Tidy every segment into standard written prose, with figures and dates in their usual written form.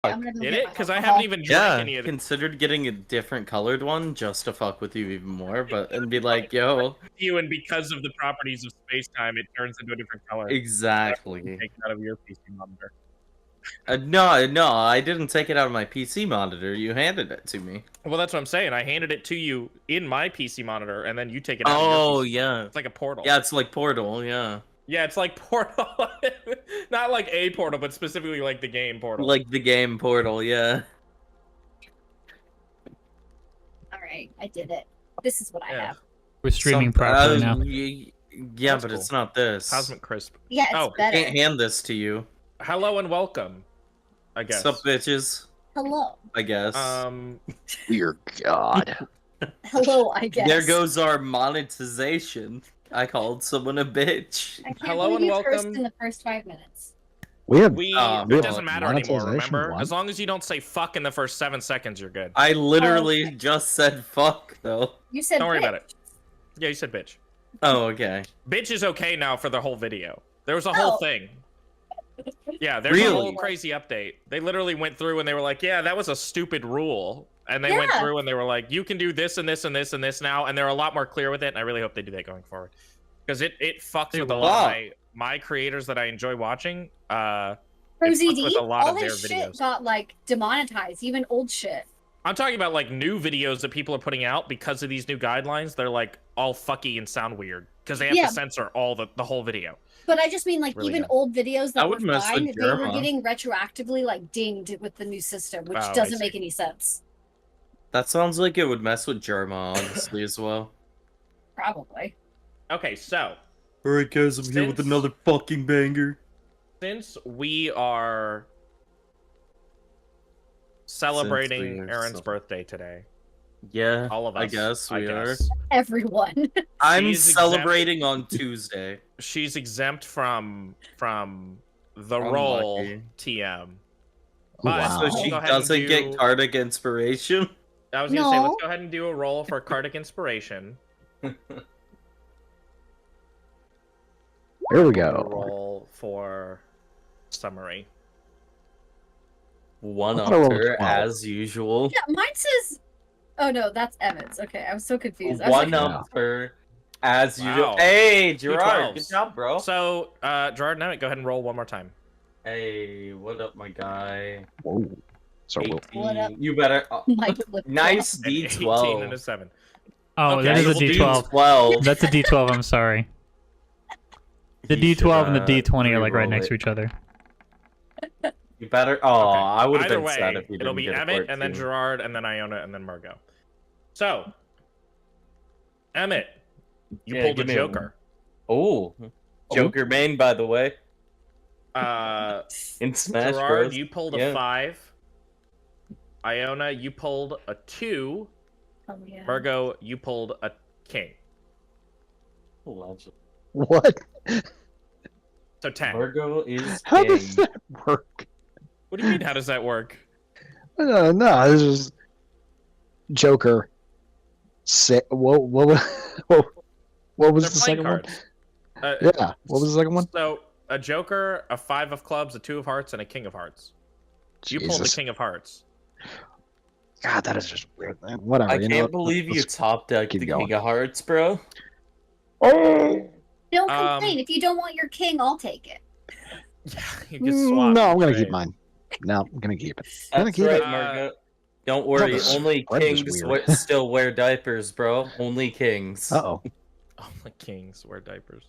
Okay, I'm gonna go get it because I haven't even drank any of it. Considered getting a different colored one just to fuck with you even more, but and be like, yo. You and because of the properties of space-time, it turns into a different color. Exactly. Take it out of your PC monitor. No, I didn't take it out of my PC monitor. You handed it to me. Well, that's what I'm saying. I handed it to you in my PC monitor, and then you take it out. Oh, of your PC yeah. monitor. It's like a portal. Yeah, it's like Portal, yeah. Yeah, it's like Portal. Not like a portal, but specifically like the game Portal. Like the game Portal, yeah. Alright, I did it. This is what I have. We're streaming properly now. Yeah, That's but cool. it's not this. Cosmic Crisp. Yeah, it's I better. can't hand this to you. Hello and welcome, I guess. What's up, bitches? Hello. I guess. Dear God. Hello, I guess. There goes our monetization. I called someone a bitch. I can't Hello believe and you welcome. cursed in the first 5 minutes. It doesn't matter anymore, monetization, remember? what? As long as you don't say fuck in the first 7 seconds, you're good. I literally just said fuck, though. You said Don't worry bitch. about it. Yeah, you said bitch. Oh, okay. Bitch is okay now for the whole video. There was a whole Oh. thing. Yeah, there's a Really? whole crazy update. They literally went through and they were like, yeah, that was a stupid rule. And they went Yeah. through and they were like, you can do this and this and this and this now. And they're a lot more clear with it. And I really hope they do that going forward. Because it fucks with a lot of my creators that I enjoy watching. From It fucks ZD, with a lot all of their his shit videos. got like demonetized, even old shit. I'm talking about like new videos that people are putting out because of these new guidelines. They're like all fucky and sound weird because they have Yeah. to censor all the whole video. But I just mean like Really even good. old videos I that were would mess fine, with they were Jerma. getting retroactively like dinged with the new system, which Oh, I doesn't see. make any sense. That sounds like it would mess with Jerma, honestly, as well. Probably. Okay, so Alright, guys, I'm here with Since- another fucking banger. since we are celebrating are Aaron's so- birthday today, Yeah, all of us, I guess we are. guess, Everyone. I'm She's celebrating on Tuesday. she's exempt from the roll Unlucky. TM. Wow. But So she go ahead and doesn't do- get Kardic inspiration? I was gonna say, No. let's go ahead and do a roll for Kardic Inspiration. Here we A go. roll for Summary. One I thought I rolled upper, 12. as usual. Yeah, mine says. Oh no, that's Emmett's. Okay, I was so confused. I was One like, Yeah. upper, as usual. Wow. Hey, Two Gerard, 12s. good job, bro. So, Gerard, now go ahead and roll one more time. Hey, what up, my guy? Whoa. So we'll, 18. What up? You better. my flip Nice An 18 and D12. a 7. Oh, Okay, that is a we'll do D12. D12. That's a D12, I'm sorry. The He D12 and the should, D20 are like right re-roll next it. to each other. You better. Oh, Okay. I would have Either been way, sad if you it'll didn't be get a Emmett, and then 14. Gerard, and then Iona, and then Margot. So, Emmett, you Yeah, pulled a give me a- Joker. Oh, Joker main, by the way, Uh, in Smash Gerard, Bros. you pulled a Yeah. 5. Iona, you pulled a 2. Oh, yeah. Margot, you pulled a king. Legend. what? So 10. Virgo is How king. does that work? What do you mean, how does that work? No, this is Joker. What was They're the playing second cards. one? Yeah, what was the second one? So, a Joker, a 5 of clubs, a 2 of hearts, and a king of hearts. You pulled the Jesus. king of hearts. God, that is just weird. Man. Whatever. I you know can't what? believe you Let's top decked keep the going. King of Hearts, bro. Oh! Don't complain. If you don't want your king, I'll take it. Yeah, you just swap. No, I'm gonna trade. keep mine. No, I'm gonna keep it. I'm gonna That's keep right, it. Margaret. Don't worry, this only spread was kings weird. still wear diapers, bro. Only kings. Uh-oh. Oh, my kings wear diapers.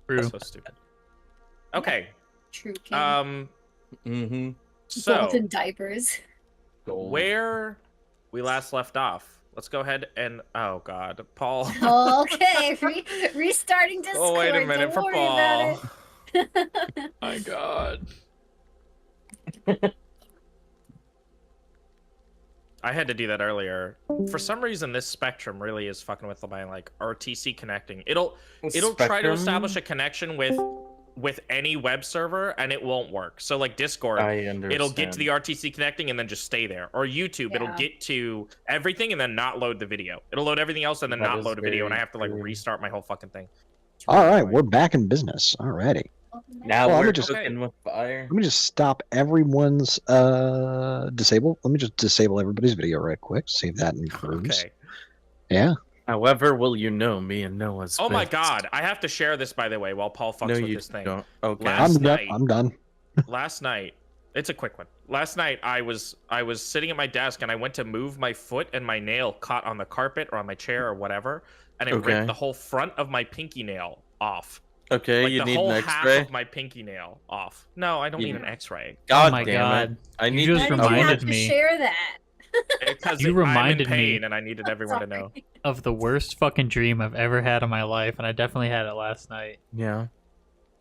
True. That's so stupid. Okay. True king. Mm-hmm. So Golden diapers. where we last left off, let's go ahead and oh god, Paul. Okay, restarting Discord. Oh wait a minute Don't for worry Paul. about it. My god. I had to do that earlier. For some reason, this Spectrum really is fucking with my like RTC connecting. It'll try to establish a connection with any web server and it won't work. So like Discord, I understand. it'll get to the RTC connecting and then just stay there. Or YouTube, it'll Yeah. get to everything and then not load the video. It'll load everything else and then That not is load a video, and I very have to like true. restart my whole fucking thing. All right, we're back in business. Alrighty. Now Well, let we're me just- cooking with fire. Let me just stop everyone's disable. Let me just disable everybody's video right quick. Save that in grooves. Okay. Yeah. However, will you know me and Noah's Oh my bits? god, I have to share this by the way while Paul fucks No, with you this thing. don't. Okay. Last night- I'm done. Last night, it's a quick one. Last night I was sitting at my desk and I went to move my foot and my nail caught on the carpet or on my chair or whatever, and it Okay. ripped the whole front of my pinky nail off. Okay, Like you the need whole an half X-ray. of my pinky nail off. No, I don't You- need an X-ray God Oh my damn God. it! I You need just Why to did you reminded have to me. share that? because You I'm reminded in pain me. and I needed everyone to know. Sorry. Of the worst fucking dream I've ever had in my life, and I definitely had it last night. Yeah.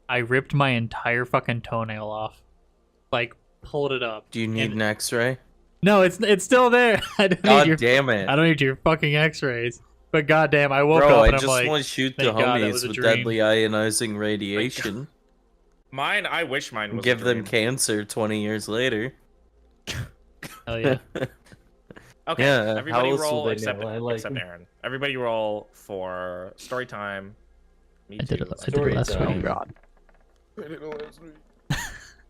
I ripped my entire fucking toenail off. Like, pulled it up. Do you need And- an X-ray? No, it's still there. I don't God need your damn it! I don't need your fucking x-rays. But goddamn, I woke Bro, up I and I'm just like, want to shoot the thank God that was homies a with dream. deadly ionizing radiation Mine, I wish mine and was give a them dream. cancer 20 years later. hell yeah. Okay, Yeah, everybody how else will roll they except, know? I like except them. Aaron. Everybody roll for story time. Me I did too. it- I did Story it last time. Oh week. God.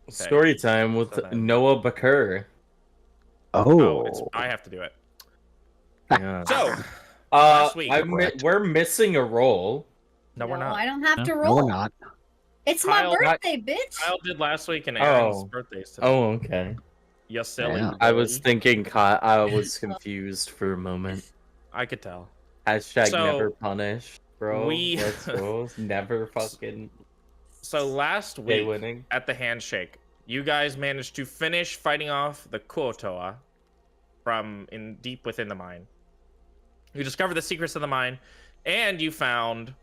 Story time with So then- Noah Bakur. Oh, Oh. I have to do it. Yeah. So, last week- Correct. we're missing a role. no, we're not. I don't have No? to No, roll. we're not. It's Kyle, my birthday, bitch. Kyle did last week and Aaron's Oh. birthday's today. Oh, okay. You silly Yeah. I was boy. thinking I was confused for a moment. I could tell. Hashtag So, never punish, bro. we- Let's go. Never fucking So last day week winning. at the handshake, you guys managed to finish fighting off the Kuotoa from deep within the mine. You discovered the secrets of the mine, and you found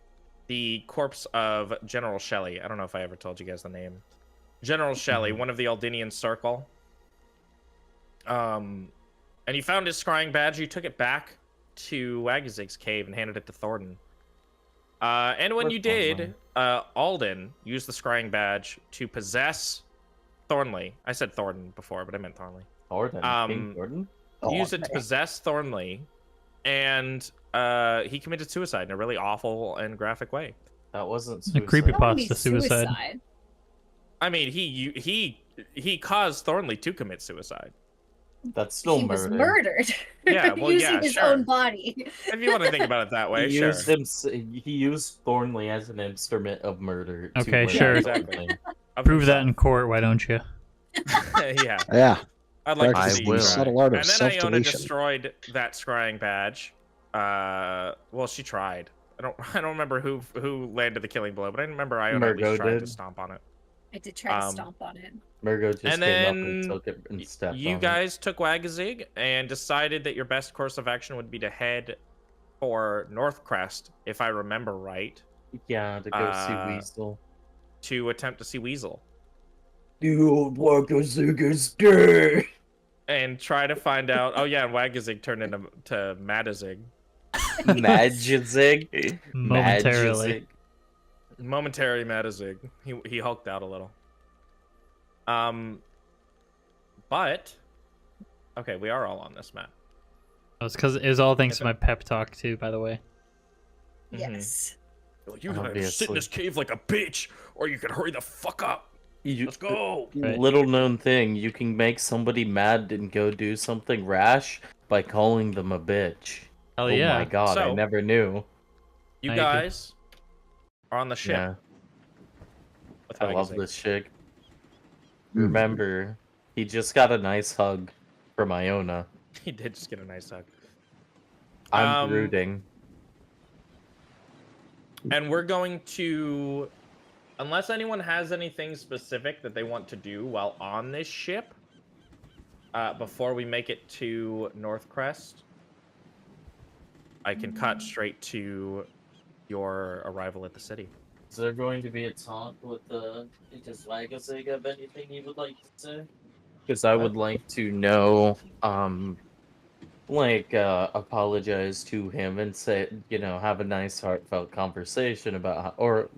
the corpse of General Shelley. I don't know if I ever told you guys the name. General Shelley, one of the Aldinian Circle. And you found his scrying badge. You took it back to Wagazig's cave and handed it to Thornton. And when What's you did, Alden used the scrying badge to possess Thornley. I said Thornton before, but I meant Thornley. Gordon. King Gordon? Oh, Used it to possess Thornley, and he committed suicide in a really awful and graphic way. That wasn't The suicide. creepy That would be pasta suicide. I mean, he caused Thornley to commit suicide. That's still He murder. was murdered. Yeah, well, using yeah, his sure. own body. If you want to think about it that way, He sure. used he used Thornley as an instrument of murder. to Okay, murder sure. Exactly. Thornley. Of Prove that himself. in court, why don't you? Yeah, Yeah. I'd like to I see will. you try. Subtle art of And then Iona self-deletion. destroyed that scrying badge. Well, she tried. I don't remember who landed the killing blow, but I remember Iona at least Margot tried to did. stomp on it. I did try to Um, stomp on it. Margot just And came up then and took it and stepped You on it. guys took Wagazig and decided that your best course of action would be to head for Northcrest, if I remember right, Yeah, to go see Weasel. to attempt to see Weasel The old Wagazig is dead. and try to find out. Oh yeah, and Wagazig turned into Madazig. Magazig. Momentarily. Magazig. Momentary Madazig. He hulked out a little. But okay, we are all on this map. It was all thanks to Okay. my pep talk too, by the way. Mhm. Yes. You gotta sit in Obviously. this cave like a bitch, or you can hurry the fuck up. Let's go. Right. Little known thing, you can make somebody mad and go do something rash by calling them a bitch. Hell Oh yeah. my god, I So- never knew. You Thank you. guys are on the ship. Yeah, With I love Wagazig. this chick. Hmm. Remember, he just got a nice hug from Iona. He did just get a nice hug. I'm Um, brooding. And we're going to, unless anyone has anything specific that they want to do while on this ship, before we make it to Northcrest, I can cut straight to your arrival at the city. Is there going to be a talk with the Wagazig of anything you would like to say? Because I would like to know, apologize to him and say, have a nice heartfelt conversation about how, or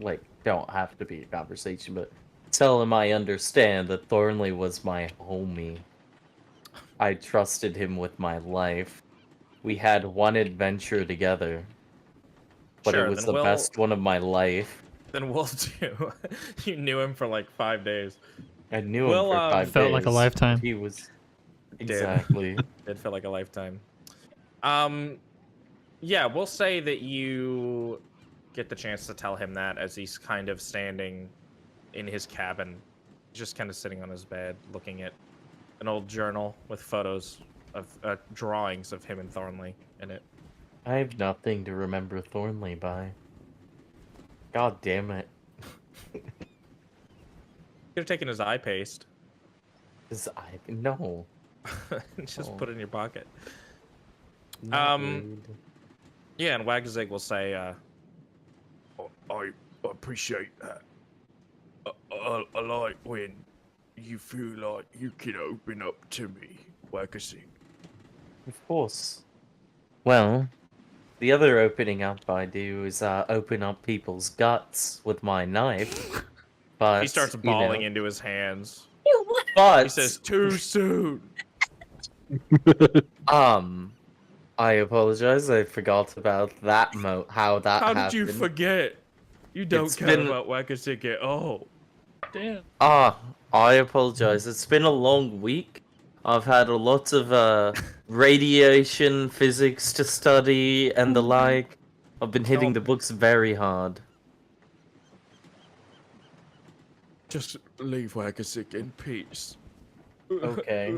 don't have to be a conversation, but tell him I understand that Thornley was my homie. I trusted him with my life. We had one adventure together, but Sure, it was then the we'll- best one of my life. Then we'll do. You knew him for like 5 days. I knew him Well, for 5 days. Felt like a lifetime. He was exactly. It felt like a lifetime. Yeah, we'll say that you get the chance to tell him that as he's kind of standing in his cabin, just kind of sitting on his bed, looking at an old journal with photos of drawings of him and Thornley in it. I have nothing to remember Thornley by. God damn it. Could have taken his eye paste. No. Just put it in your pocket. Not rude. Yeah, and Wagzig will say, I appreciate that. I like when you feel like you can open up to me, Wagzig. Of course. Well, the other opening up I do is open up people's guts with my knife. But He starts bawling into his hands. You what? But He says, too soon. I apologize. I forgot about that how that How happened. did you forget? You don't It's care been- about Wagzig at all. Damn. I apologize. It's been a long week. I've had a lot of radiation physics to study and the like. I've been hitting the books very hard. Just leave Wagzig in peace. Okay.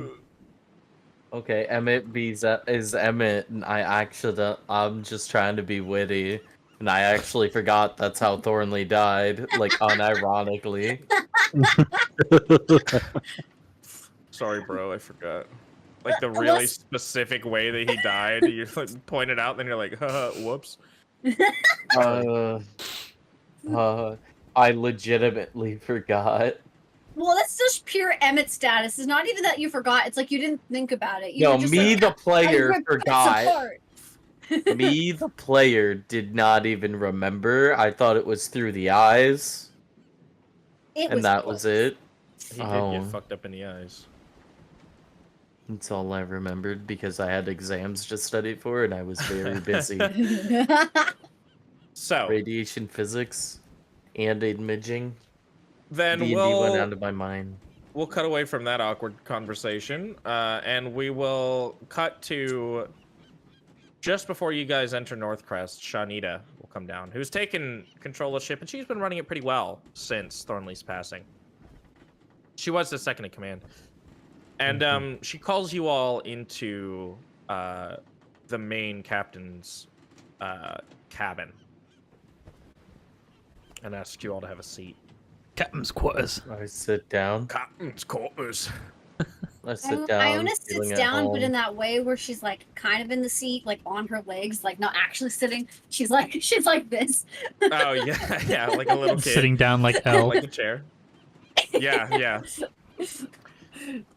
Okay, Emmett is Emmett, and I'm just trying to be witty, and I actually forgot that's how Thornley died, like unironically. Sorry, bro, I forgot. Like the really specific way that he died, you like pointed out, then you're like, haha, whoops. I legitimately forgot. Well, that's just pure Emmett status. It's not even that you forgot. It's like you didn't think about it. You No, were just me like, the I player ripped bits forgot. apart. Me the player did not even remember. I thought it was through the eyes, It and was that close. was it. He did Oh. get fucked up in the eyes. That's all I remembered because I had exams to study for, and I was very busy. So Radiation physics and imaging. then D&D went out of my mind. we'll cut away from that awkward conversation, and we will cut to just before you guys enter Northcrest. Shanita will come down, who's taken control of the ship, and she's been running it pretty well since Thornley's passing. She was the second in command, and she calls you all into the main captain's cabin and asks you all to have a seat. Captain's quarters. I sit down. Captain's quarters. I sit down. Iona feeling sits at down, but home. in that way where she's like kind of in the seat, like on her legs, like not actually sitting. She's like this. Oh yeah, yeah, like a little kid. Sitting down like L. Like a chair. Yeah, yeah.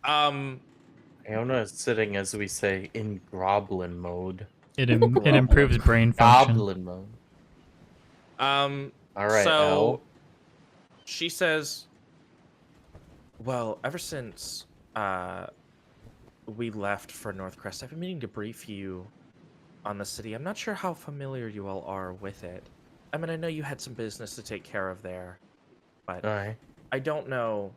Iona is sitting, as we say, in goblin mode. It improves brain function. Goblin mode. All All right, so Elle. she says, well, ever since we left for Northcrest, I've been meaning to brief you on the city. I'm not sure how familiar you all are with it. I mean, I know you had some business to take care of there, but Aye. I don't know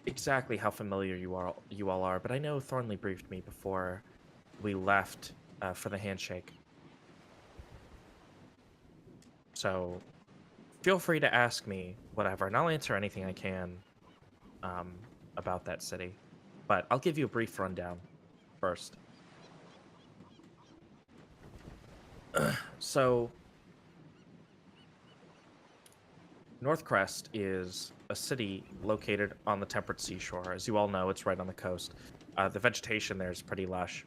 exactly how familiar you all are, but I know Thornley briefed me before we left for the handshake. So feel free to ask me whatever, and I'll answer anything I can about that city. But I'll give you a brief rundown first. So Northcrest is a city located on the temperate seashore. As you all know, it's right on the coast. The vegetation there is pretty lush.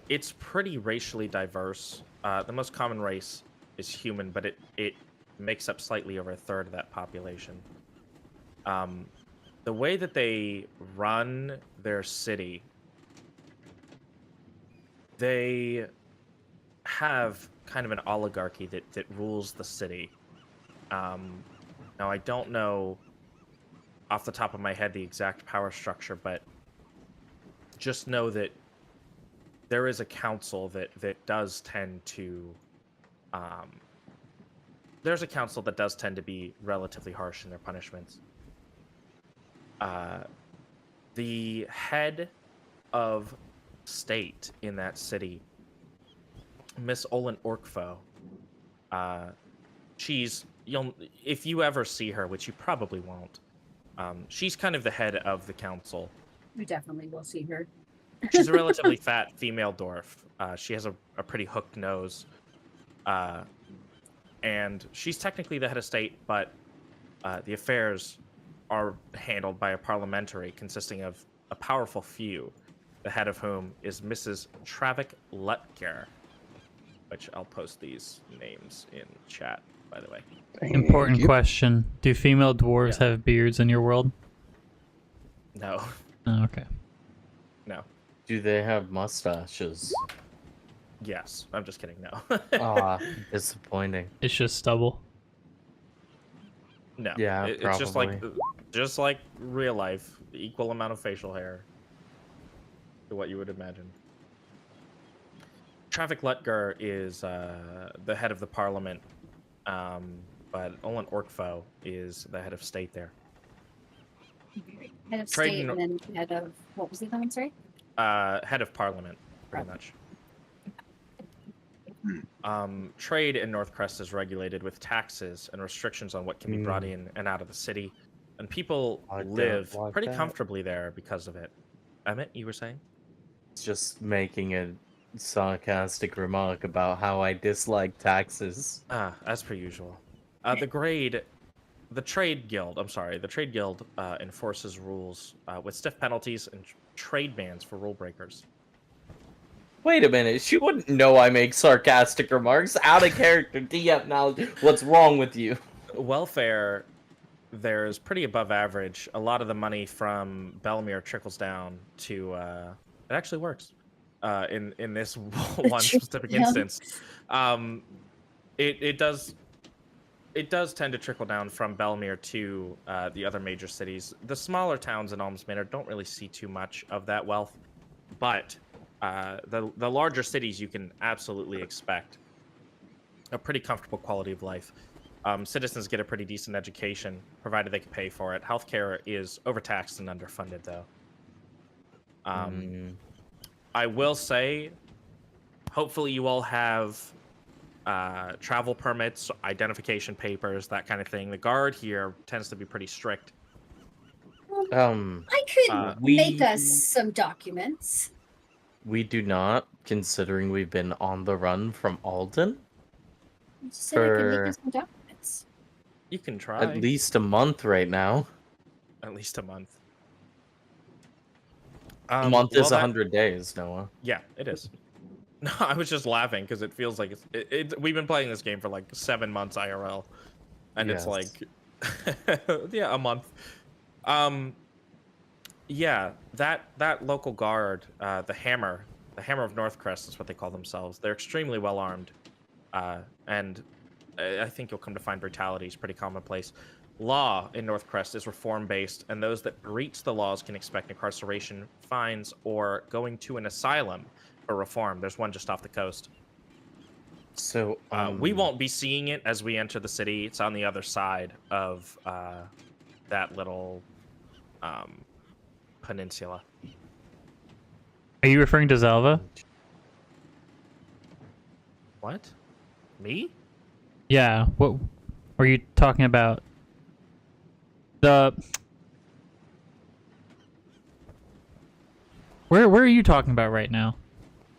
It's pretty racially diverse. The most common race is human, but it makes up slightly over a third of that population. The way that they run their city, they have kind of an oligarchy that rules the city. Now, I don't know off the top of my head the exact power structure, but just know that there is a council that does tend to there's a council that does tend to be relatively harsh in their punishments. The head of state in that city, Miss Olin Orkfo, if you ever see her, which you probably won't, she's kind of the head of the council. We definitely will see her. She's a relatively fat female dwarf. She has a pretty hooked nose. And she's technically the head of state, but the affairs are handled by a parliamentary consisting of a powerful few, the head of whom is Mrs. Travik Lutger, which I'll post these names in chat, by the way. Important question. Do female dwarves have beards in your world? No. Oh, okay. No. Do they have mustaches? Yes. I'm just kidding. No. Ah, disappointing. It's just stubble. No. Yeah, It's just like real life, equal amount of facial hair to what you would imagine. Travik Lutger is the head of the parliament, but Olin Orkfo is the head of state there. Head of Trade state and- and then head of what was the other one? Sorry. Head of parliament, pretty much. Trade in Northcrest is regulated with taxes and restrictions on what can be brought in and out of the city, and people I don't live like pretty that. comfortably there because of it. Emmett, you were saying? Just making a sarcastic remark about how I dislike taxes. As per usual. The Trade Guild enforces rules with stiff penalties and trade bans for rule breakers. Wait a minute, she wouldn't know I make sarcastic remarks. Out of character, DM knowledge. What's wrong with you? Welfare, there's pretty above average. A lot of the money from Belmere trickles down to it actually works in this one specific instance. It does tend to trickle down from Belmere to the other major cities. The smaller towns in Alms Manor don't really see too much of that wealth, but the larger cities you can absolutely expect a pretty comfortable quality of life. Citizens get a pretty decent education, provided they can pay for it. Healthcare is overtaxed and underfunded, though. I will say, hopefully you all have travel permits, identification papers, that kind of thing. The guard here tends to be pretty strict. I could make we- us some documents. We do not, considering we've been on the run from Alden. I just said I could For- make us some documents. You can try. At least a month right now. At least a month. A month is well, 100 days, Noah. Yeah, it is. No, I was just laughing because it feels like we've been playing this game for like 7 months IRL, and it's Yes. like, yeah, a month. Yeah, that local guard, the Hammer of Northcrest is what they call themselves. They're extremely well armed, and I think you'll come to find brutality is pretty commonplace. Law in Northcrest is reform-based, and those that breach the laws can expect incarceration, fines, or going to an asylum for reform. There's one just off the coast. So We won't be seeing it as we enter the city. It's on the other side of that little peninsula. Are you referring to Zalva? What? Me? Yeah. What were you talking about? Where are you talking about right now?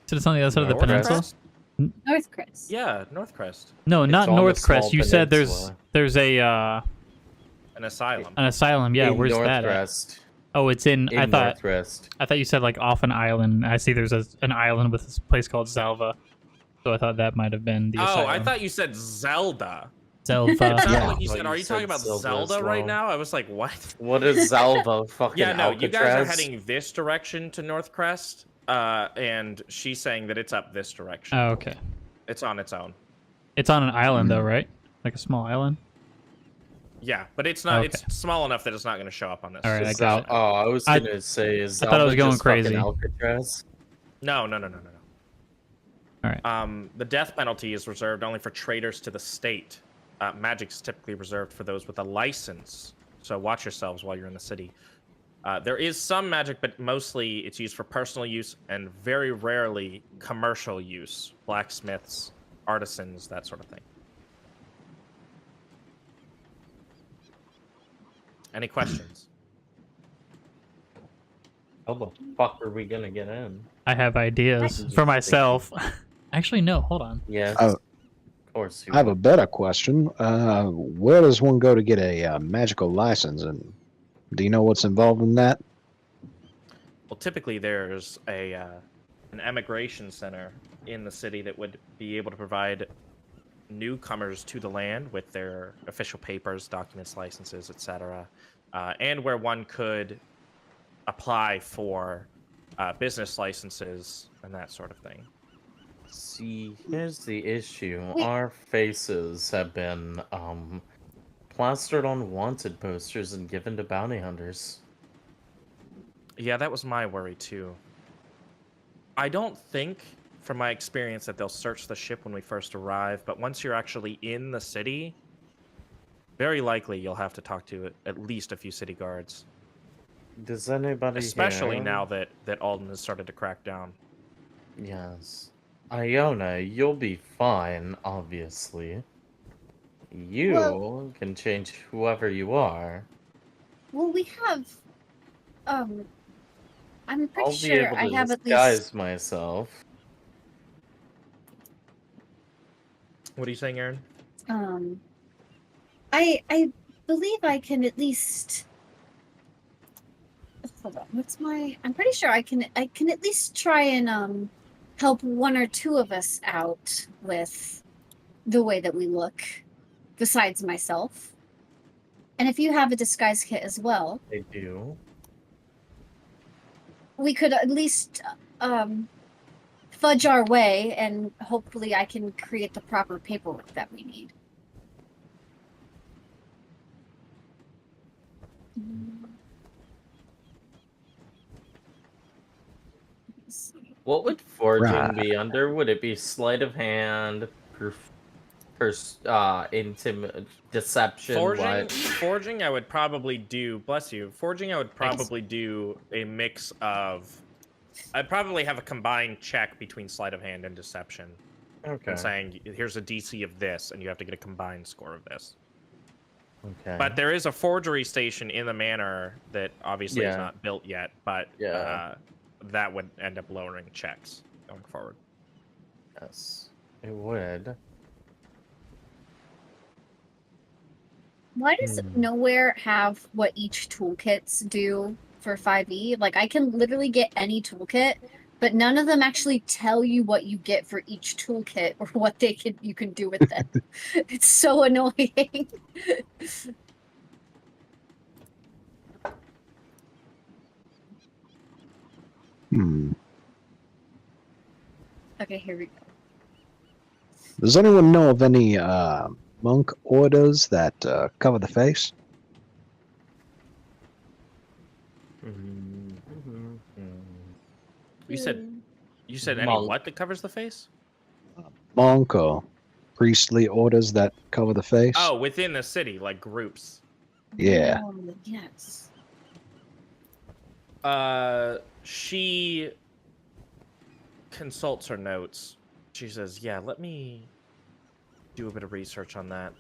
So it's on the other side of the Northcrest? peninsula? Northcrest. Yeah, Northcrest. No, It's not on the Northcrest. small You said peninsula. there's a An asylum. an asylum. Yeah, in where's that at? Northcrest. Oh, it's in. In I thought you said like off an island. I see there's an island with this place called Zalva. So I thought that might have been the Oh, asylum. I thought you said Zelda. Zalva. It sounded Yeah. like you I thought said, you are you talking said about Zelda Zelda as right well. now? I was like, what? What is Zalva? Fucking Yeah, no, you guys are Alcatraz? heading this direction to Northcrest, and she's saying that it's up this direction. Oh, okay. It's on its own. It's on an island though, right? Like a small island. Yeah, but it's not. Okay. It's small enough that it's not going to show up on this. All right, I Is got Zal- it. Oh, I was gonna say, is I thought I was Zalva going just fucking crazy. Alcatraz? No. All All right. The death penalty is reserved only for traitors to the state. Magic's typically reserved for those with a license. So watch yourselves while you're in the city. There is some magic, but mostly it's used for personal use and very rarely commercial use. Blacksmiths, artisans, that sort of thing. Any questions? How the fuck are we gonna get in? I have ideas Just for myself. Actually, no. Hold on. Yes. Oh. Of course. You I have a would. better question. Where does one go to get a magical license, and do you know what's involved in that? Well, typically there's an emigration center in the city that would be able to provide newcomers to the land with their official papers, documents, licenses, etc., and where one could apply for business licenses and that sort of thing. See, here's the issue. Wait. Our faces have been plastered on wanted posters and given to bounty hunters. Yeah, that was my worry too. I don't think, from my experience, that they'll search the ship when we first arrive, but once you're actually in the city, very likely you'll have to talk to at least a few city guards. Does anybody Especially here... now that Alden has started to crack down. Yes. Iona, you'll be fine, obviously. You can change whoever you are. Well, we have. I'm pretty I'll be sure able I to have at disguise least. myself. What are you saying, Aaron? I believe I can at least. Hold on. What's my? I'm pretty sure I can at least try and help one or two of us out with the way that we look, besides myself. And if you have a disguise kit as well, I do. we could at least fudge our way, and hopefully I can create the proper paperwork that we need. What would forging Right. be under? Would it be sleight of hand, deception? What? Forging, I would probably do. Bless you. Forging, I would probably do a mix of. I'd probably have a combined check between sleight of hand and deception. Okay. And saying, here's a DC of this, and you have to get a combined score of this. Okay. But there is a forgery station in the manor that obviously is Yeah. not built yet, but Yeah. that would end up lowering checks going forward. Yes, it would. Why does Nowhere have what each toolkits do for 5e? Like, I can literally get any toolkit, but none of them actually tell you what you get for each toolkit or what you can do with them. It's so annoying. Okay, here we go. Does anyone know of any monk orders that cover the face? You said any Monk. what that covers the face? Monk or priestly orders that cover the face? Oh, within the city, like groups. Yeah. Yes. She consults her notes. She says, yeah, let me do a bit of research on that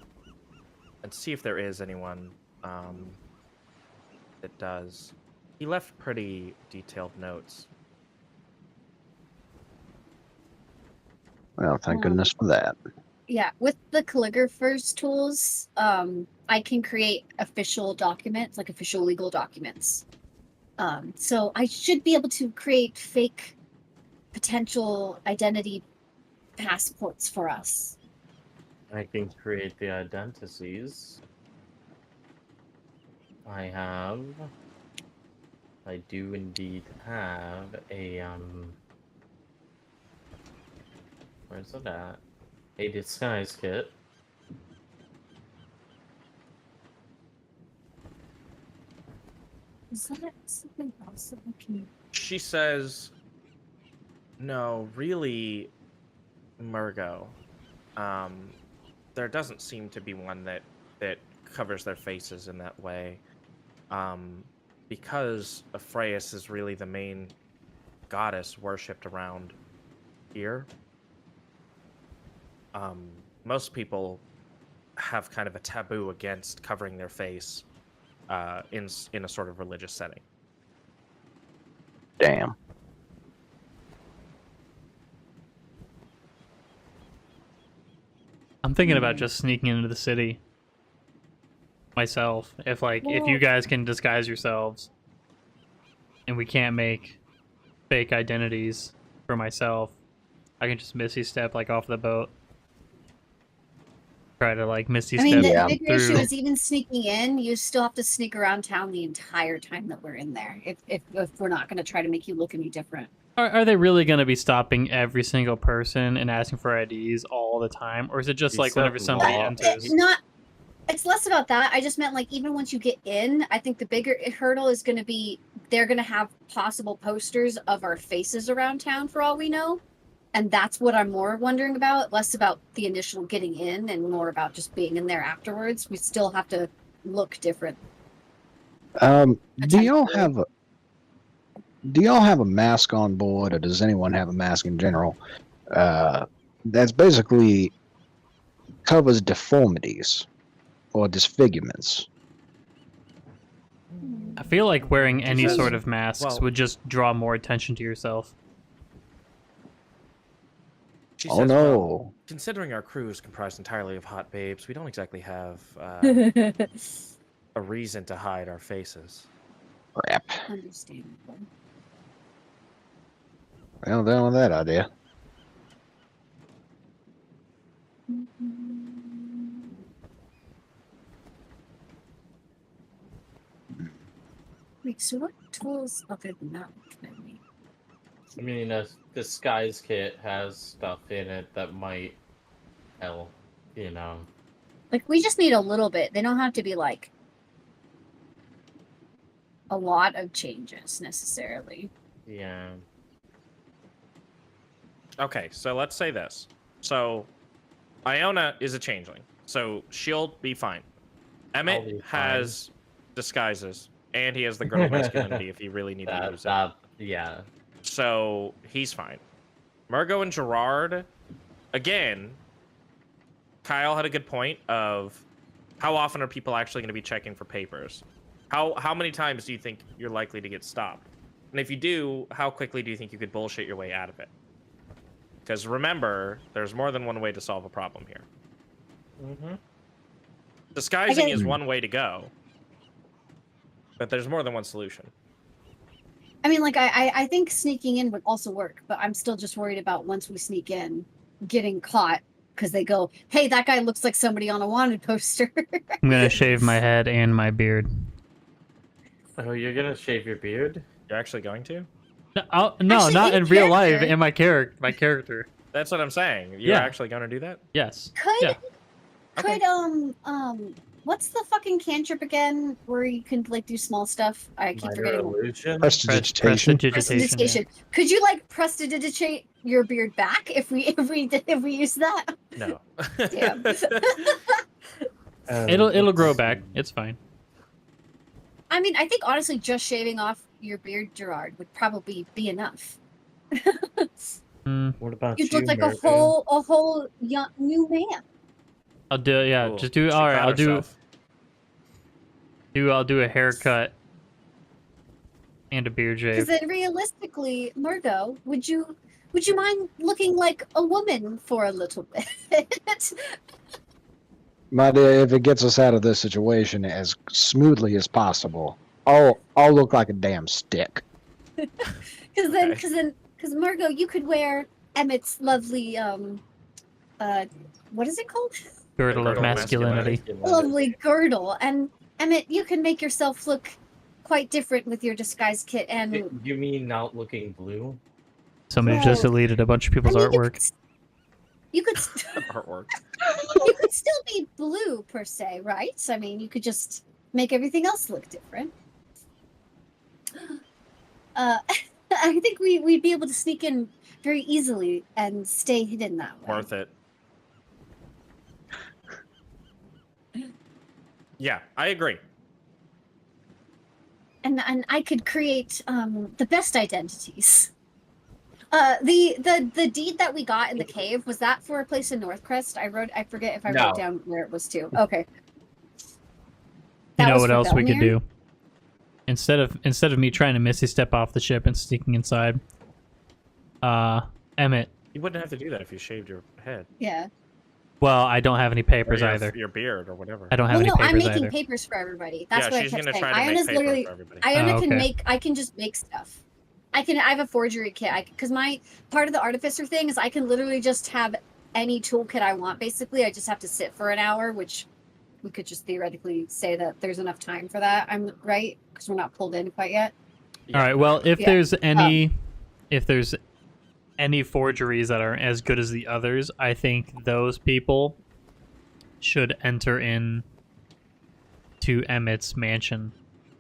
and see if there is anyone that does. He left pretty detailed notes. Well, thank goodness for that. Yeah, with the calligrapher's tools, I can create official documents, like official legal documents. So I should be able to create fake potential identity passports for us. I can create the identities. I do indeed have a where's it at? A disguise kit. Is that something else that we can... She says, no, really, Murgo, there doesn't seem to be one that covers their faces in that way. Because Aphreyas is really the main goddess worshipped around here. Most people have kind of a taboo against covering their face in a sort of religious setting. Damn. I'm thinking about just sneaking into the city myself. If you guys can disguise yourselves and we can't make fake identities for myself, I can just Misty Step like off the boat. Try to like Misty Step the bigger through. issue is even sneaking in, you still have to sneak around town the entire time that we're in there. If we're not going to try to make you look any different. Are they really going to be stopping every single person and asking for IDs all the time? Or is it just You like said whenever somebody law. enters? It's less about that. I just meant like even once you get in, I think the bigger hurdle is going to be they're going to have possible posters of our faces around town for all we know. And that's what I'm more wondering about, less about the initial getting in and more about just being in there afterwards. We still have to look different. Do y'all have a mask on board, or does anyone have a mask in general? That's basically covers deformities or disfigurements. I feel like wearing any Because- sort of masks well- would just draw more attention to yourself. She Oh says, no. well, considering our crew is comprised entirely of hot babes, we don't exactly have a reason to hide our faces. Crap. Understandable. Well, down with that idea. Wait, so what tools other than that can I make? I mean, a disguise kit has stuff in it that might help, you know. Like, we just need a little bit. They don't have to be, like, a lot of changes, necessarily. Yeah. Okay, so let's say this. So, Iona is a changeling, so she'll be fine. I'll be Emmett has disguises, and he has the girdle masculinity if he really needs to use it. Yeah. So he's fine. Margot and Gerard, again, Kyle had a good point of how often are people actually going to be checking for papers? How many times do you think you're likely to get stopped? And if you do, how quickly do you think you could bullshit your way out of it? Because remember, there's more than one way to solve a problem here. Mm-hmm. Disguising Again- is one way to go, but there's more than one solution. I mean, like, I think sneaking in would also work, but I'm still just worried about once we sneak in, getting caught, because they go, hey, that guy looks like somebody on a wanted poster. I'm gonna shave my head and my beard. Oh, you're gonna shave your beard? You're actually going to? No, Actually, not in in real life. character- In my character. That's what I'm saying. You're Yeah. actually going to do that? Yes. Could Yeah. what's the fucking cantrip again where you can like do small stuff? I keep Minor forgetting. illusion? Prestidigitation. Prestidigitation. Could you like prestidigitate your beard back if we use that? No. Damn. It'll grow back. It's fine. I mean, I think honestly, just shaving off your beard, Gerard, would probably be enough. What about You'd you, look like Mervin? a whole young new man. I'll do yeah. Cool. Just do. She All right. caught I'll herself. do a haircut and a beard Because shave. then, realistically, Margot, would you mind looking like a woman for a little bit? My dear, if it gets us out of this situation as smoothly as possible, I'll look like a damn stick. Because Margot, you could wear Emmett's lovely what is it called? Girdle of Girdle of masculinity. Lovely girdle, and Emmett, you can make yourself look quite different with your disguise kit. And You mean not looking blue? Somebody just Well, deleted a bunch of people's artwork. You could Artwork. you could still be blue per se, right? I mean, you could just make everything else look different. I think we'd be able to sneak in very easily and stay hidden that way. Worth it. Yeah, I agree. And I could create the best identities. The deed that we got in the cave, was that for a place in Northcrest? I forget if I wrote down where it was to. Okay. You know what else we could do? Instead of me trying to Misty step off the ship and sneaking inside, Emmett. You wouldn't have to do that if you shaved your head. Yeah. Well, I don't have any papers either. Your beard or whatever. I don't have any papers I'm making either. papers for everybody. That's Yeah, what she's I kept gonna saying. try to make Iona's paper literally for everybody. Iona Oh, can okay. I can just make stuff. I have a forgery kit. Because my part of the artificer thing is I can literally just have any toolkit I want. Basically, I just have to sit for an hour, which we could just theoretically say that there's enough time for that. I'm right because we're not pulled in quite yet. All right. Well, if Yeah. there's any forgeries that aren't as good as the others, I think those people should enter in to Emmett's mansion,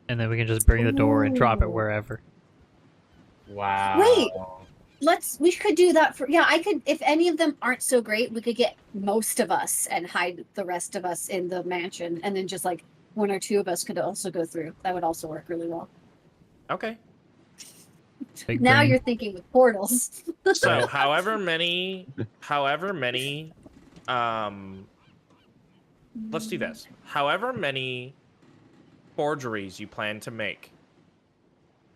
and then we can just bring the door and drop it Ooh. wherever. Wow. Wait. We could do that for I could, if any of them aren't so great, we could get most of us and hide the rest of us in the mansion, and then just like one or two of us could also go through. That would also work really well. Okay. Big Now brain. you're thinking with portals. So, however many, let's do this. However many forgeries you plan to make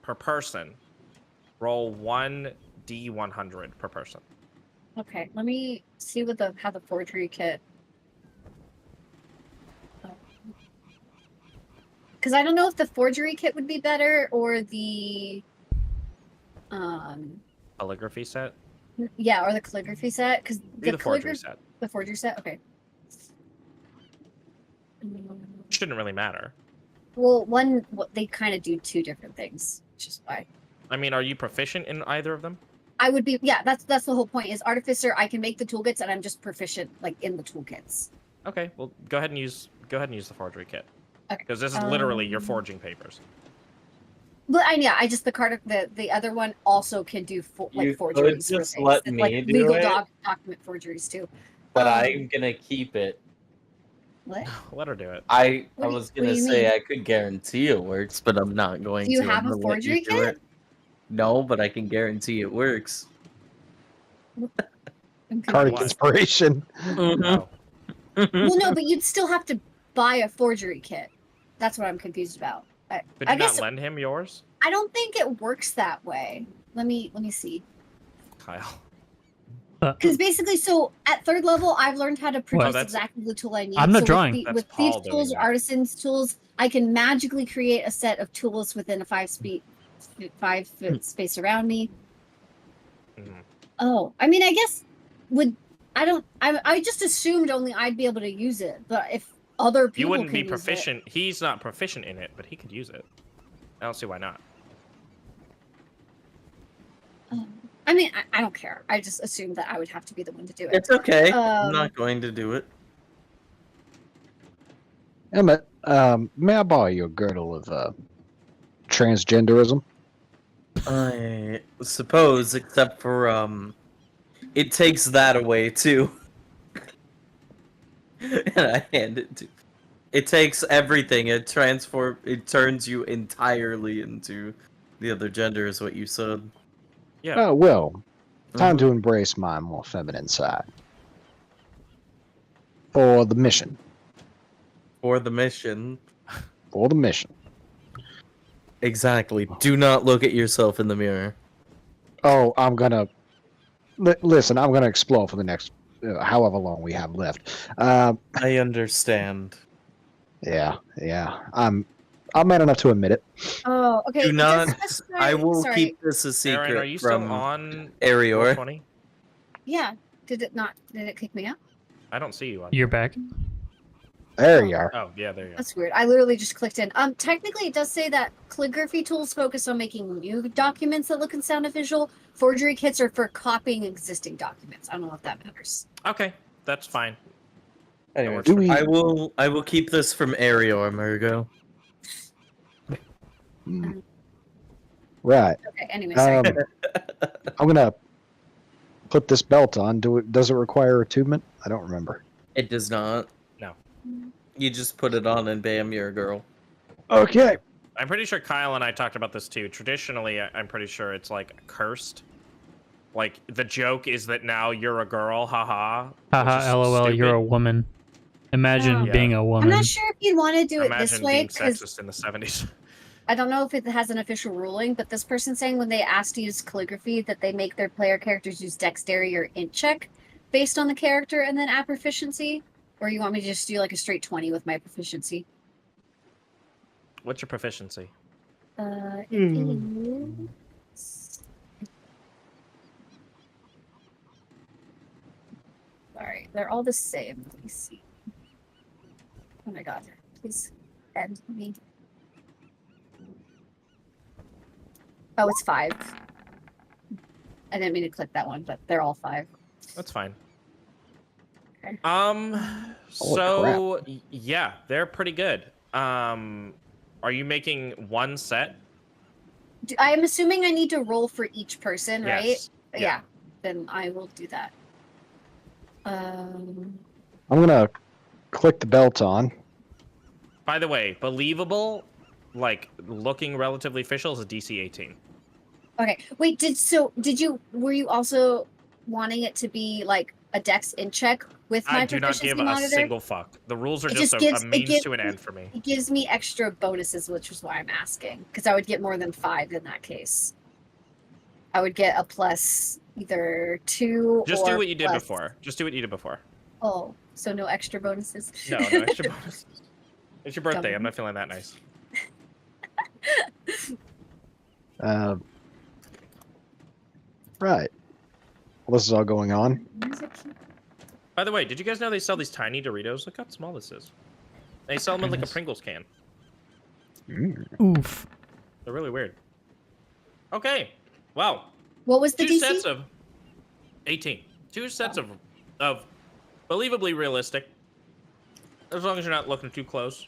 per person, roll 1d100 per person. Okay, let me see what how the forgery kit. Because I don't know if the forgery kit would be better or the Calligraphy set? yeah, or the calligraphy set. Because Do the forgery set. The forgery set, okay. Shouldn't really matter. Well, they kind of do two different things, which is why. I mean, are you proficient in either of them? I would be, yeah. That's the whole point. Is artificer? I can make the toolkits, and I'm just proficient like in the toolkits. Okay, well, go ahead and use the forgery kit. Okay. Because this is literally your forging papers. But I just the other one also can do You forgeries. could for just things, let and, me like do legal it. document forgeries too. But I'm gonna keep it. What? Let her do it. I What do was you- what gonna do you say mean? I could guarantee it works, but I'm not going Do you to. have I'm a gonna let you forgery do kit? it. No, but I can guarantee it works. I'm Card confused. inspiration. Oh. Well, no, but you'd still have to buy a forgery kit. That's what I'm confused about. Could I you guess not lend him yours, I don't think it works that way. Let me see. Kyle? Because basically, so at third level, I've learned how to produce that's- exactly the tool I need. I'm not so drawing. That's With Paul thieves' doing tools, that. artisans' tools, I can magically create a set of tools within a 5-foot space around me. Mhm. Oh, I mean, I guess I just assumed only I'd be able to use it, but if other people You wouldn't can be use it- proficient. He's not proficient in it, but he could use it. I don't see why not. I mean, I don't care. I just assumed that I would have to be the one to do it. It's okay. I'm Um, not going to do it. Emmett, may I borrow your girdle of transgenderism? I suppose, except for it takes that away too. And I hand it to. It takes everything. It turns you entirely into the other gender, is what you said. Yeah. Oh, well, time Mm-hmm. to embrace my more feminine side. For the mission. For the mission. For the mission. Exactly. Do not look at yourself in the mirror. Oh, I'm gonna... listen, I'm gonna explore for the next however long we have left. I understand. Yeah. I'm man enough to admit it. Oh, okay. Do not. just I will sorry. keep this a secret Aaron, are you still from on Arior. 420? Yeah. Did it kick me out? I don't see you on. You're back. There you are. Oh, yeah, there you go. That's weird. I literally just clicked in. Technically, it does say that calligraphy tools focus on making new documents that look and sound official. Forgery kits are for copying existing documents. I don't know if that matters. Okay, that's fine. Anyway, works for me. I will keep this from Arior, Murgo. Right. Okay. Anyway, sorry. I'm gonna put this belt on, does it require attunement? I don't remember. It does not. No. You just put it on and bam, you're a girl. Okay. I'm pretty sure Kyle and I talked about this too. Traditionally, I'm pretty sure it's like cursed. Like the joke is that now you're a girl, haha. Haha, lol, you're a woman. Imagine Yeah. being a woman. I'm not sure if you'd want to do it this Imagine way being because sexist in the 70s. I don't know if it has an official ruling, but this person saying when they ask to use calligraphy that they make their player characters use dexterity or int check based on the character and then add proficiency. Or you want me to just do like a straight 20 with my proficiency? What's your proficiency? It is... Sorry, they're all the same. Let me see. Oh my god. Please end me. Oh, it's 5. I didn't mean to click that one, but they're all 5. That's fine. Okay. So yeah, they're pretty good. Are you making one set? I am assuming I need to roll for each person, right? Yes. Yeah. Then I will do that. I'm gonna click the belt on. By the way, believable, like looking relatively official is a DC 18. Okay. Wait, were you also wanting it to be like a dex in check with my I do not proficiency give monitor? a single fuck. The rules are It just just a gives- means to an end for me. It gives me extra bonuses, which is why I'm asking. Because I would get more than 5 in that case. I would get a plus either 2 Just or do what you did plus- before. Just do what you did before. Oh, so no extra bonuses? No extra bonuses. It's your birthday. Dumb. I'm not feeling that nice. Right. Well, this is all going on. By the way, did you guys know they sell these tiny Doritos? Look how small this is. They sell them in like a Pringles can. Oof. They're really weird. Okay. Well, What was the two DC? sets of 18. Two sets of believably realistic. As long as you're not looking too close.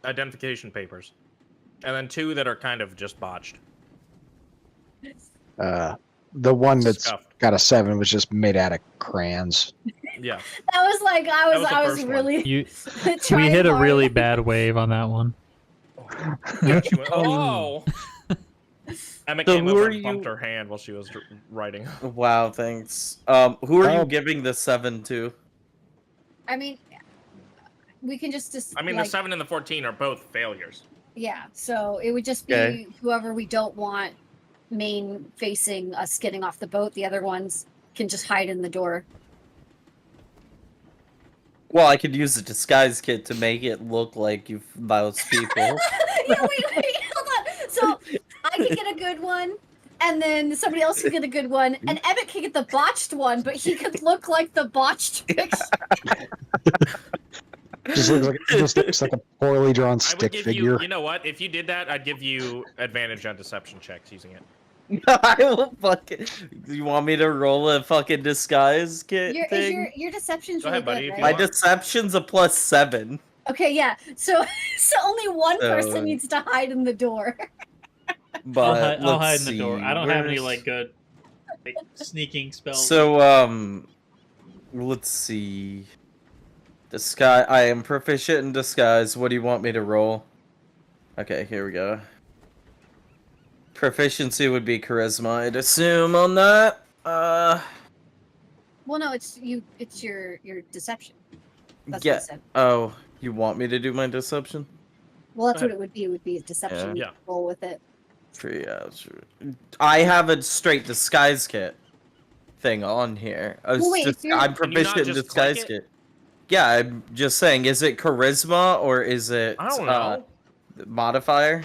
Identification papers. And then 2 that are kind of just botched. The one that's Scuffed. got a 7 was just made out of crayons. Yeah. That was like That was the I was first one. really We trying hit a hard. really bad wave on that one. Oh! Emma So came who over are and bumped you- her hand while she was writing. Wow, thanks. Who are you Oh. giving the 7 to? I mean, we can just I mean, like, the 7 and the 14 are both failures. yeah. So it would just be Okay. whoever we don't want main facing us getting off the boat. The other ones can just hide in the door. Well, I could use a disguise kit to make it look like you those people. Yeah, wait, hold on. So I can get a good one, and then somebody else can get a good one, and Emmett can get the botched one, but he could look like the botched picture. Just looks like a poorly drawn I would stick give figure. you know what? If you did that, I'd give you advantage on deception checks using it. I will fucking. You want me to roll a fucking disguise kit Your, thing? your deception's Go really ahead, buddy, good, if right? you My want. deception's a +7. Okay, yeah. So only one So- person needs to hide in the door. But I'll hide let's in the door. see, I don't have any where's- like good sneaking spells. So let's see. Disguise. I am proficient in disguise. What do you want me to roll? Okay, here we go. Proficiency would be charisma, I'd assume on that. Well, no, it's you. It's your deception. That's what Yeah. I said. Oh, you want me to do my deception? Well, that's Go what it would be. It would be a deception. Yeah. Roll with it. Sure. I have a straight disguise kit thing on here. Well, wait, if you're- I'm Can you not proficient in just disguise click it? kit. Yeah, I'm just saying. Is it charisma or is it I don't know. modifier?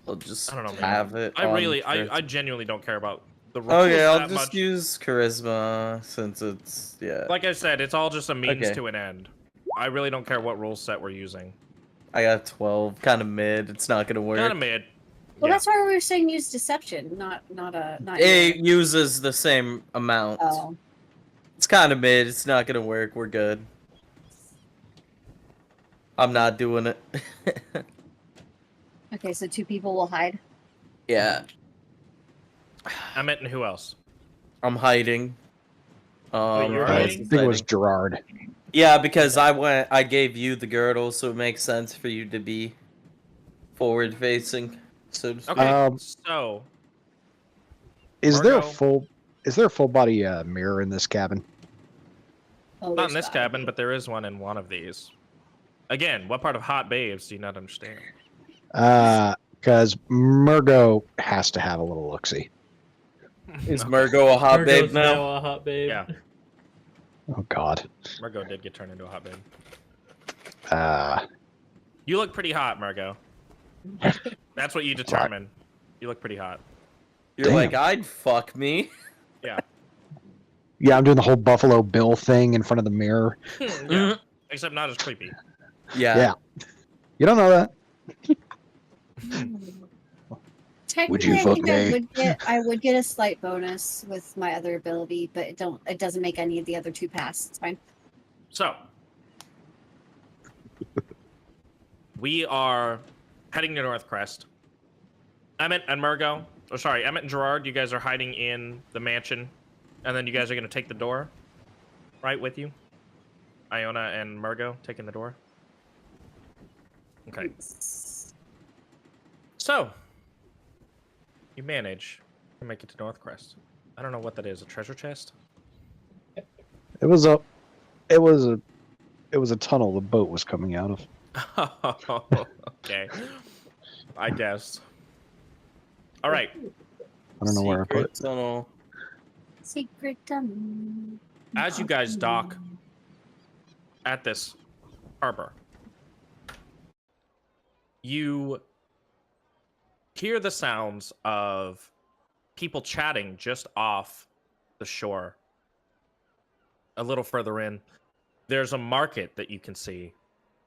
I'll just I don't know, man. have it. I on really, charisma. I genuinely don't care about the rules Okay, I'll that just much. use charisma since it's Like I said, it's all just a means Okay. to an end. I really don't care what rule set we're using. I got 12, kind of mid. It's not gonna work. Kind of mid. Well, Yeah. that's why we were saying use deception, not. It uses the same amount. Oh. It's kind of mid. It's not gonna work. We're good. I'm not doing it. Okay, Okay, so 2 people will hide. Yeah, Emmett and who else? I'm hiding. Wait, you're I hiding? think it was Gerard. Yeah, because Okay. I gave you the girdle, so it makes sense for you to be forward facing, so to speak. Okay, Um, so Is there a Margo? full body mirror in this cabin? Oh, Not there's in this gotta cabin, be. but there is one in one of these. Again, what part of Hot Babes do you not understand? Because Murgo has to have a little look-see. Is Okay. Murgo a hot babe Margot's now? a hot babe. Yeah, Oh God. Margo did get turned into a hot babe. Uh, You look pretty hot, Margo. That's what you determine. You look pretty hot. You're Damn. like, I'd fuck me. Yeah. yeah, I'm doing the whole Buffalo Bill thing in front of the mirror. Yeah. Except not as creepy. Yeah. You don't know that. Technically, you I fuck think me? I would get a slight bonus with my other ability, but it doesn't make any of the other 2 pass. It's fine. So we are heading to Northcrest. Emmett and Margo. Oh, sorry, Emmett and Gerard. You guys are hiding in the mansion, and then you guys are gonna take the door, right, with you. Iona and Margo taking the door. Okay. So you manage to make it to Northcrest. I don't know what that is. A treasure chest? It was a tunnel the boat was coming out of. Okay. I guess. All right. I don't know where I put it. Tunnel. Secret tunnel. As you guys dock at this harbor, you hear the sounds of people chatting just off the shore. A little further in, there's a market that you can see.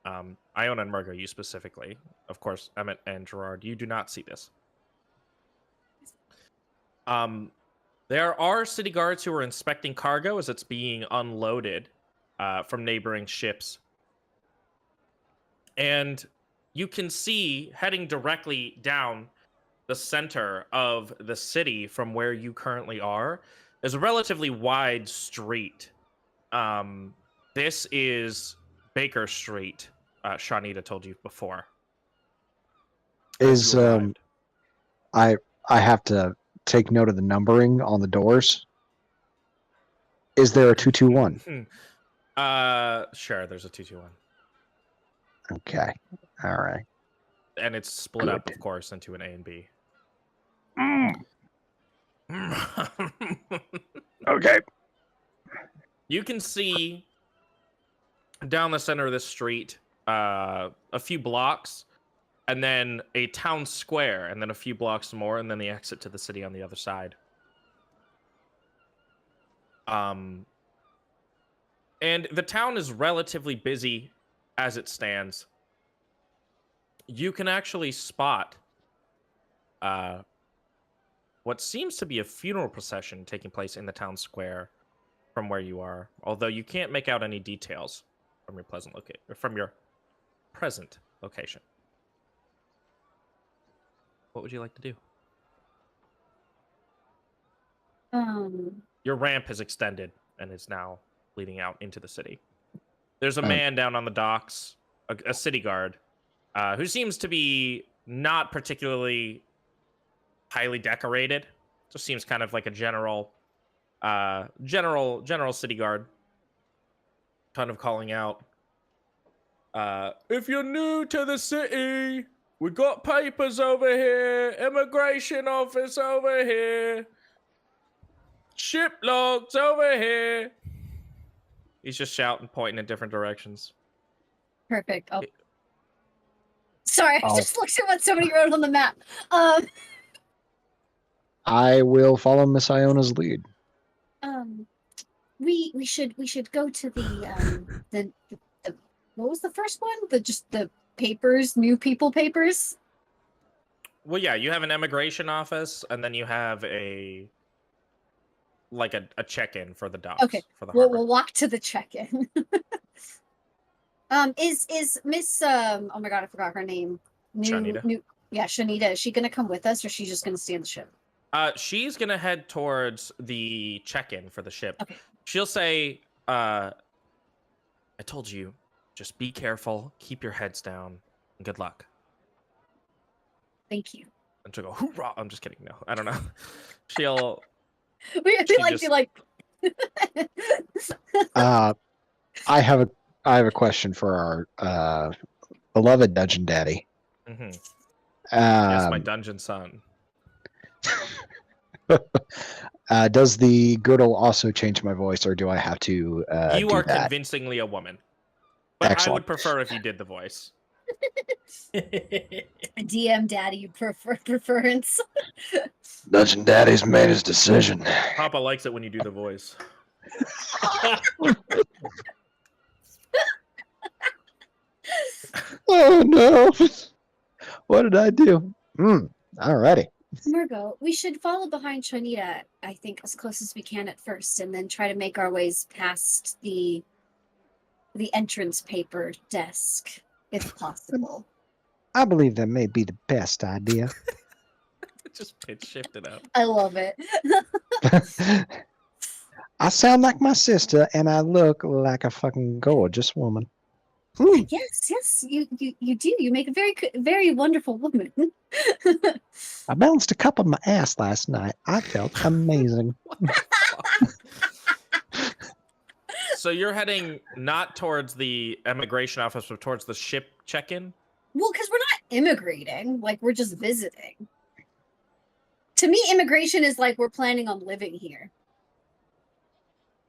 Iona and Margo, you specifically. Of course, Emmett and Gerard, you do not see this. There are city guards who are inspecting cargo as it's being unloaded from neighboring ships. And you can see, heading directly down the center of the city from where you currently are, is a relatively wide street. This is Baker Street, Shanita told you before. Is You arrived. I have to take note of the numbering on the doors. Is there a 221? Sure, there's a 221. Okay. All right. And it's split up, Good. of course, into an A and B. Okay. You can see down the center of this street a few blocks, and then a town square, and then a few blocks more, and then the exit to the city on the other side. And the town is relatively busy as it stands. You can actually spot what seems to be a funeral procession taking place in the town square from where you are, although you can't make out any details from your present location. What would you like to do? Your ramp has extended and is now leading out into the city. There's a man down on the docks, a city guard, who seems to be not particularly highly decorated. Just seems kind of like a general city guard, kind of calling out, if you're new to the city, we got papers over here, immigration office over here, ship logs over here. He's just shouting, pointing in different directions. Perfect. Oh. Sorry, I Oh. just looked at what somebody wrote on the map. I will follow Miss Iona's lead. We should go to the what was the first one? The papers, new people papers. Well, yeah, you have an immigration office, and then you have a check-in for the docks. Okay, for the harbor. we'll walk to the check-in. Is Miss oh my god, I forgot her name. Shanita? Yeah, Shanita, is she gonna come with us or is she just gonna stay on the ship? She's gonna head towards the check-in for the ship. Okay. She'll say, I told you, just be careful, keep your heads down, and good luck. Thank you. And she'll go, hoorah! I'm just kidding. No, I don't know. She'll. We She like just- be like. I have a question for our beloved Dungeon Daddy. Mhm. Yes, my Um, dungeon son. does the girdle also change my voice, or do I have to You do are that? convincingly a woman. But I Excellent. would prefer if you did the voice. DM Daddy preference. Dungeon Daddy's made his decision. Papa likes it when you do the voice. Oh no! What did I do? Alrighty. Margot, we should follow behind Shanita, I think, as close as we can at first, and then try to make our ways past the entrance paper desk, if possible. I believe that may be the best idea. Just pitch shifted up. I love it. I sound like my sister, and I look like a fucking gorgeous woman. Yes, you do. You make a very wonderful woman. I balanced a cup on my ass last night. I felt amazing. So you're heading not towards the immigration office, but towards the ship check-in? Well, because we're not immigrating, like we're just visiting. To me, immigration is like we're planning on living here.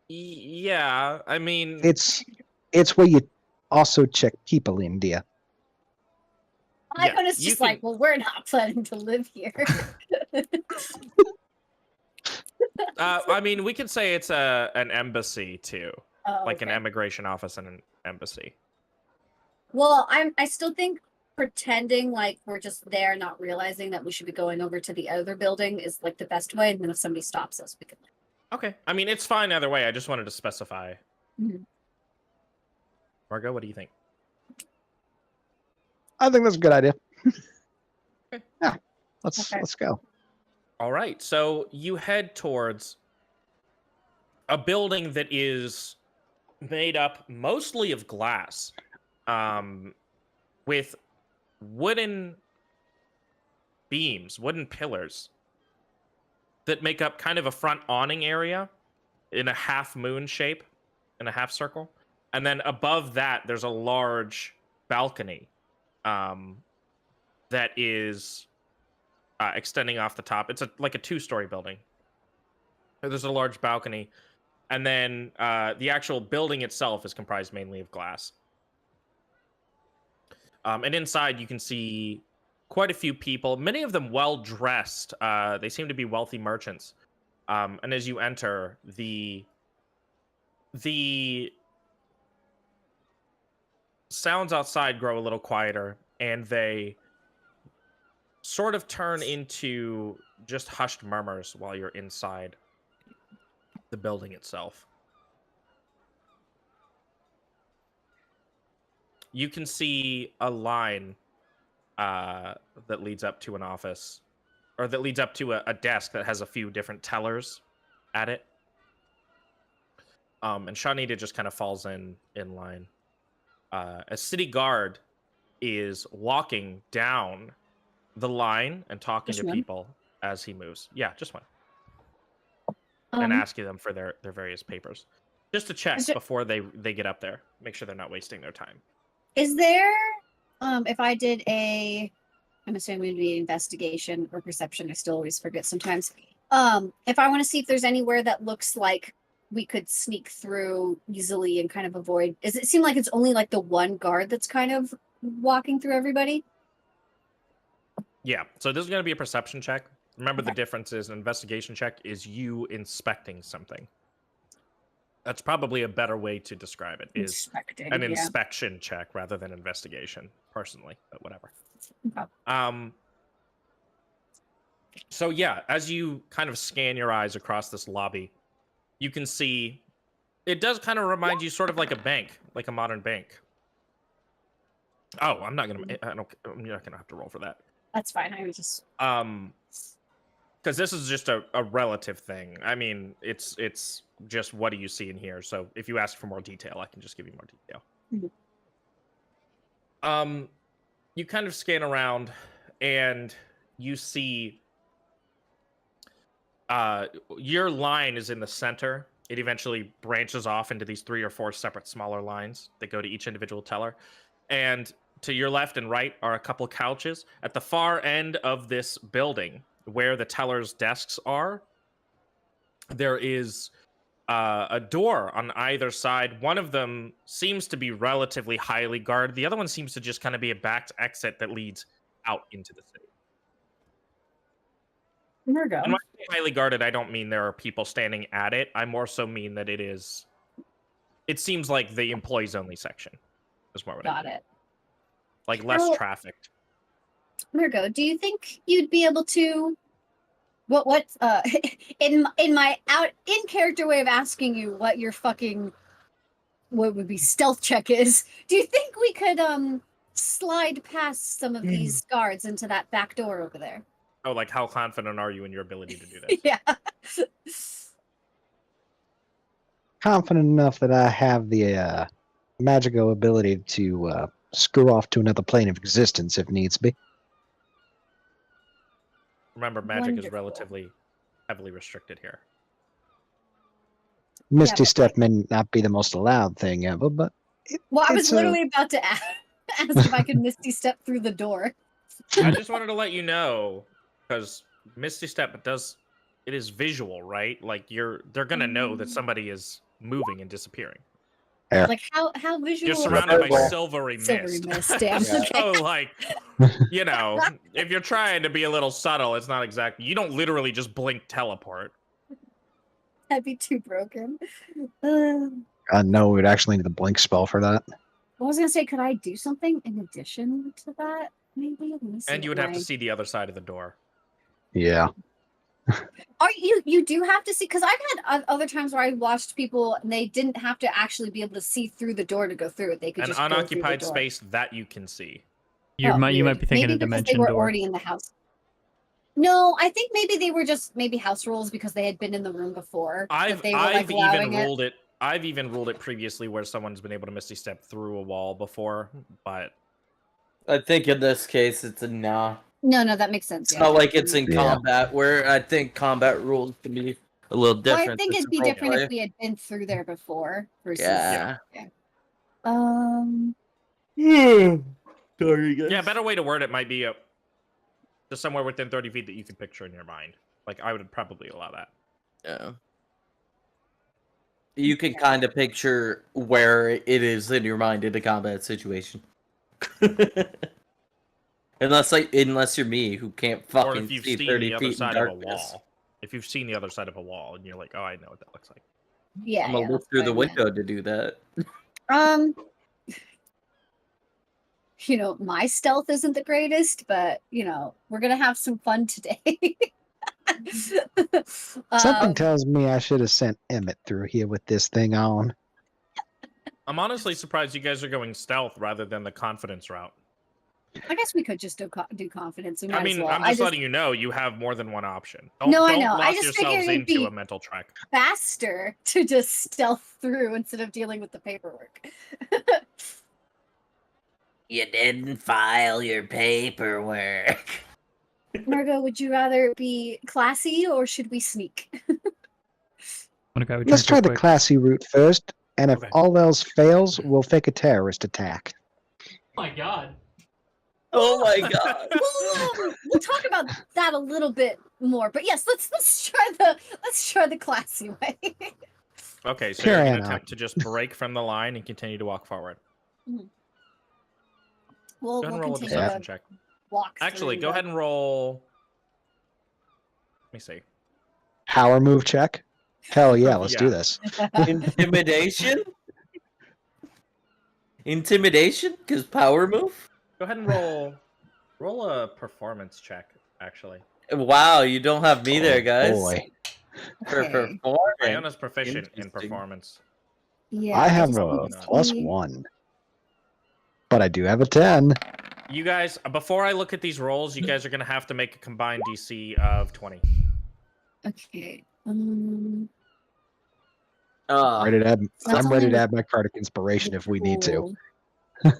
Yeah, I mean... It's where you also check people in, dear. Yeah, Icona's you just can- like, well, we're not planning to live here. I mean, we could say it's an embassy, too. Oh, Like an okay. immigration office and an embassy. Well, I still think pretending like we're just there, not realizing that we should be going over to the other building is like the best way. And then if somebody stops us, we can. Okay. I mean, it's fine either way. I just wanted to specify. Mhm. Margot, what do you think? I think that's a good idea. Okay. Yeah, let's Okay. go. All right. So you head towards a building that is made up mostly of glass, with wooden beams, wooden pillars that make up kind of a front awning area in a half moon shape, in a half circle. And then above that, there's a large balcony that is extending off the top. It's like a 2-story building. There's a large balcony. And then the actual building itself is comprised mainly of glass. And inside, you can see quite a few people, many of them well-dressed. They seem to be wealthy merchants. And as you enter, the sounds outside grow a little quieter, and they sort of turn into just hushed murmurs while you're inside the building itself. You can see a line that leads up to an office, or that leads up to a desk that has a few different tellers at it. And Shanita just kind of falls in line. A city guard is walking down the line and talking Just to one? people as he moves. Yeah, just one. And asking them for their various papers. Just to check before they get up there. Make sure they're not wasting their time. Is there, if I did I'm assuming it would be investigation or perception. I still always forget sometimes. If I want to see if there's anywhere that looks like we could sneak through easily and kind of avoid, does it seem like it's only like the one guard that's kind of walking through everybody? Yeah, so this is going to be a perception check. Remember, the Okay. difference is an investigation check is you inspecting something. That's probably a better way to describe it, is Inspecting, an yeah. inspection check rather than investigation, personally, but whatever. Okay. So yeah, as you kind of scan your eyes across this lobby, you can see it does kind of remind you sort of like a bank, like a modern bank. Oh, I'm not gonna have to roll for that. That's fine. I was just because this is just a relative thing. I mean, it's just what do you see in here? So if you ask for more detail, I can just give you more detail. Mhm. You kind of scan around and you see your line is in the center. It eventually branches off into these 3 or 4 separate smaller lines that go to each individual teller. And to your left and right are a couple couches. At the far end of this building, where the tellers' desks are, there is a door on either side. One of them seems to be relatively highly guarded. The other one seems to just kind of be a backed exit that leads out into the city. There we go. And when I say highly guarded, I don't mean there are people standing at it. I more so mean that it seems like the employees only section is more what I Got mean. it. Like less Well, trafficked. Mirgo, do you think you'd be able to in my in character way of asking you what your fucking what would be stealth check is, do you think we could slide past some of these guards into that back door over there? Oh, like how confident are you in your ability to do this? Yeah. Confident enough that I have the magical ability to screw off to another plane of existence if needs be. Remember, magic is Wonderful. relatively heavily restricted here. Misty but Step may not be the most allowed thing ever, but Well, I was it's literally about to ask if I could Misty Step through the door. I just wanted to let you know, because Misty Step it is visual, right? Like they're gonna know that somebody is moving and disappearing. Yeah. Like how visual? You're is surrounded by that? silvery Silvery mist. mist, damn. Yeah. Okay. So like, you know, if you're trying to be a little subtle, it's not exactly. You don't literally just blink teleport. That'd be too broken. no, we'd actually need the blink spell for that. I was gonna say, could I do something in addition to that? Maybe. Let me see And you what would have my- to see the other side of the door. Yeah. Are you do have to see? Because I've had other times where I watched people and they didn't have to actually be able to see through the door to go through it. They could An just go through the unoccupied door. space that you can see. You Oh, might weird. be thinking maybe a because dimension they were door. already in the house. No, I think maybe they were just house rules because they had been in the room before. I've they were, allowing it. ruled it. I've even ruled it previously where someone's been able to misty step through a wall before, but I think in this case it's a nah. No, that makes sense. It's not like it's in Yeah. combat, where I think combat rules can be a little Well, different. I think It's it'd be role different play. if we had been through there before. Versus, Yeah. Um. Sorry, guys. yeah, a better way to word it might be just somewhere within 30 feet that you can picture in your mind. Like I would probably allow that. Yeah. You can kind of picture where it is in your mind in a combat situation. Unless you're me, who can't Or fucking if you've see seen 30 the other feet in side of a darkness. wall. If you've seen the other side of a wall and you're like, oh, I know what that looks like. Yeah. I'm gonna look that's through what the I meant. window to do that. My stealth isn't the greatest, but we're gonna have some fun today. Something tells me I should have sent Emmett through here with this thing on. I'm honestly surprised you guys are going stealth rather than the confidence route. I guess we could just do confidence. We I might mean, as well. I'm just letting you know you have more than one option. Don't, No, I don't know. I lock just figured yourselves it'd into be- a mental trek. faster to just stealth through instead of dealing with the paperwork. You didn't file your paperwork. Margo, would you rather be classy or should we sneak? Wanna grab a Let's drink try real the quick? classy route first, and if Okay. all else fails, we'll fake a terrorist attack. Oh my god. Oh my god. We'll talk about that a little bit more, but yes, let's try the classy way. Okay, so Pure you're going to anarchy. attempt to just break from the line and continue to walk forward. We'll Go ahead and roll a continue deception to check. walk. Actually, through go the- ahead and roll. Let me see. Power move check? Hell yeah, let's do Yeah. this. Intimidation? Intimidation? Because power move? Go ahead and roll a performance check. Actually, Wow, you don't have me there, guys. Boy. For Okay. performance. Iona's proficient in Interesting. performance. Yeah, I have just a need to plus see- 1. But I do have a 10. You guys, before I look at these rolls, you guys are gonna have to make a combined DC of 20. Okay. Ready to add, That's I'm ready only to add my card of inspiration if we need to. cool.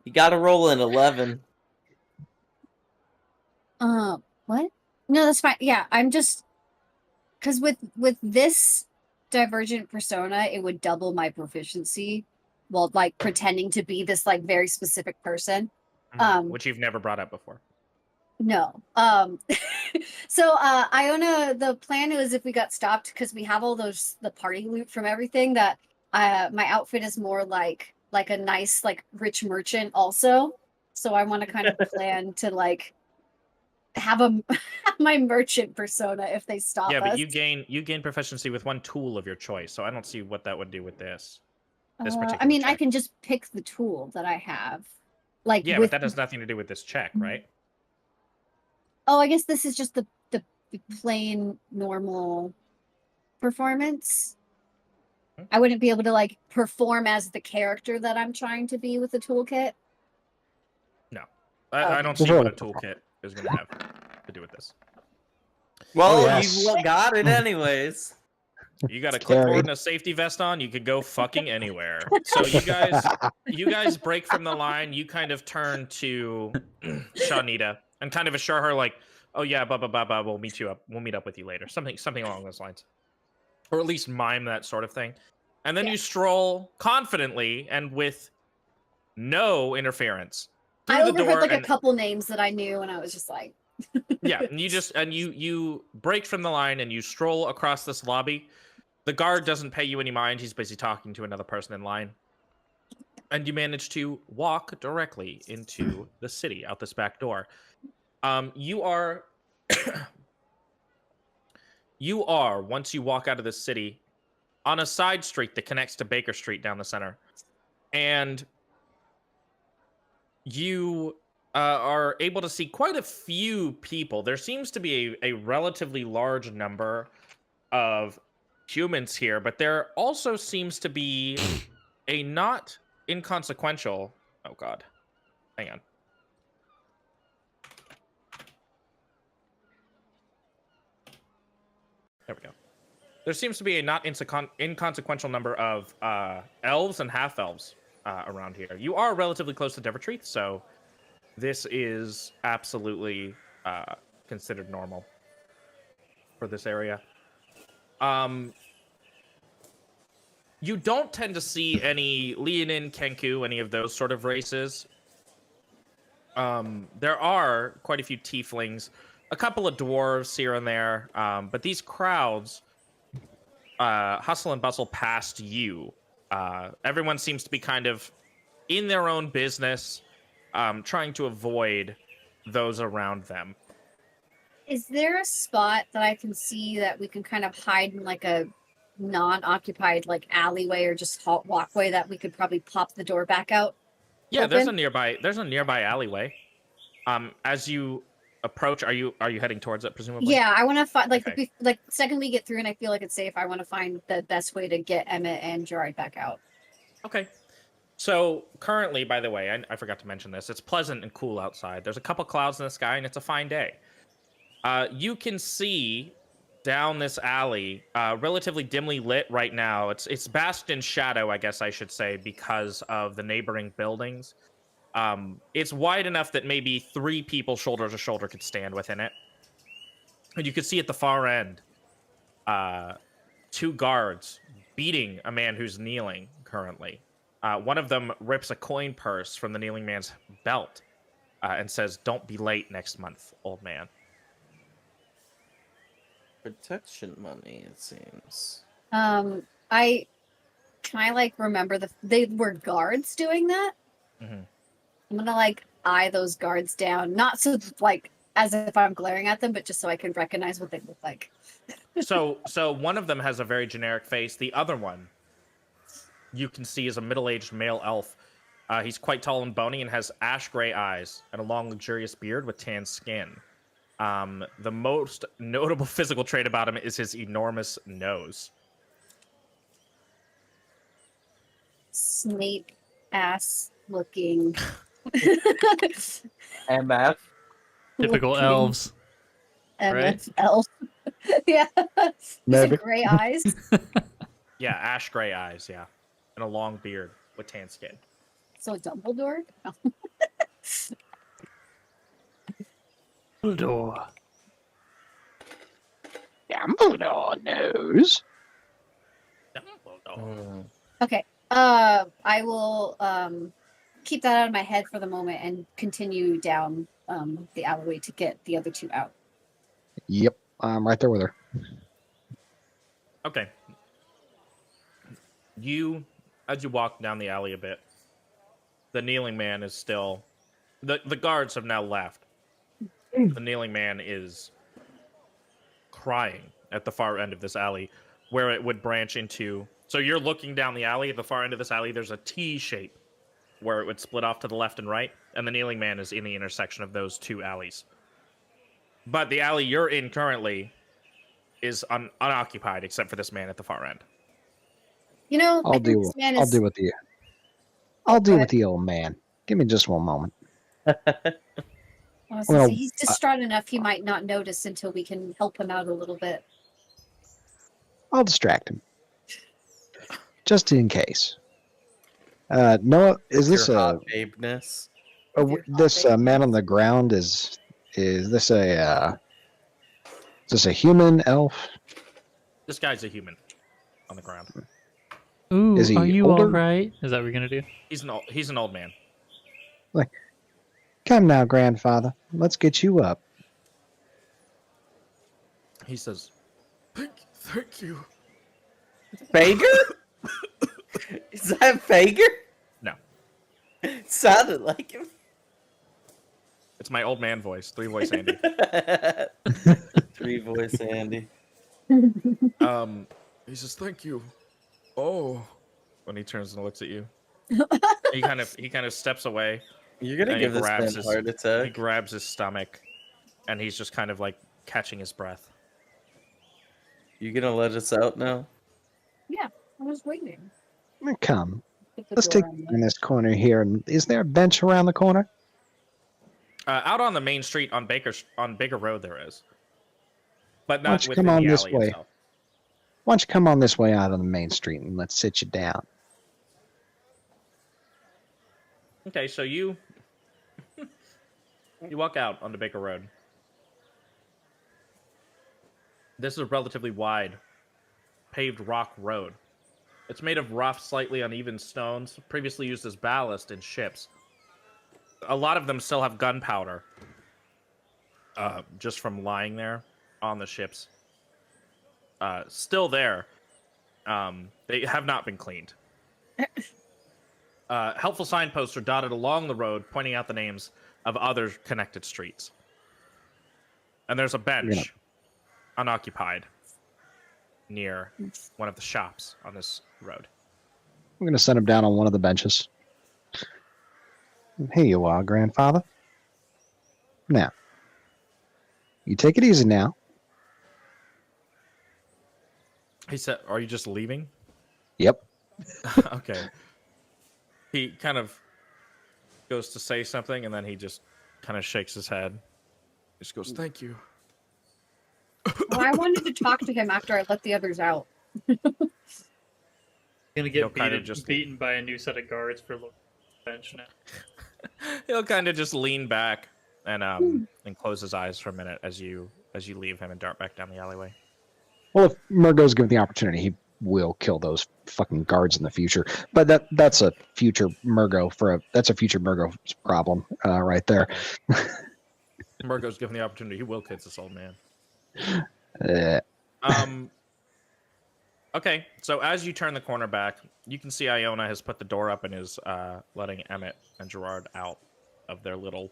You gotta roll an 11. What? No, that's fine. Yeah, I'm just because with this divergent persona, it would double my proficiency while like pretending to be this like very specific person. Which you've never brought up before. No. So Iona, the plan was if we got stopped because we have all those the party loot from everything that my outfit is more like a nice like rich merchant also. So I want to kind of plan to like have a my merchant persona if they stop Yeah, us. but you gain proficiency with one tool of your choice, so I don't see what that would do with this. This particular I mean, I check. can just pick the tool that I have. Like Yeah, with but that has nothing to do with this check, right? Oh, I guess this is just the plain normal performance. I wouldn't be able to like perform as the character that I'm trying to be with the toolkit. No, I don't Just see roll what a a perform. toolkit is going to have to do with this. Well, yes. you got it anyways. You got a Scary. clipboard and a safety vest on. You could go fucking anywhere. So you guys break from the line. You kind of turn to Shawnita and kind of assure her like, "Oh yeah, blah blah blah blah. We'll meet you up. We'll meet up with you later." Something along those lines, or at least mime that sort of thing. And then Yeah. you stroll confidently and with no interference through I the overheard door. like And a couple names that I knew, and I was just like, yeah, and you break from the line and you stroll across this lobby. The guard doesn't pay you any mind. He's busy talking to another person in line. And you manage to walk directly into the city out this back door. You are you are, once you walk out of the city, on a side street that connects to Baker Street down the center. And you are able to see quite a few people. There seems to be a relatively large number of humans here, but there also seems to be a not inconsequential. Oh God, hang on. There we go. There seems to be a not inconsequential number of elves and half elves around here. You are relatively close to Devertreath, so this is absolutely considered normal for this area. You don't tend to see any Leonin, Kenku, any of those sort of races. There are quite a few tieflings, a couple of dwarves here and there, but these crowds hustle and bustle past you. Everyone seems to be kind of in their own business, trying to avoid those around them. is there a spot that I can see that we can kind of hide in like a non-occupied like alleyway or just walkway that we could probably pop the door back out? Yeah, there's Open? a nearby alleyway. As you approach, are you heading towards it presumably? Yeah, I want to find like Okay. like second we get through and I feel like it's safe. I want to find the best way to get Emmett and Gerard back out. Okay. So currently, by the way, I forgot to mention this. It's pleasant and cool outside. There's a couple clouds in the sky, and it's a fine day. You can see down this alley, relatively dimly lit right now. It's basked in shadow, I guess I should say, because of the neighboring buildings. It's wide enough that maybe 3 people shoulder to shoulder could stand within it. And you can see at the far end, 2 guards beating a man who's kneeling currently. One of them rips a coin purse from the kneeling man's belt and says, "Don't be late next month, old man." Protection money, it seems. I like remember they were guards doing that. Mhm. I'm gonna like eye those guards down, not so like as if I'm glaring at them, but just so I can recognize what they look like. So one of them has a very generic face. The other one, you can see, is a middle-aged male elf. He's quite tall and bony and has ash gray eyes and a long, luxurious beard with tan skin. The most notable physical trait about him is his enormous nose. Snape ass looking. MF. Typical looking elves. right? MFL. Yeah. These Maybe. are gray eyes. Yeah, ash gray eyes, yeah. And a long beard with tan skin. So Dumbledore? No. Dumbledore. Dumbledore knows. Dumbledore. Okay. I will keep that out of my head for the moment and continue down the alleyway to get the other two out. Yep, I'm right there with her. Okay. As you walk down the alley a bit, the kneeling man is still... The guards have now left. The kneeling man is crying at the far end of this alley, where it would branch into... So you're looking down the alley. At the far end of this alley, there's a T shape where it would split off to the left and right, and the kneeling man is in the intersection of those two alleys. But the alley you're in currently is unoccupied, except for this man at the far end. You know, I I'll think deal. this man I'll is... deal with the. I'll deal with the old man. Give me just one moment. I was gonna Well, say, he's distraught enough he might not notice until we can help him out a little bit. I'll distract him, just in case. Noah, is this Your a hot babeness? this man on the ground? Is this a is this a human elf? This guy's a human on the ground. Ooh, Is he are you older? all right? Is that what we're gonna do? He's an old man. Come now, grandfather. Let's get you up. He says, "Thank you." Fager? Is that Fager? No, Sounded like him. it's my old man voice, 3-voice Andy. 3-voice Andy. He says, "Thank you." Oh, when he turns and looks at you, he kind of steps away. You're gonna And give he this man grabs a his- heart He attack. grabs his stomach, and he's just kind of like catching his breath. You gonna let us out now? Yeah, I was waiting. Come. Get the Let's door take on. in this corner here. And is there a bench around the corner? Out on the main street on Baker Road, there is, but Why don't not you within come on the this alley way? itself. Why don't you come on this way out on the main street and let's sit you down? Okay, so you walk out onto Baker Road. This is a relatively wide, paved rock road. It's made of rough, slightly uneven stones, previously used as ballast in ships. A lot of them still have gunpowder, just from lying there on the ships. Still there. They have not been cleaned. Helpful signposts are dotted along the road, pointing out the names of other connected streets. And there's a bench, unoccupied, near one of the shops on this road. I'm going to set him down on one of the benches. Here you are, grandfather. Now, you take it easy now. He said, "Are you just leaving?" Yep. Okay. He kind of goes to say something, and then he just kind of shakes his head. He just goes, "Thank you." Well, I wanted to talk to him after I let the others out. Gonna He'll get kinda just- beaten by a new set of guards for looking at the bench now. He'll kind of just lean back and close his eyes for a minute as you leave him and dart back down the alleyway. Well, if Murgo's given the opportunity, he will kill those fucking guards in the future. But that's a future Murgo that's a future Murgo problem right there. Murgo's given the opportunity. He will kiss this old man. Okay, so as you turn the corner back, you can see Iona has put the door up and is letting Emmett and Gerard out of their little,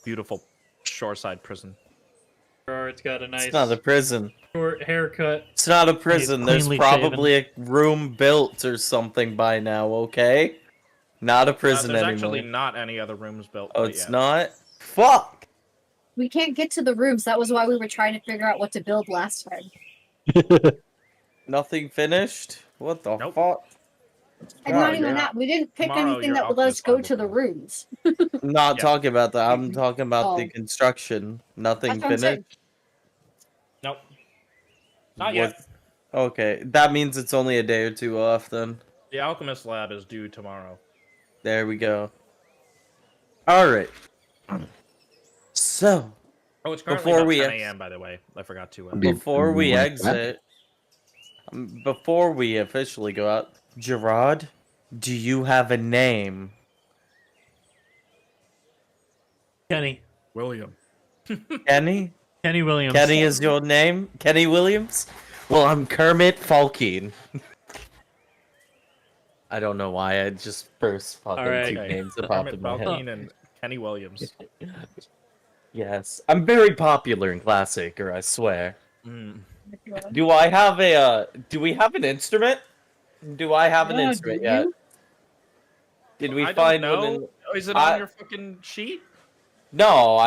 beautiful shoreside prison. Gerard's got a nice It's not a prison. short haircut. It's not a prison. There's cleanly probably a room built or something by now, okay? Not a prison There's anymore. actually not any other rooms built. Oh, quite it's yet. not? Fuck! We can't get to the rooms. That was why we were trying to figure out what to build last time. Nothing finished? What the Nope. fuck? And Oh, not even yeah. that. We didn't pick Tomorrow, anything your that would let us alchemist go lab to the will come. rooms. I'm not Yeah. talking about that. I'm talking about the Oh. construction. Nothing That's what I'm saying. finished. Nope. Not What- yet. Okay, that means it's only a day or two off then. The alchemist lab is due tomorrow. There we go. All right. So, Oh, it's currently Before about we 10 ex- a.m. by the way. I forgot to. before we What? exit, before we officially go out, Gerard, do you have a name? Kenny. William. Kenny? Kenny Williams. Kenny is your name? Kenny Williams? Well, I'm Kermit Falkine. I don't know why I just first fucking Alright. two Okay. names that popped Kermit in my head. Falcone and Kenny Williams. Yes, I'm very popular in Classicer, I swear. Mm. Do I have a, do we have an instrument? Do I have an Yeah, instrument do yet? you? Did we I don't find know. one in... Oh, is it I- on your fucking sheet? No,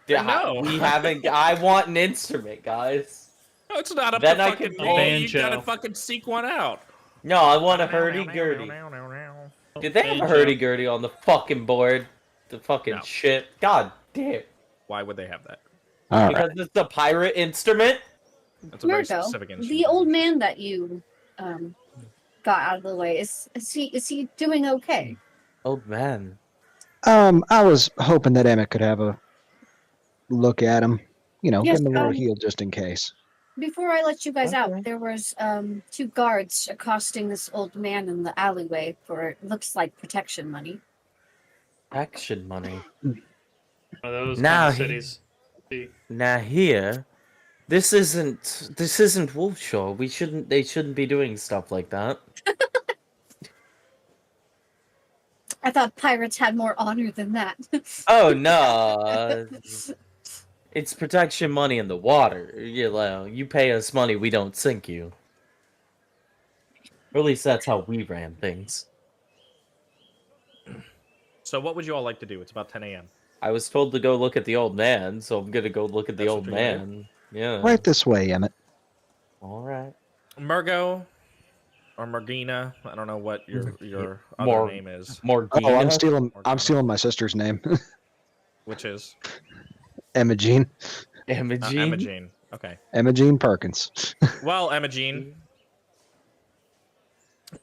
No. we haven't... I want an instrument, guys. No, it's not up Then to I fucking can me. pull- You gotta Banjo. fucking seek one out. No, I want a hurdy-gurdy. Did they have a Banjo. hurdy-gurdy on the fucking board? The fucking No. shit. God damn. Why would they have that? All right. Because it's a pirate instrument? That's a very Marco, specific instrument. the old man that you got out of the way, is he doing okay? Old man. I was hoping that Emmett could have a look at him. You know, Yes, get him a little healed just in case. Before I let you guys Okay. out, there was 2 guards accosting this old man in the alleyway for looks like protection money. Action money. One of those Now kind of he- cities. See. Now here, this isn't Wolfshore. They shouldn't be doing stuff like that. I thought pirates had more honor than that. Oh no. It's protection money in the water. You know, you pay us money, we don't sink you. Or at least that's how we ran things. So what would you all like to do? It's about 10 a.m. I was told to go look at the old man, so I'm gonna go look at the That's old what you're gonna man. Yeah. Right this way, Emmett. Alright. Murgo or Margina. I don't know what your other Mor- name is, Morgina. Oh, I'm stealing. Or I'm Ghana. stealing my sister's name, which is Emma Imogene. Emma Okay. Jean Perkins. Well, Emma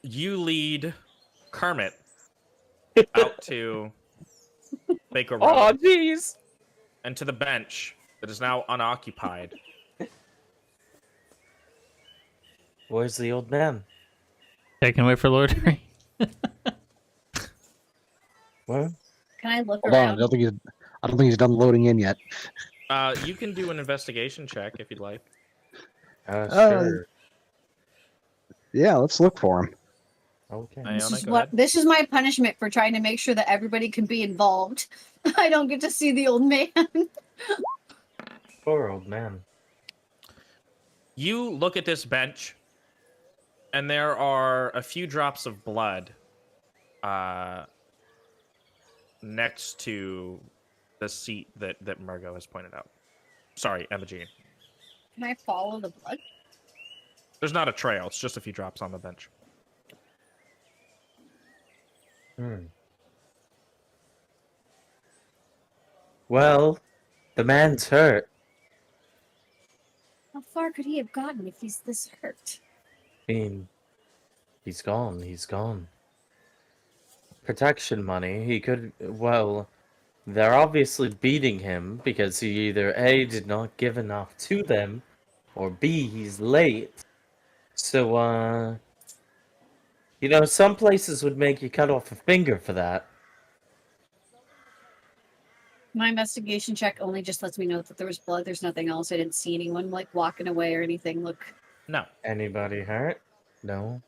you lead Kermit out to Baker Road Oh jeez. and to the bench that is now unoccupied. Where's the old man? Taken away for loitering. Where? Can I look Hold on, I around? don't think he's done loading in yet. You can do an investigation check if you'd like. Sure. Yeah, let's look for him. Okay. Iona, This is go what ahead. this is my punishment for trying to make sure that everybody can be involved. I don't get to see the old man. Poor old man. You look at this bench, and there are a few drops of blood next to the seat that Murgo has pointed out. Sorry, Emma Jean. Can I follow the blood? There's not a trail. It's just a few drops on the bench. Well, the man's hurt. How far could he have gotten if he's this hurt? I mean, he's gone. He's gone. Protection money. He could. Well, they're obviously beating him because he either A, did not give enough to them, or B, he's late. So, you know, some places would make you cut off a finger for that. My investigation check only just lets me know that there was blood. There's nothing else. I didn't see anyone like walking away or anything. Look, No. Anybody hurt? No.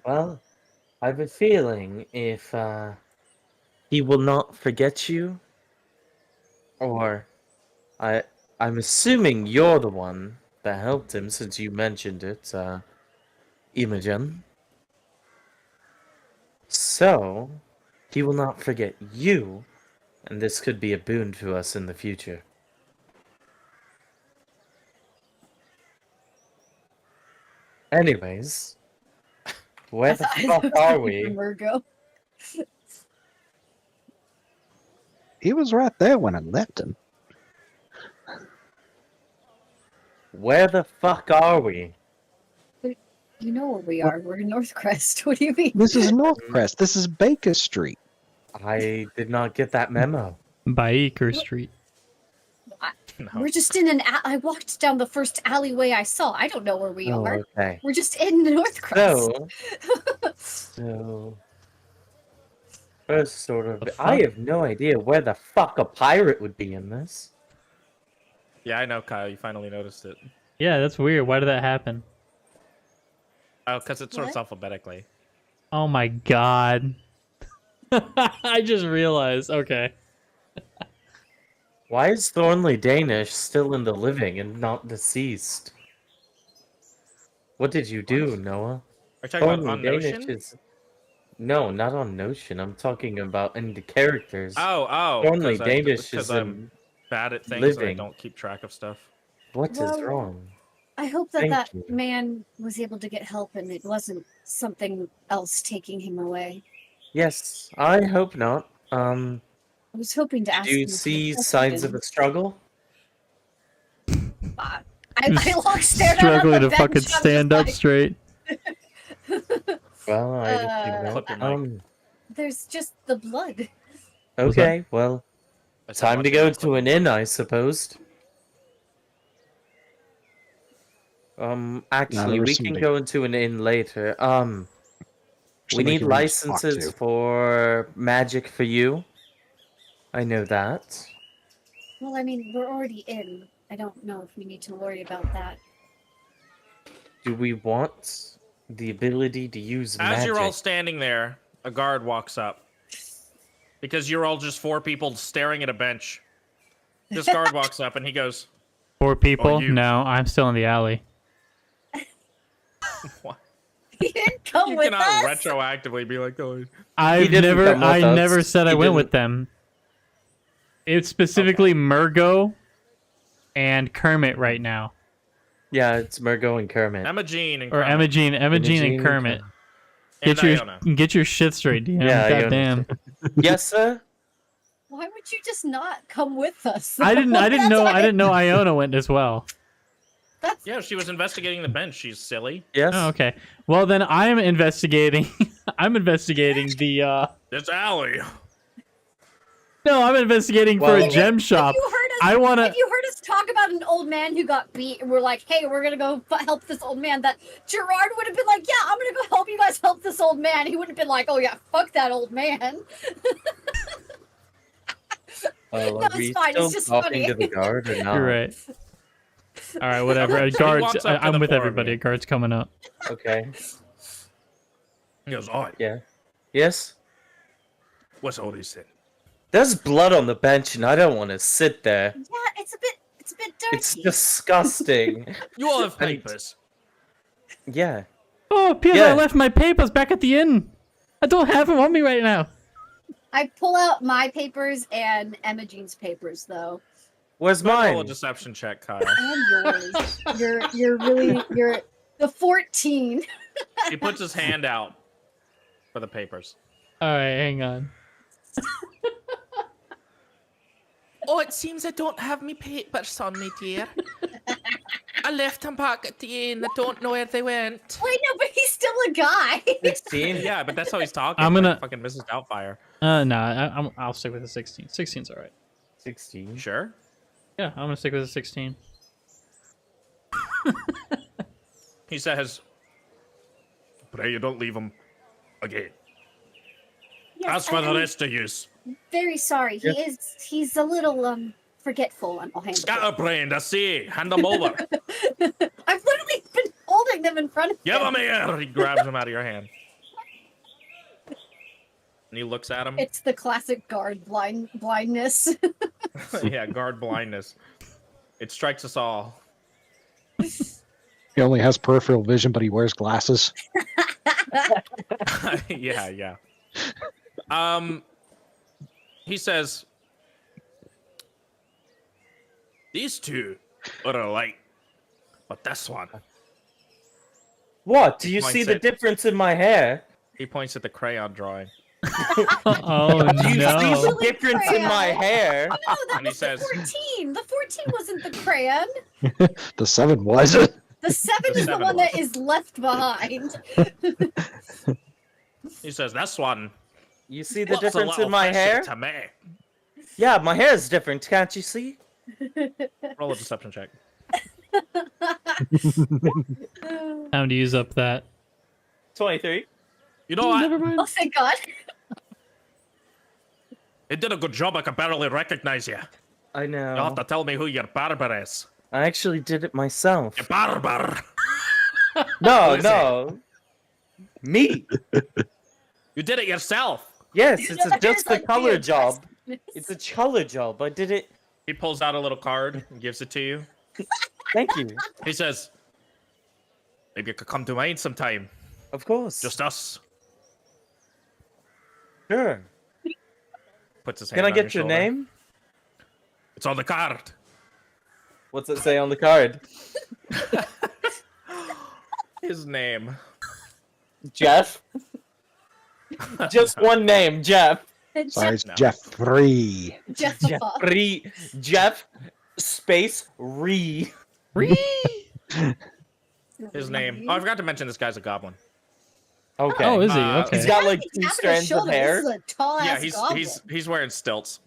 Well, I have a feeling if he will not forget you, or I'm assuming you're the one that helped him since you mentioned it, Imogen. So he will not forget you, and this could be a boon to us in the future. Anyways, Where the fuck are we? Virgo. He was right there when I left him. Where the fuck are we? You know where we are. We're in Northcrest. What do you mean? This is Northcrest. This is Baker Street. I did not get that memo. Baker Street. No. We're just in I walked down the first alleyway I saw. I don't know where we Oh, are. okay. We're just in Northcrest. So, first sort of. The I fuck? have no idea where the fuck a pirate would be in this. Yeah, I know, Kyle. You finally noticed it. Yeah, that's weird. Why did that happen? Oh, because it sorts What? alphabetically. Oh my god. I just realized. Okay. Why is Thornley Danish still in the living and not deceased? What did you do, Noah? Are you talking about Thornley on Danish Notion? is. No, not on Notion. I'm talking about in the characters. Oh, Thornley Danish because is I'm bad at things and I living. don't keep track of stuff. What is Well, wrong? I hope that Thank that you. man was able to get help and it wasn't something else taking him away. Yes, I hope not. I was hoping to ask Do you him a see question. signs of a struggle? I long stared out on Struggling the to fucking bench, I'm stand just up like, straight. Well, I didn't Clip your know. mic. There's just the blood. What's that? Okay, well, I said time to watch go your mic to clip. an inn, I suppose. No, Actually, there was we can somebody- go into an inn later. We somebody need here we need to talk licenses to. for magic for you. I know that. Well, I mean, we're already in. I don't know if we need to worry about that. Do we want the ability to use As magic? you're all standing there, a guard walks up. Because you're all just four people staring at a bench. This guard walks up and he goes, 4 people? you- No, I'm still in the alley. what? He didn't come You with cannot us. retroactively be like, oh, I've didn't never come with I us. never said I He went didn't. with them. It's specifically Murgo and Kermit right now. Yeah, it's Murgo and Kermit. Emma Jean and Or Kermit. Emma Jean and Kermit. And Iona. Get your shit straight, DM. Yeah, Iona. Goddamn. Yes, sir. Why would you just not come with us? I didn't That's know what I didn't know Iona went as well. That's Yeah, she was investigating the bench. She's silly. Yes. Oh, okay. Well then I'm investigating I'm investigating the This alley. No, I'm investigating for Well- a gem shop. If you heard us, I wanna if you heard us talk about an old man who got beat, and we're like, "Hey, we're gonna go help this old man," that Gerard would have been like, "Yeah, I'm gonna go help you guys help this old man." He would have been like, "Oh yeah, fuck that old man." Well, No, are we it's fine, it's still just talking funny. to the guard or not? You're right. All right, whatever. He Guards, walks up to I'm the with four of everybody. you. Guards coming up. Okay. He goes, oh, Yeah. Yes. what's all this then? There's blood on the bench, and I don't want to sit there. Yeah, it's a bit dirty. It's disgusting. You all have And- papers. Yeah. Oh, Pierre, Yeah. I left my papers back at the inn. I don't have them on me right now. I pull out my papers and Emma Jean's papers, though, Where's Roll a mine? deception check, Kyle. and yours. you're the 14. He puts his hand out for the papers. All right, hang on. Oh, it seems I don't have me papers on me, dear. I left them back at the inn. I don't know where they went. Wait, no, but he's still a guy. 16. Yeah, but that's how he's talking. I'm like gonna- fucking Mrs. Doubtfire. No, I'll stick with the 16. 16's all right. 16. Sure. Yeah, I'm gonna stick with the 16. He says, "Pray you don't leave them again." Yes, As for the I'm rest of yous, very sorry. He's a little forgetful. I'll handle it. scatterbrained, I see. Hand them over. I've literally been holding them in front of Give him. them here. He grabs them out of your hand. And he looks at him. It's the classic guard blindness. Yeah, guard blindness. It strikes us all. He only has peripheral vision, but he wears glasses. Yeah. He says, "These two are alike, but this one, What? Do you Points see the it. difference in my hair? He points at the crayon drawing. Oh Do you see no! the difference in my hair? No, that And he was the says- 14. The 14 wasn't the crayon. The 7 was. The 7 The is the 7 one that was. is left behind. He says, "This one You see the looks a difference little in my fishy hair? to me." Yeah, my hair is different. Can't you see? Roll a deception check. Time to use up that. 23. You know what? Never mind. Oh, thank God. It did a good job. I could barely recognize you. I You'll have know. to tell me who your barber is. I actually did it myself. Your barber. No, Who is no. Me. You did it yourself. Yes, it's No, just a like color being job. Christmas. It's a color job. I did it. He pulls out a little card and gives it to you. Thank you. He says, "Maybe you could come to mine sometime. Of course. Just us." sure. Puts his hand Can I on get your shoulder. name? It's on the card. What's it say on the card? His name. Jeff. Just one name, Jeff. Sorry, it's No. Jeffrey. Jeff the fuck. Jeffrey. Jeff space Ree. His name. Oh, I forgot to mention this guy's a goblin. Okay. Oh, is he? Uh, Okay. He's got like He's two tapping his strands of shoulder. hair. This is a tall Yeah, ass goblin. he's wearing stilts.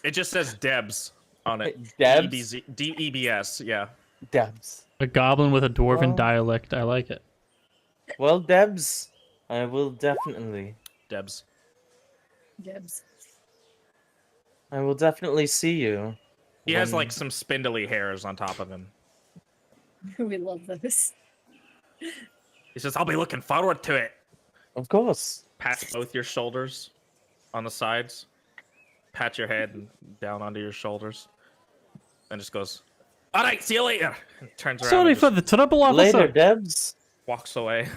It just says Debs on it. Debs? DBZ DEBS. Yeah. Debs. A goblin with a dwarven Well- dialect. I like it. Well, Debs, I will definitely. Debs. Dibs. I will definitely see you. He has when- like some spindly hairs on top of him. We love this. He says, "I'll be looking forward to it." Of course. Pat both your shoulders on the sides. Pat your head and down onto your shoulders. And just goes, "All right, see you later." And turns around Sorry and for just the trouble, officer. Later, Debs. walks away.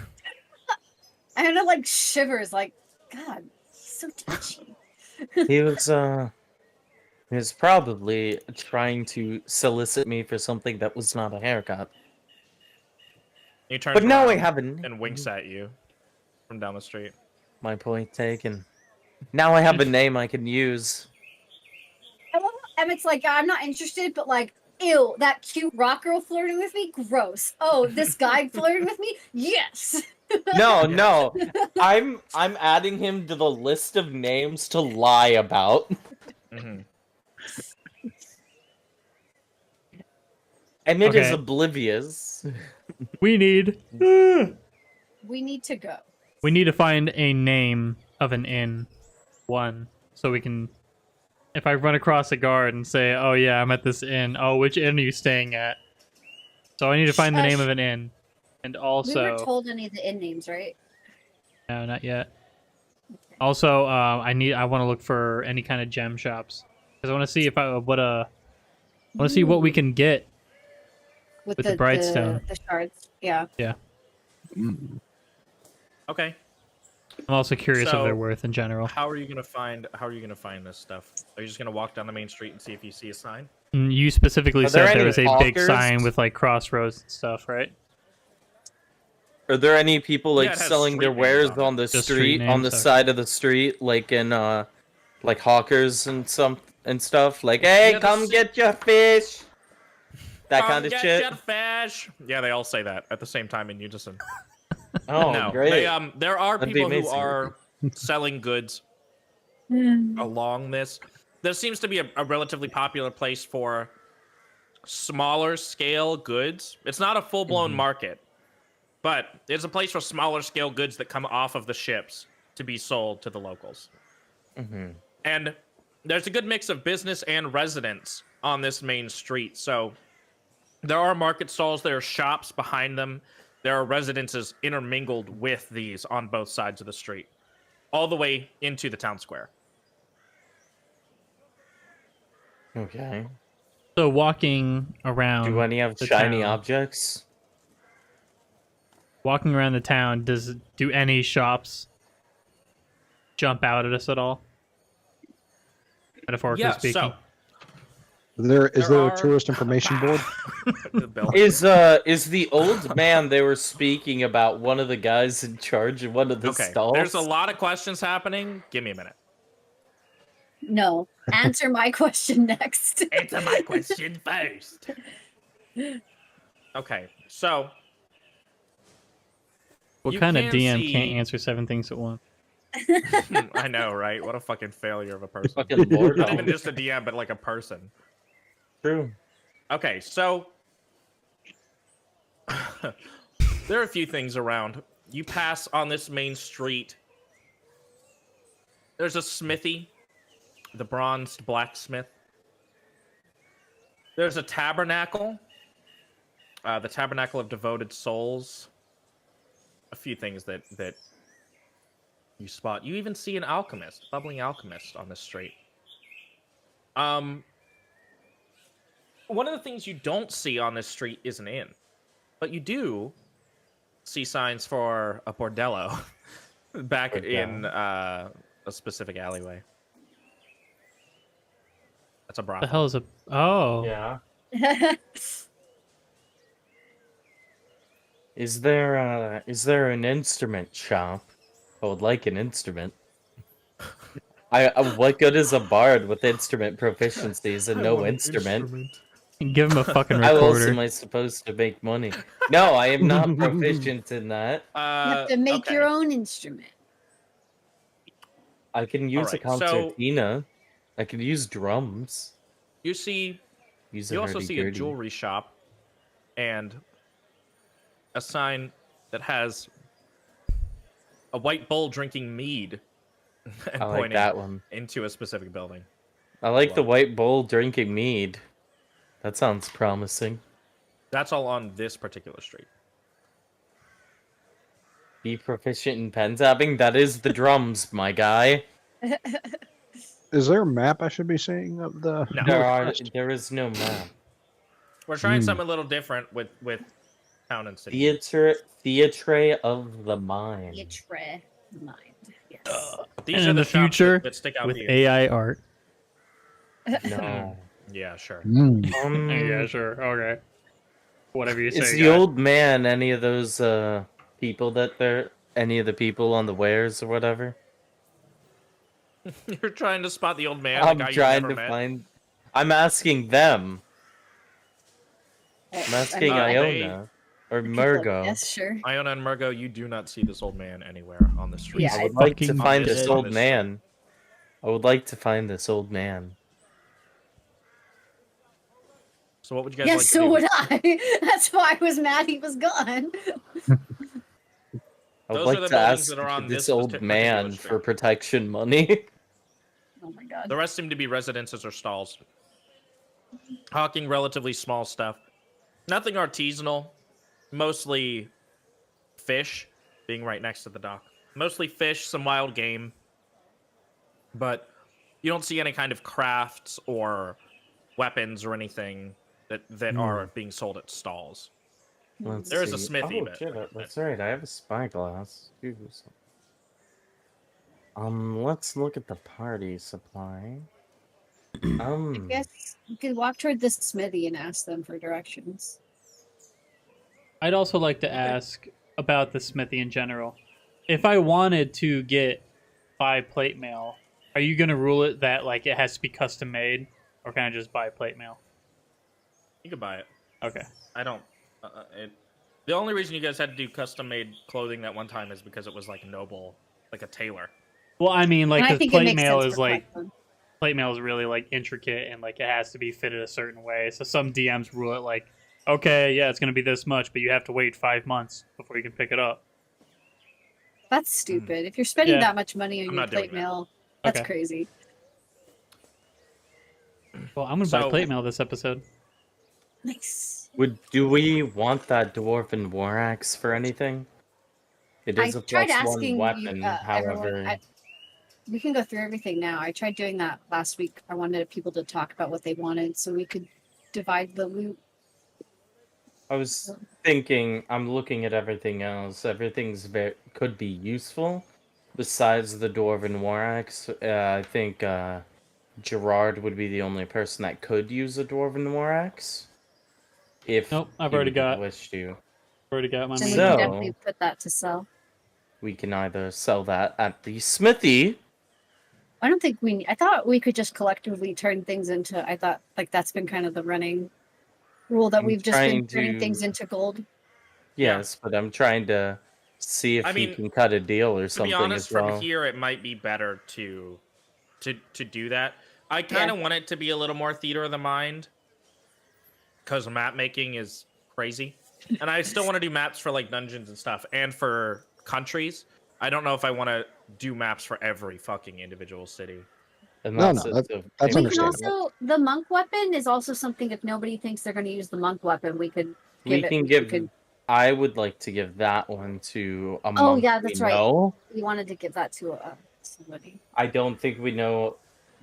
And it like shivers, like, God, he's so touchy. He was probably trying to solicit me for something that was not a haircut. He turns But now I around have an and winks at you from down the street. my point taken. Now I have a name I can use. I love how Emmett's like, I'm not interested, but like, ew, that cute rock girl flirting with me? Gross. Oh, this guy flirting with me? Yes. No, no. I'm adding him to the list of names to lie about. hmm And it is Okay. oblivious. We need We need to go. to find a name of an inn. One. So we can if I run across a guard and say, "Oh yeah, I'm at this inn." "Oh, which inn are you staying at?" So I need to find the name Shush. of an inn. And We also weren't told any of the inn names, right? no, not yet. Also, I want to look for any kind of gem shops because I want to see if I want to see what we can get. With the Brightstone. The shards. Yeah. Okay. I'm also curious of So- their worth in general. How are you gonna find this stuff? Are you just gonna walk down the main street and see if you see a sign? You specifically Are there said there any was a big hawkers? sign with like crossroads and stuff, right? Are there any people like Yeah, it has selling their street wares names on it. on the Just street street, on the names, okay. side of the street, like in like hawkers and stuff? Like, hey, Yeah, come this- get your fish. That Come kind of get shit. your fish. Yeah, they all say that at the same time in unison. Oh, No, great. there are That'd be people who amazing. are selling goods along this. There seems to be a relatively popular place for smaller scale goods. It's not a full blown Mhm. market, but it's a place for smaller scale goods that come off of the ships to be sold to the locals. Mhm. And there's a good mix of business and residents on this main street. So there are market stalls, there are shops behind them, there are residences intermingled with these on both sides of the street, all the way into the town square. Okay. So walking around, Do any have the shiny town. objects? walking around the town, do any shops jump out at us at all? Metaphorically speaking. Is there a are- tourist information board? Bill. Is the old man they were speaking about one of the guys in charge of one of the Okay, stalls? there's a lot of questions happening. Give me a minute. No. Answer my question next. Answer my question first. Okay, so What You kind of can DM see- can't answer 7 things at once? I know, right? What a fucking failure of a person. Fucking Lord. Not even just a DM, but like a person. True. Okay, so there are a few things around. You pass on this main street. There's a smithy, the bronzed blacksmith. There's a tabernacle, the tabernacle of devoted souls. A few things that you spot. You even see an alchemist, bubbling alchemist on this street. One of the things you don't see on this street is an inn, but you do see signs for a bordello back in a specific alleyway. That's a brothel. The hell is a? Oh, Yeah. Is there an instrument shop? I would like an instrument. What good is a bard with instrument proficiencies and no instrument? give him a fucking How else recorder. am I supposed to make money? No, I am not proficient in that. You have to make okay. your own instrument. I can use a Alright, so- concertina. I can use drums. You see, Use you a also see a hurdy-gurdy. jewelry shop and a sign that has a white bull drinking mead and I like pointing that one. into a specific building. I like the white bull drinking mead. That sounds promising. That's all on this particular street. Be proficient in pen tapping? That is the drums, my guy. Is there a map I should be seeing of the? No. There is no map. We're trying Hmm. something a little different with town and city. Theatre of the mind. Yatre mind. Yes. These And are in the the shops future, that stick out with to you. AI art. No. Yeah, sure. Mm. Sure. Okay. Whatever you Is the old man any of those people that they're any of the people on the wares or whatever? You're trying to spot the old man. I'm the guy you trying never to met. find. I'm asking them. I'm asking I- Iona or Murgo. Yes, sure. Iona and Murgo, you do not see this old man anywhere on the street. Yeah, I would like to fucking find dead. this On old this man. I would like to find this old man. So what would you guys Yes, like to so do? would I. That's why I was mad he was gone. I would Those are like the to buildings ask that are on this this old particular man street. for protection money. Oh my god. The rest seem to be residences or stalls. Hawking relatively small stuff. Nothing artisanal. Mostly fish, being right next to the dock. Mostly fish, some wild game. But you don't see any kind of crafts or weapons or anything that are being sold at stalls. Let's There is a see. smithy, Oh, but- shit, that's right. I have a spyglass. Jeez. Let's look at the party supply. I guess you could walk toward the smithy and ask them for directions. I'd also like to ask about the smithy in general. If I wanted to get 5 plate mail, are you gonna rule it that like it has to be custom made, or can I just buy plate mail? You could buy it. Okay. I don't. The only reason you guys had to do custom made clothing that one time is because it was like noble, like a tailor. Well, I mean, like, And I 'cause think it plate makes mail sense is for like collecting. plate mail is really like intricate and like it has to be fitted a certain way. So some DMs rule it like, okay, yeah, it's gonna be this much, but you have to wait 5 months before you can pick it up. That's stupid. If you're spending Yeah. that much money on I'm your not doing plate that. mail, that's Okay. crazy. Well, I'm gonna buy So- plate mail this episode. Nice. Do we want that dwarven war axe for anything? It I is a tried plus asking one you, weapon, everyone. however. We can go through everything now. I tried doing that last week. I wanted people to talk about what they wanted so we could divide the loot. I was thinking, I'm looking at everything else. Everything's could be useful. Besides the dwarven war axe, I think Gerard would be the only person that could use a Dwarven War Axe. If Nope, I've he already would got- wish to. Already got my Then we main. can So- definitely put that to sell. We can either sell that at the smithy. I don't think we. I thought we could just collectively turn things into. I thought like that's been kind of the running rule that I'm we've just been trying turning to- things into gold. Yes, but I'm trying to see if I he mean, can cut a deal or To something be honest, as well. from here it might be better to do that. I kind of want it to be a little more theater of the mind because map making is crazy, and I still want to do maps for like dungeons and stuff, and for countries. I don't know if I want to do maps for every fucking individual city. that's Unless it's that's We can understandable. also the monk weapon is also something. If nobody thinks they're going to use the monk weapon, we could give we it. can we give. could- I would like to give that one to a Oh, monk yeah, we that's right. know. We wanted to give that to somebody. I don't think we know.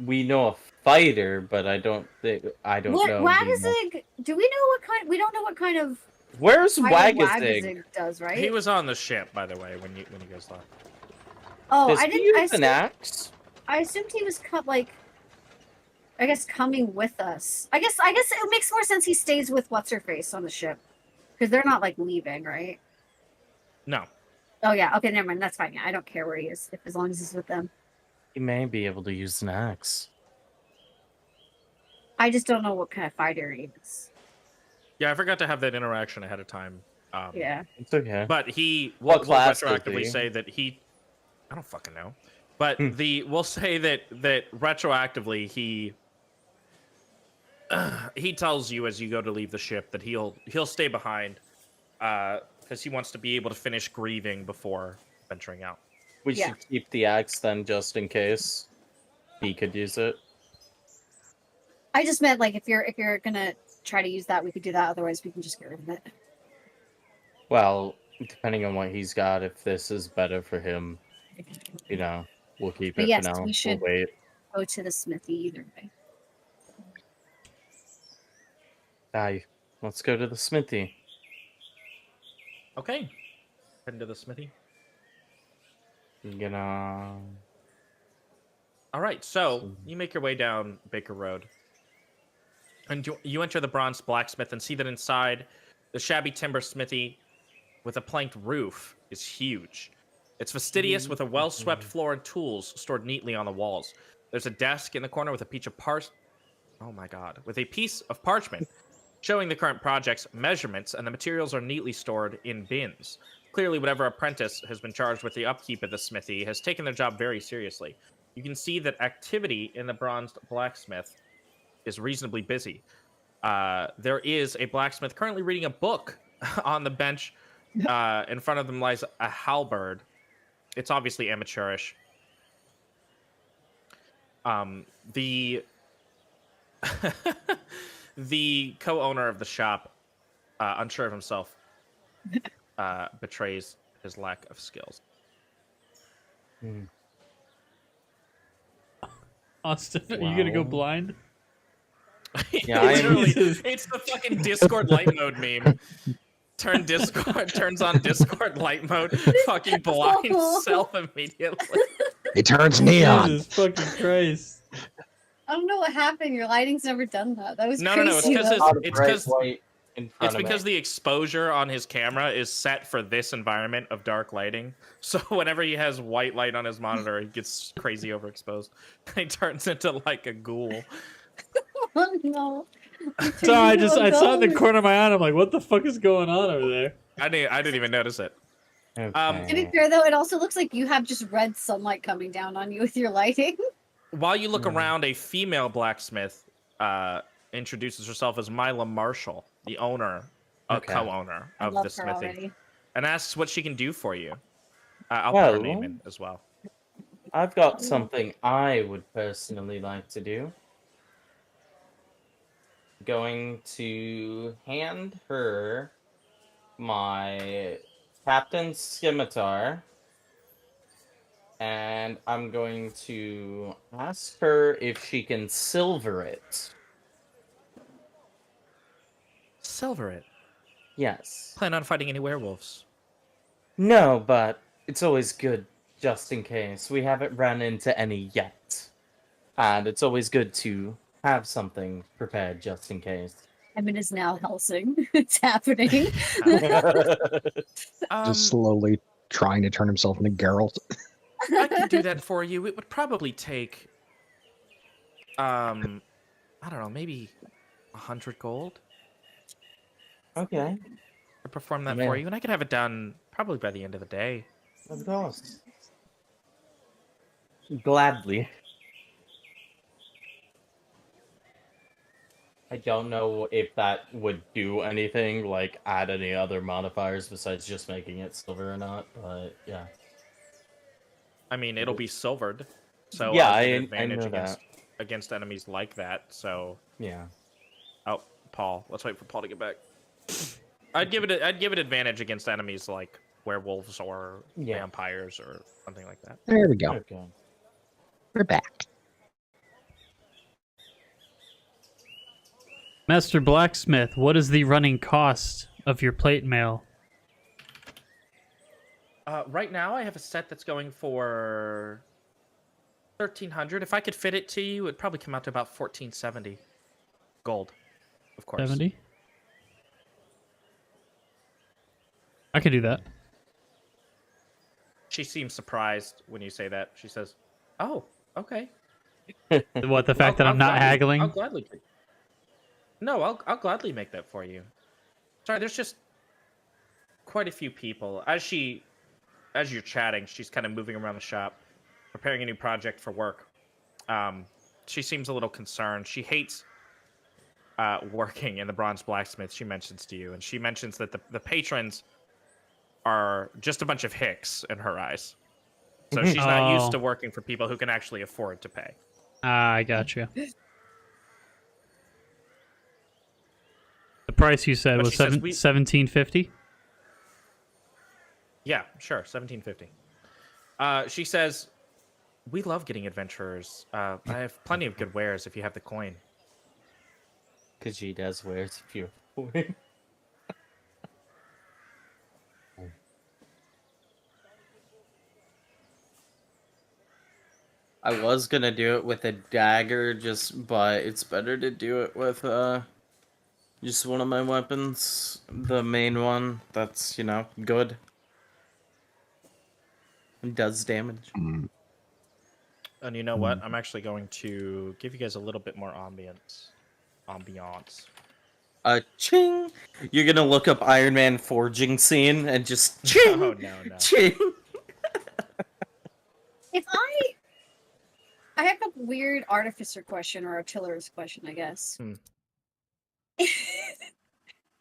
We know a fighter, but I don't think. I don't know. Wagazig? Do we know what kind? We don't know what kind of Where's fighter Wagazig? does, right? He was on the ship, by the way, when you guys left. Oh, Does I he didn't. use an axe? I assumed he was cut like. I guess coming with us. I guess it makes more sense he stays with what's her face on the ship, because they're not like leaving, right? No, Oh yeah. Okay, never mind. That's fine. Yeah, I don't care where he is, as long as he's with them. He may be able to use an axe. I just don't know what kind of fighter he is. yeah, I forgot to have that interaction ahead of time. Yeah. It's okay. But he What will class is retroactively he? say that he. I don't fucking know. But Hmm. we'll say that retroactively he tells you as you go to leave the ship that he'll stay behind because he wants to be able to finish grieving before venturing out. We Yeah. should keep the axe then, just in case he could use it. I just meant like if you're gonna try to use that, we could do that. Otherwise, we can just get rid of it. Well, depending on what he's got, if this is better for him, we'll keep But it yes, for now. we should- We'll wait. Go to the smithy either way. Aye. Let's go to the smithy. Okay. Head into the smithy. I'm gonna. All right, so you make your way down Baker Road, and you enter the bronze blacksmith and see that inside the shabby timber smithy with a planked roof is huge. It's fastidious with a well-swept floor and tools stored neatly on the walls. There's a desk in the corner with a piece of with a piece of parchment showing the current project's measurements, and the materials are neatly stored in bins. Clearly, whatever apprentice has been charged with the upkeep of the smithy has taken their job very seriously. You can see that activity in the bronzed blacksmith is reasonably busy. There is a blacksmith currently reading a book on the bench. In front of them lies a halberd. It's obviously amateurish. The the co-owner of the shop, unsure of himself, betrays his lack of skills. Austin, are you gonna go Wow. blind? Yeah, I am- Literally, Jesus. it's the fucking Discord light mode meme. Turns on Discord light mode, fucking blinds self immediately. It turns neon. Jesus fucking Christ. I don't know what happened. Your lighting's never done that. That was No, crazy. it's because though. it's Not a it's bright 'cause- light in front It's of because me. the exposure on his camera is set for this environment of dark lighting. So whenever he has white light on his monitor, he gets crazy overexposed. He turns into like a ghoul. Oh, no. So I saw it in the corner of my eye. I'm like, what the fuck is going on over there? I didn't even notice it. To be Okay. fair, though, it also looks like you have just red sunlight coming down on you with your lighting. While you look Hmm. around, a female blacksmith introduces herself as Mila Marshall, the owner, Okay. co-owner I of love the her smithy, already. and asks what she can do for you. I'll put her name Well- in as well. I've got something I would personally like to do. Going to hand her my captain's scimitar, and I'm going to ask her if she can silver it. Silver it. Yes. Plan on fighting any werewolves? No, but it's always good just in case. We haven't run into any yet. And it's always good to have something prepared just in case. Emin is now Helsing. It's happening. Just slowly trying to turn himself into Geralt. I can do that for you. It would probably take, I don't know, maybe 100 gold Okay, to perform that Man. for you, and I could have it done probably by the end of the day. of course. Gladly. I don't know if that would do anything, like add any other modifiers besides just making it silver or not, but yeah. I mean, it'll be silvered, so Yeah, I'll get I an advantage know against enemies like that. So, Yeah. oh, Paul, let's wait for Paul to get back. I'd give it advantage against enemies like werewolves or vampires or something like that. There we go. Okay. We're back. Master Blacksmith, what is the running cost of your plate mail? Right now, I have a set that's going for 1,300. If I could fit it to you, it'd probably come out to about 1,470 gold, of course. 70? I could do that. She seems surprised when you say that. She says, "Oh, okay." What, the fact that I'm not haggling? I'll gladly. No, I'll gladly make that for you. Sorry, there's just quite a few people. As you're chatting, she's kind of moving around the shop, preparing a new project for work. She seems a little concerned. She hates working in the bronze blacksmith. She mentions to you, and she mentions that the patrons are just a bunch of hicks in her eyes. So she's not used to working for people who can actually afford to pay. Ah, I got you. The price you said was 1750. Yeah, sure, 1750. She says, "We love getting adventurers. I have plenty of good wares if you have the coin." Because she does wares if you're I was gonna do it with a dagger, but it's better to do it with just one of my weapons, the main one. That's good. It does damage. Mm. And you know what? I'm actually going to give you guys a little bit more ambiance. Ching! You're gonna look up Iron Man forging scene and just ching! Oh, no. Ching! If I have a weird artificer question or artillerist question, I guess.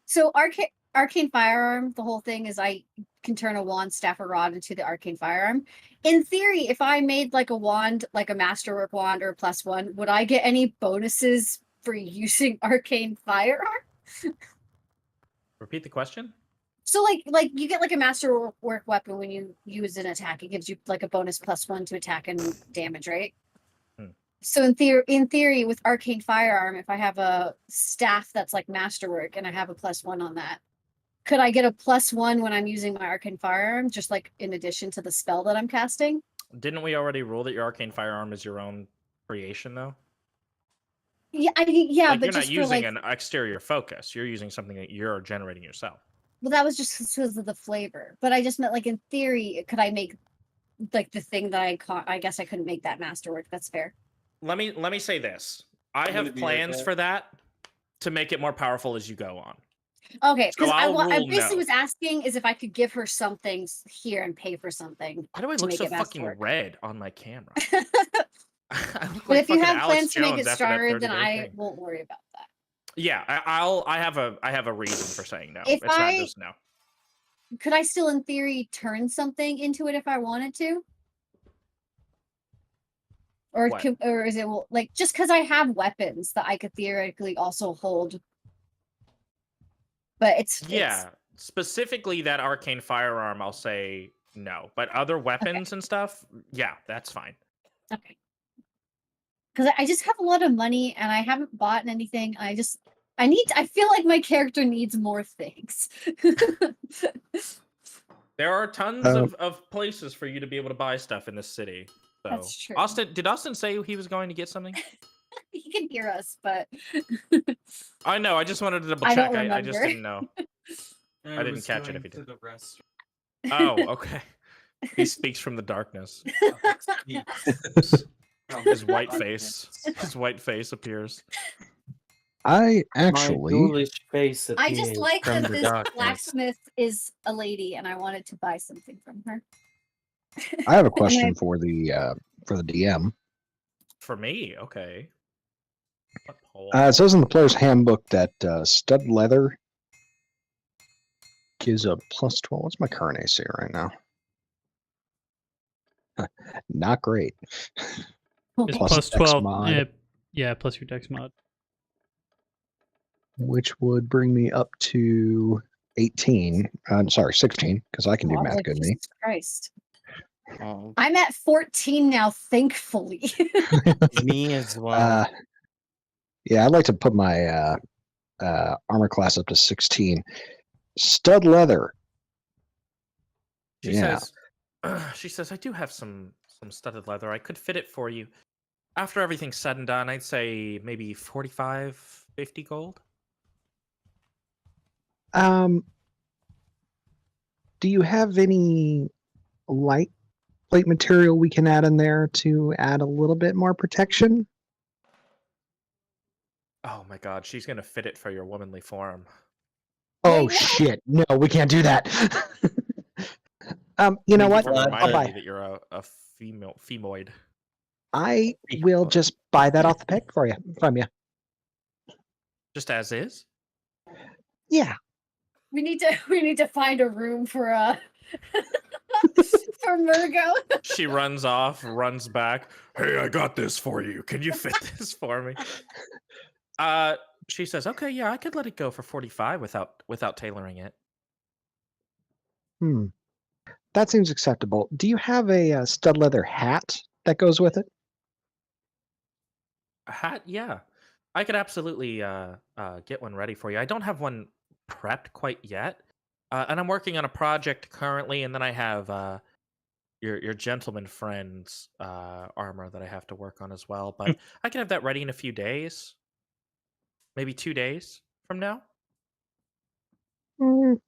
So arcane firearm, the whole thing is I can turn a wand, staff, or rod into the arcane firearm. In theory, if I made like a wand, like a masterwork wand or a +1, would I get any bonuses for using arcane firearm? Repeat the question? So like you get like a masterwork weapon when you use an attack. It gives you like a bonus +1 to attack and damage, right? So in theory, with arcane firearm, if I have a staff that's like masterwork and I have a +1 on that, could I get a +1 when I'm using my arcane firearm, just like in addition to the spell that I'm casting? Didn't we already rule that your arcane firearm is your own creation, though? Yeah, Like, but you're just not using for like, an exterior focus. You're using something that you're generating yourself. well, that was just because of the flavor. But I just meant like in theory, could I make like the thing that I guess I couldn't make that masterwork. That's fair. Let me say this. I have plans for that to make it more powerful as you go on. Okay, because So I rule basically no. was asking is if I could give her something here and pay for something. Why do I to look make so it fucking masterwork. red on my camera? I look But like if you fucking have Alex plans to make Jones it after that stronger, 30 then day I thing. won't worry about that. Yeah, I have a reason for saying no. If It's not just no. Could I still, in theory, turn something into it if I wanted to? Or What? or is it like just because I have weapons that I could theoretically also hold? But Yeah, specifically that arcane firearm, I'll say no. But other weapons and stuff, yeah, that's fine. Okay. Because I just have a lot of money and I haven't bought anything. I feel like my character needs more things. There are tons of places for you to be able to buy stuff in this city. So, That's true. Did Austin say he was going to get something? He can hear us, but I know. I just wanted to double I check. don't I just remember. didn't know. I didn't catch it if he did. The restaurant. Oh, okay. He speaks from the darkness. His white face. His white face appears. I My actually, ghoulish face I just appears like from that the this darkness. blacksmith is a lady, and I wanted to buy something from her. I have a And question for the DM. For me, okay. What poll? It says in the player's handbook that stud leather gives a +12. What's my current AC right now? Not great. It's Plus plus Dex 12. mod. Yeah, plus your dex mod. Which would bring me up to 18. I'm sorry, 16, because I can do Oh, math good me. Jesus Christ. Oh, I'm at 14 now, thankfully. me as well. Yeah, I'd like to put my armor class up to 16. Stud leather. She Yeah. says, I do have some studded leather. I could fit it for you. After everything's said and done, I'd say maybe 45, 50 gold. Do you have any light plate material we can add in there to add a little bit more protection? Oh my god, she's gonna fit it for your womanly form. Oh no. shit! No, we can't do that. You know Thank what? you for I'll reminding buy. me that you're a femoid. I will just buy that off the peg for you from you. Just as is? Yeah. We need to find a room for for Murgo. She runs off, runs back. Hey, I got this for you. Can you fit this for me? She says, okay, yeah, I could let it go for 45 without tailoring it. That seems acceptable. Do you have a stud leather hat that goes with it? A hat? Yeah. I could absolutely get one ready for you. I don't have one prepped quite yet. And I'm working on a project currently, and then I have your gentleman friend's armor that I have to work on as well. But I can have that ready in a few days. Maybe 2 days from now. You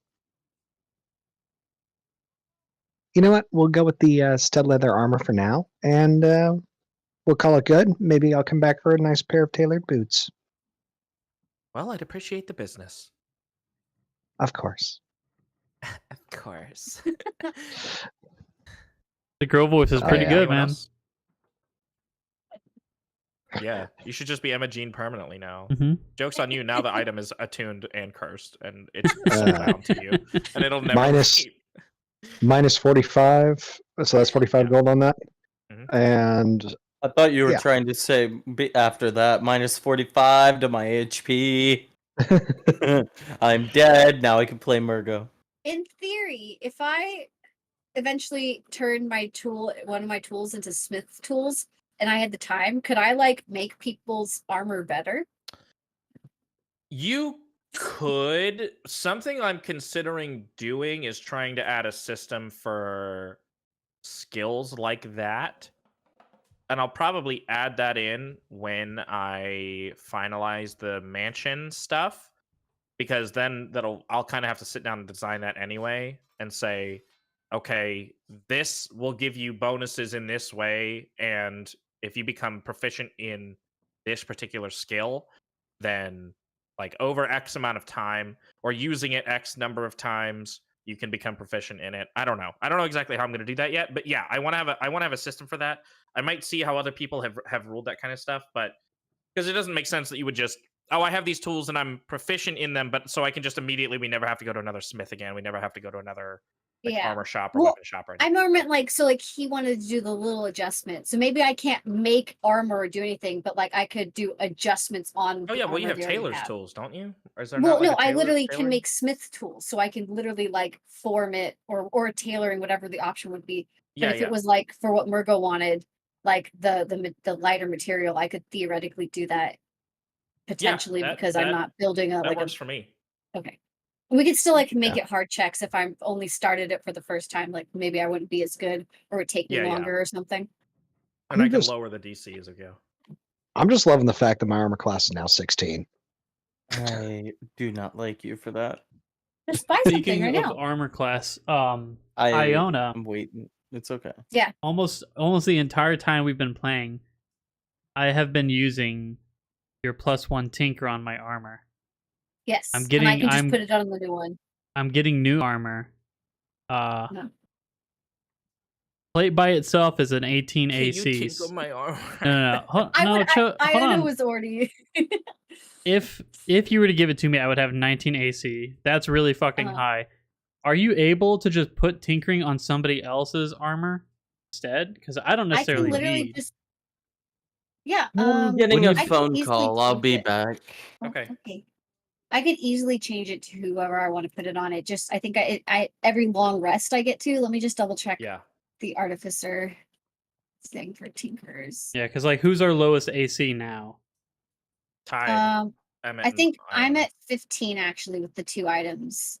know what? We'll go with the stud leather armor for now, and we'll call it good. Maybe I'll come back for a nice pair of tailored boots. Well, I'd appreciate the business. Of course. Of course. The girl voice is pretty yeah. good, Anyone man. else? Yeah, you should just be Emma Jean permanently now. Mm-hmm. Joke's on you. Now the item is attuned and cursed, and it's bound to you, and it'll never Minus- leave. Minus 45. So that's 45 Yeah. gold on that. Mhm. And I thought you were Yeah. trying to say after that minus 45 to my HP. I'm dead. Now I can play Murgo. In theory, if I eventually turn one of my tools into smith tools, and I had the time, could I like make people's armor better? You could. Something I'm considering doing is trying to add a system for skills like that. And I'll probably add that in when I finalize the mansion stuff, because then I'll kind of have to sit down and design that anyway and say, okay, this will give you bonuses in this way, and if you become proficient in this particular skill, then like over X amount of time or using it X number of times, you can become proficient in it. I don't know exactly how I'm going to do that yet, but yeah, I want to have a system for that. I might see how other people have ruled that kind of stuff, but because it doesn't make sense that you would just, oh, I have these tools and I'm proficient in them, but so I can just immediately, we never have to go to another smith again. We never have to go to another armor shop or Well, weapon shop or I anything. more meant like, so like he wanted to do the little adjustment. So maybe I can't make armor or do anything, but like I could do adjustments on. Oh yeah, well you have armor they already tailor's have. tools, don't you? Or is there Well, not like no, a I literally can tailoring? make smith tools, so I can literally like form it or tailoring, whatever the option would be. But Yeah, if it was like for what Murgo wanted, like the lighter material, I could theoretically do that potentially because I'm not building a that works for me. okay. We could still like make it hard checks if I'm only started it for the first time. Like maybe I wouldn't be as good or it would take me Yeah, yeah. longer or something. And I'm I can just- lower the DC as we go. I'm just loving the fact that my armor class is now 16. I do not like you for that. Just buy something Speaking right of now. armor class, I'm Iona, waiting. It's okay. almost the entire time we've been playing, I have been using your +1 tinker on my armor. Yes. I'm and I getting- can just I'm- put it on the new one. I'm getting new armor. No. Plate by itself is an 18 Can you AC. tinkle my arm? No. Hold Iona on. was already. If you were to give it to me, I would have 19 AC. That's really fucking Uh-huh. high. Are you able to just put tinkering on somebody else's armor instead? Because I don't I necessarily can literally need. just. Yeah. I'm getting When a you- I can phone easily call. I'll change be it. back. Oh, Okay. Okay. I could easily change it to whoever I want to put it on. It just, I think I every long rest I get to. Let me just double check Yeah. the artificer thing for tinkers. Yeah, because like, who's our lowest AC now? Tied. Emmett I think and I'm Iona. at 15 actually with the 2 items.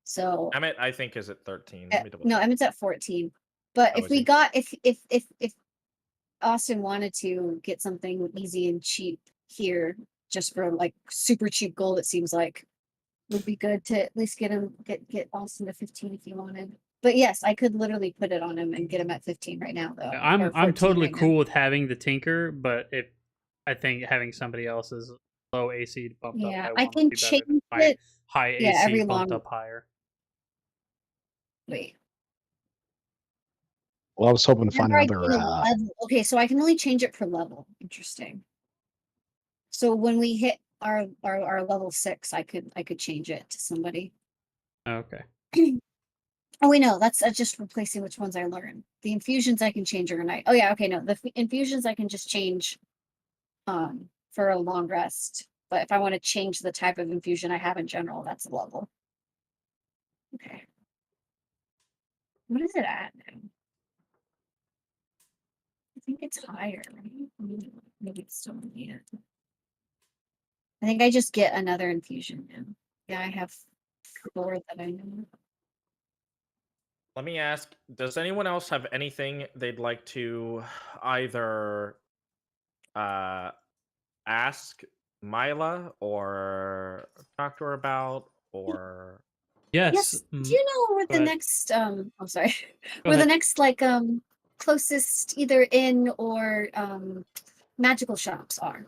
So Emmett, I think, is at 13. Let me double no, check. Emmett's at 14. But Oh, if is we he? got if Austin wanted to get something easy and cheap here, just for like super cheap gold, it seems like would be good to at least get Austin to 15 if he wanted. But yes, I could literally put it on him and get him at 15 right now though. or I'm 14 totally right now. cool with having the tinker, but if I think having somebody else's low AC bumped Yeah, up I by 1 can would be better change than it. high Yeah, AC every bumped long- up higher. Wait. Well, I was hoping to find Whenever I another. get a level, okay, so I can only change it per level. Interesting. So when we hit our level 6, I could change it to somebody. Okay. Oh wait, no, that's just replacing which ones I learn. The infusions I can change overnight. Oh yeah, okay, no, the infusions I can just change for a long rest. But if I want to change the type of infusion I have in general, that's a level. Okay. What is it at now? I think it's higher, right? Maybe it's still in it. I think I just get another infusion now. Yeah, I have 4 that I know. Let me ask, does anyone else have anything they'd like to either ask Mila or talk to her about, or Yes. Do you know where go the ahead. next I'm sorry. Go where the ahead. next like closest either inn or magical shops are?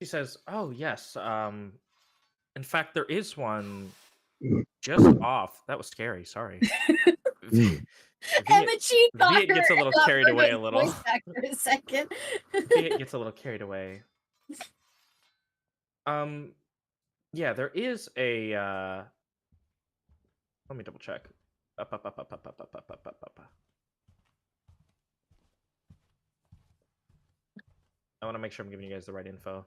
she says, "Oh yes, in fact there is one just off." That was scary. Sorry. Mm. Emma G thought Viet gets a little got carried away a Virgo's little. voice back for a second. Viet gets a little carried away. Yeah, there is a let me double check. Up. I want to make sure I'm giving you guys the right info.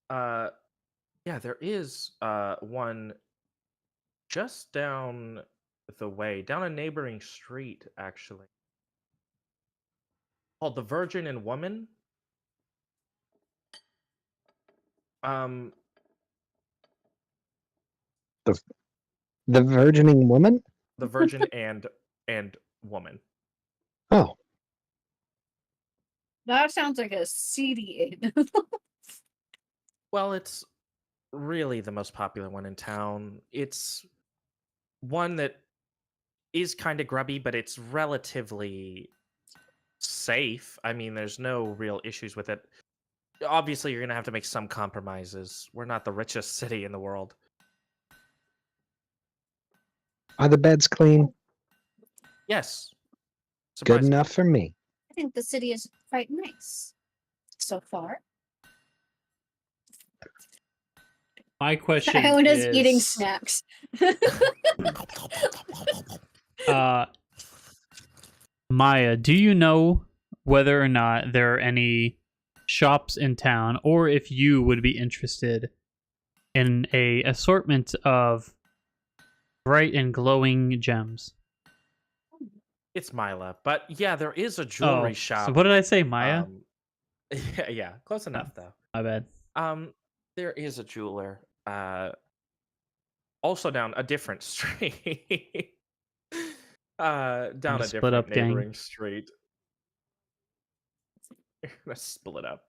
Yeah, there is one just down the way, down a neighboring street, actually, called the Virgin and Woman. The virgining woman. The Virgin and Woman. Oh, That sounds like a seedy inn. Well, it's really the most popular one in town. It's one that is kind of grubby, but it's relatively safe. I mean, there's no real issues with it. Obviously, you're going to have to make some compromises. We're not the richest city in the world. are the beds clean? Yes. Good Surprisingly. enough for me. I think the city is quite nice so far. My question Iona's is, eating snacks. Maya, do you know whether or not there are any shops in town, or if you would be interested in a assortment of bright and glowing gems? It's Mila, but yeah, there is a jewelry shop. So what did I say, Maya? Yeah, close enough though. My bad. There is a jeweler Also down a different street. Down to a split different up, gang. neighboring street. Let's split up.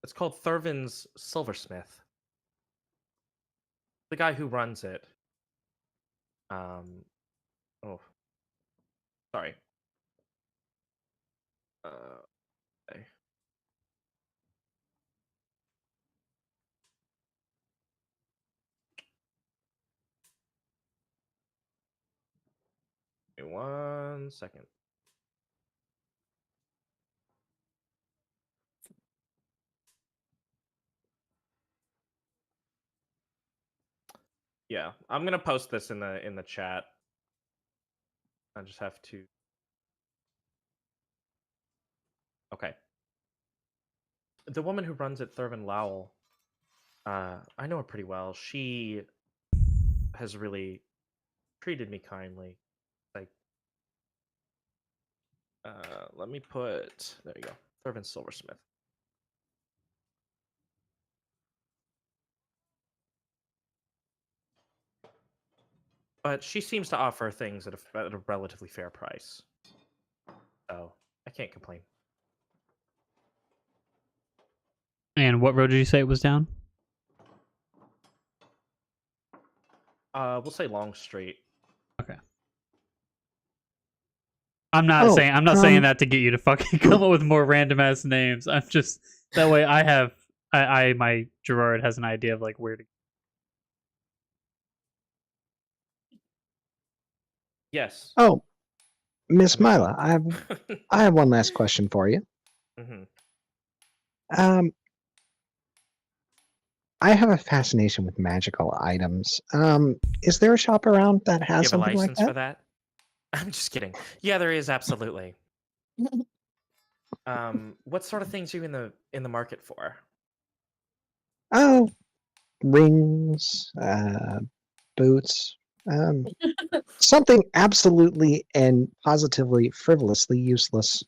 It's called Thurvin's Silversmith. The guy who runs it. Oh, sorry. Okay. Give me 1 second. Yeah, I'm gonna post this in the chat. I just have to. Okay. The woman who runs it, Thurvin Lowell. I know her pretty well. She has really treated me kindly. Like, let me put. There you go, Thurvin Silversmith. But she seems to offer things at a relatively fair price. So I can't complain. And what road did you say it was down? We'll say Long Street. Okay. I'm not saying that to get you to fucking come up with more random ass names. I'm just that way my Gerard has an idea of like where to. Yes. Oh, Miss Mila, I have one last question for you. Mm-hmm. I have a fascination with magical items. Is there a shop around that has You have a something like license that? for that? I'm just kidding. Yeah, there is absolutely. What sort of things are you in the market for? Oh, rings, boots, something absolutely and positively frivolously useless.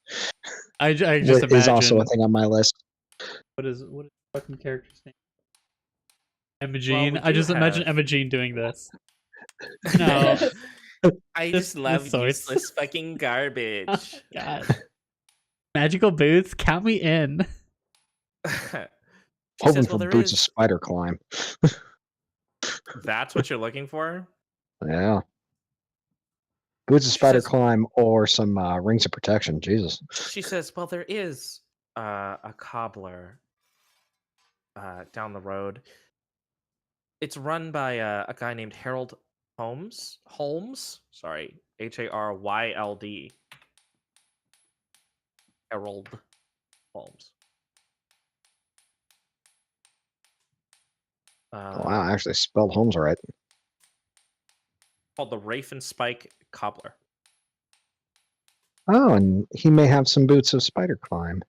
I just is also a imagine thing on my list. what is the fucking character's name? Emma Well, Jean. we I do just imagine have- Emma Jean doing this. No. I This- just love this sorts. useless fucking garbage. Oh, God. Magical boots, count me in. She Hoping says, for well, there boots of is. spider climb. That's what you're looking for? Yeah. Boots of She spider says- climb or some rings of protection. Jesus. She says, well, there is a cobbler down the road. It's run by a guy named Harold Holmes. Sorry, Haryld. Harold Holmes. Wow, I actually spelled Holmes right. Called the Rafe and Spike Cobbler. Oh, and he may have some boots of spider climb.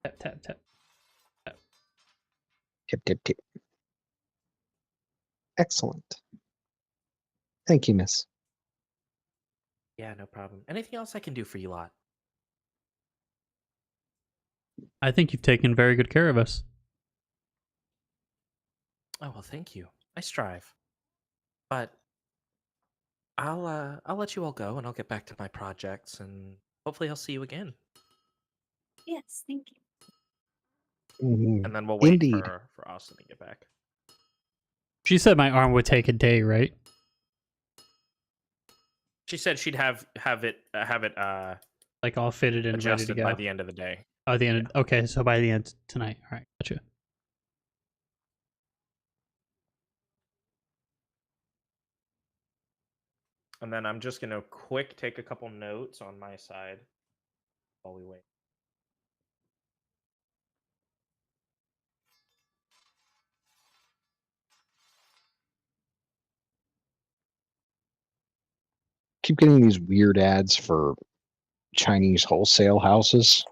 Tap, tap, tap. Tip, tip, tip. Excellent. Thank you, miss. Yeah, no problem. Anything else I can do for you lot? I think you've taken very good care of us. Oh well, thank you. I strive. But I'll let you all go, and I'll get back to my projects, and hopefully I'll see you again. Yes, thank you. Mhm. And then we'll wait Indeed. for Austin to get back. She said my arm would take a day, right? She said she'd have it Like all fitted and ready to adjusted go. by the end of the day. Oh, the end. Okay, so by the end tonight. All right, gotcha. And then I'm just gonna take a couple notes on my side while we wait. Keep getting these weird ads for Chinese wholesale houses.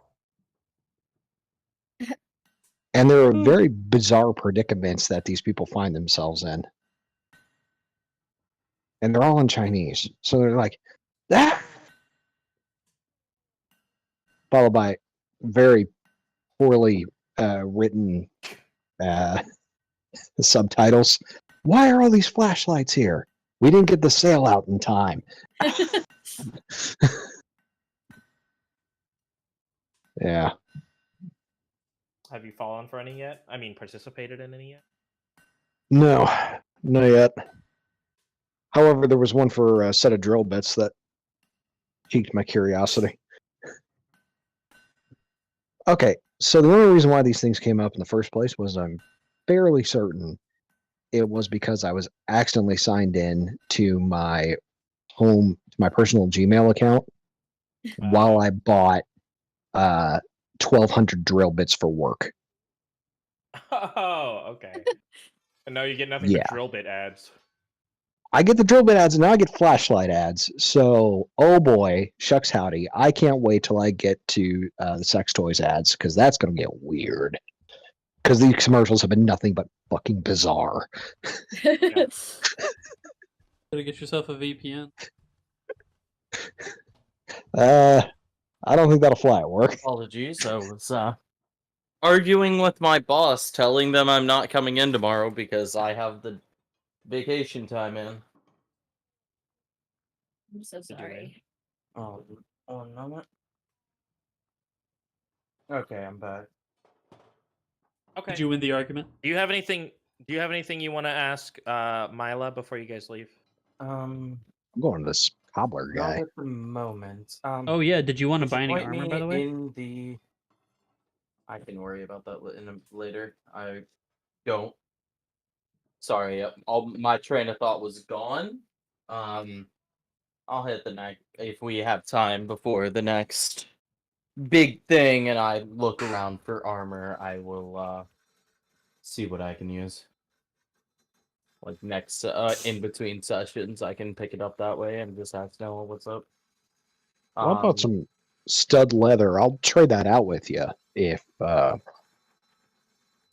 And there are very bizarre predicaments that these people find themselves in. And they're all in Chinese. So they're like, ah! followed by very poorly written subtitles. Why are all these flashlights here? We didn't get the sale out in time. Yeah. Have you fallen for any yet? I mean, participated in any yet? No, not yet. However, there was one for a set of drill bits that piqued my curiosity. Okay, so the only reason why these things came up in the first place was I'm fairly certain it was because I was accidentally signed in to my personal Gmail account while I bought 1,200 drill bits for work. Oh, okay. And now you get nothing Yeah. but drill bit ads. I get the drill bit ads and now I get flashlight ads. So, oh boy, shucks howdy. I can't wait till I get to the sex toys ads because that's going to get weird. Because these commercials have been nothing but fucking bizarre. Gotta get yourself a VPN. I don't think that'll fly at work. Apologies, I was arguing with my boss, telling them I'm not coming in tomorrow because I have the vacation time in. I'm so sorry. Oh, one moment. Okay, I'm back. Okay. Did you win the argument? Do you have anything? Do you have anything you want to ask Mila before you guys leave? Um, I'm going to this cobbler not guy. at the moment. Oh yeah, did you want to could you buy any point armor, me by the way? in the. I can worry about that later. I don't. Sorry, my train of thought was gone. I'll hit the next if we have time before the next big thing, and I look around for armor. I will see what I can use. Like next, in between sessions, I can pick it up that way and just ask Noah what's up. What about some stud leather? I'll trade that out with you if It's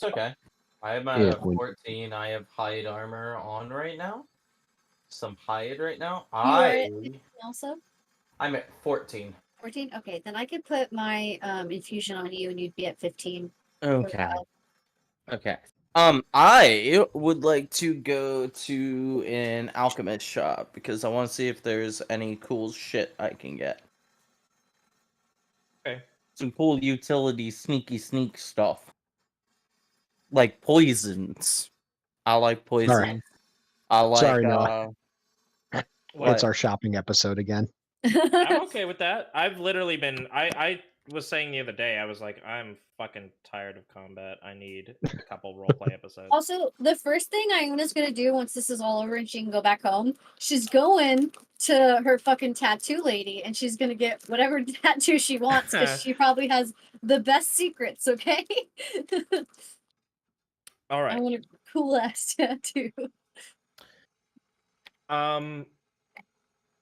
okay. I am Yeah, at 14. I have hide armor on right now. Some hide right now. You are at also I'm at 14. 14. Okay, then I could put my infusion on you, and you'd be at 15. Okay. Okay. I would like to go to an alchemist shop because I want to see if there's any cool shit I can get. Okay. Some cool utility sneak stuff. Like poisons. I like poison. Sorry. I like Sorry, Noah. What? It's our shopping episode again. I'm okay with that. I've literally been. I was saying the other day. I was like, I'm fucking tired of combat. I need a couple roleplay episodes. Also, the first thing Iona's gonna do once this is all over and she can go back home, she's going to her fucking tattoo lady and she's gonna get whatever tattoo she wants because she probably has the best secrets. Okay. All right. I want a cool ass tattoo.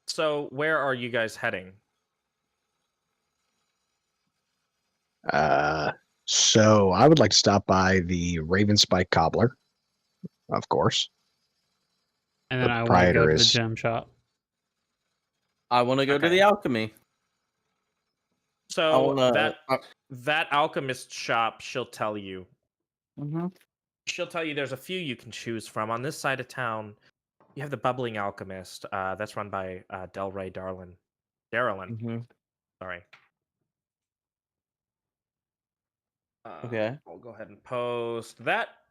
So where are you guys heading? So I would like to stop by the Raven Spike Cobbler, of course. And then The I want to go proprietor to the is- gem shop. I want to go to Okay. the alchemy. So wanna- that alchemist shop, she'll tell you. Mhm. She'll tell you there's a few you can choose from. On this side of town, you have the Bubbling Alchemist. That's run by Delray Darlin. Darylin. Mhm. Sorry. Okay. I'll go ahead and post that.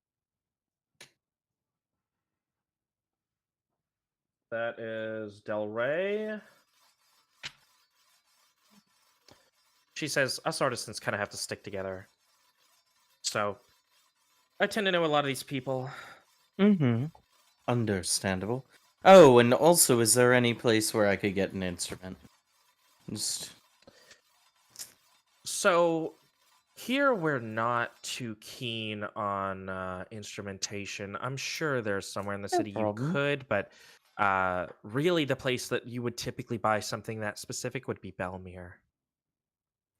That is Del Rey. She says, us artisans kind of have to stick together. So, I tend to know a lot of these people. Mm-hmm. Understandable. Oh, and also, is there any place where I could get an instrument? Just... So, here we're not too keen on instrumentation. I'm sure there's somewhere in the city you could, but really the place that you would typically buy something that specific would be Belmere.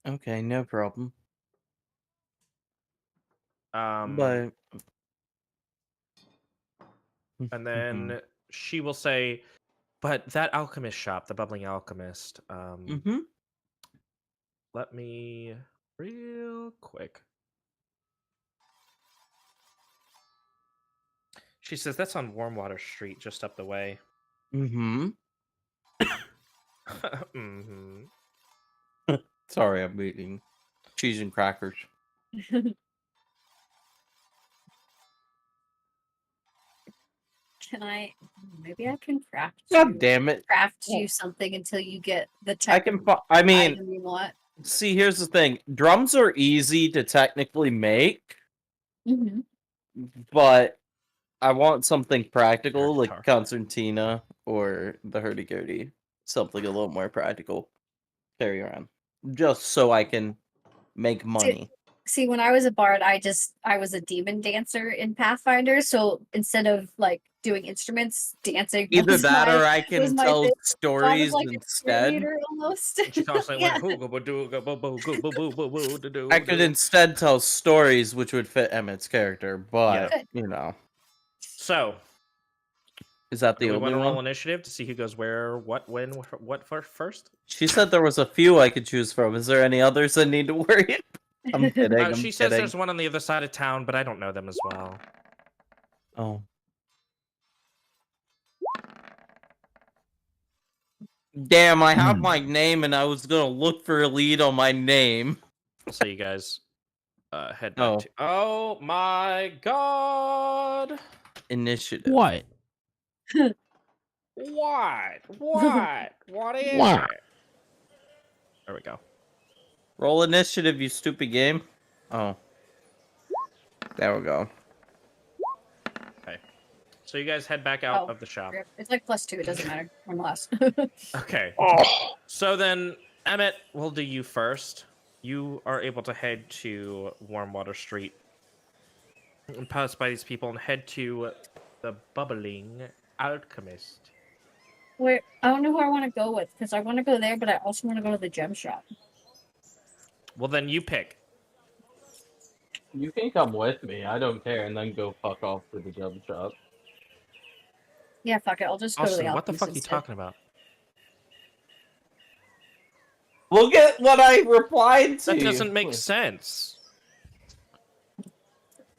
Okay, no problem. And Mm-hmm. then she will say, but that alchemist shop, the Bubbling Alchemist, let me real quick. She says that's on Warmwater Street, just up the way. Mm-hmm. Mm-hmm. Sorry, I'm eating cheese and crackers. Can I? Maybe I can craft. God damn it! Craft you something until you get the I type can. of I mean, item you want. see, here's the thing: drums are easy to technically make, Mm-hmm. but I want something practical, Air like guitar. concertina or the hurdy-gurdy. Something a little more practical. Carry around, just so I can make money. See, when I was a bard, I was a demon dancer in Pathfinder. So instead of like doing instruments, dancing Either was that, my or I was can my tell thing. Thought of stories like a instead. cheerleader almost. And she constantly Yeah. went, I could instead tell stories which would fit Emmett's character, but Good. you know, So, is that do the we want only to roll one? initiative to see who goes where, what, when, what first? She said there was a few I could choose from. Is there any others I need to worry? I'm kidding. I'm She says kidding. there's one on the other side of town, but I don't know them as well. Oh. Damn, I have my name and I was gonna look for a lead on my name. So you guys head back to. Oh my god! Initiative. What? What? What is What? it? There we go. Roll initiative, you stupid game. Oh. There we go. Okay. So you guys head back out Oh, of the shop. It's like +2. It doesn't matter. One less. Okay. Oh, So then, Emmett, we'll do you first. You are able to head to Warmwater Street and pass by these people and head to the Bubbling Alchemist. Wait, I don't know who I want to go with because I want to go there, but I also want to go to the gem shop. Well, then you pick. You can come with me. I don't care, and then go fuck off to the gem shop. Yeah, fuck it. I'll just go to the Austin, what the Alchemist fuck are you instead. talking about? Look at what I replied to. That you. doesn't make sense.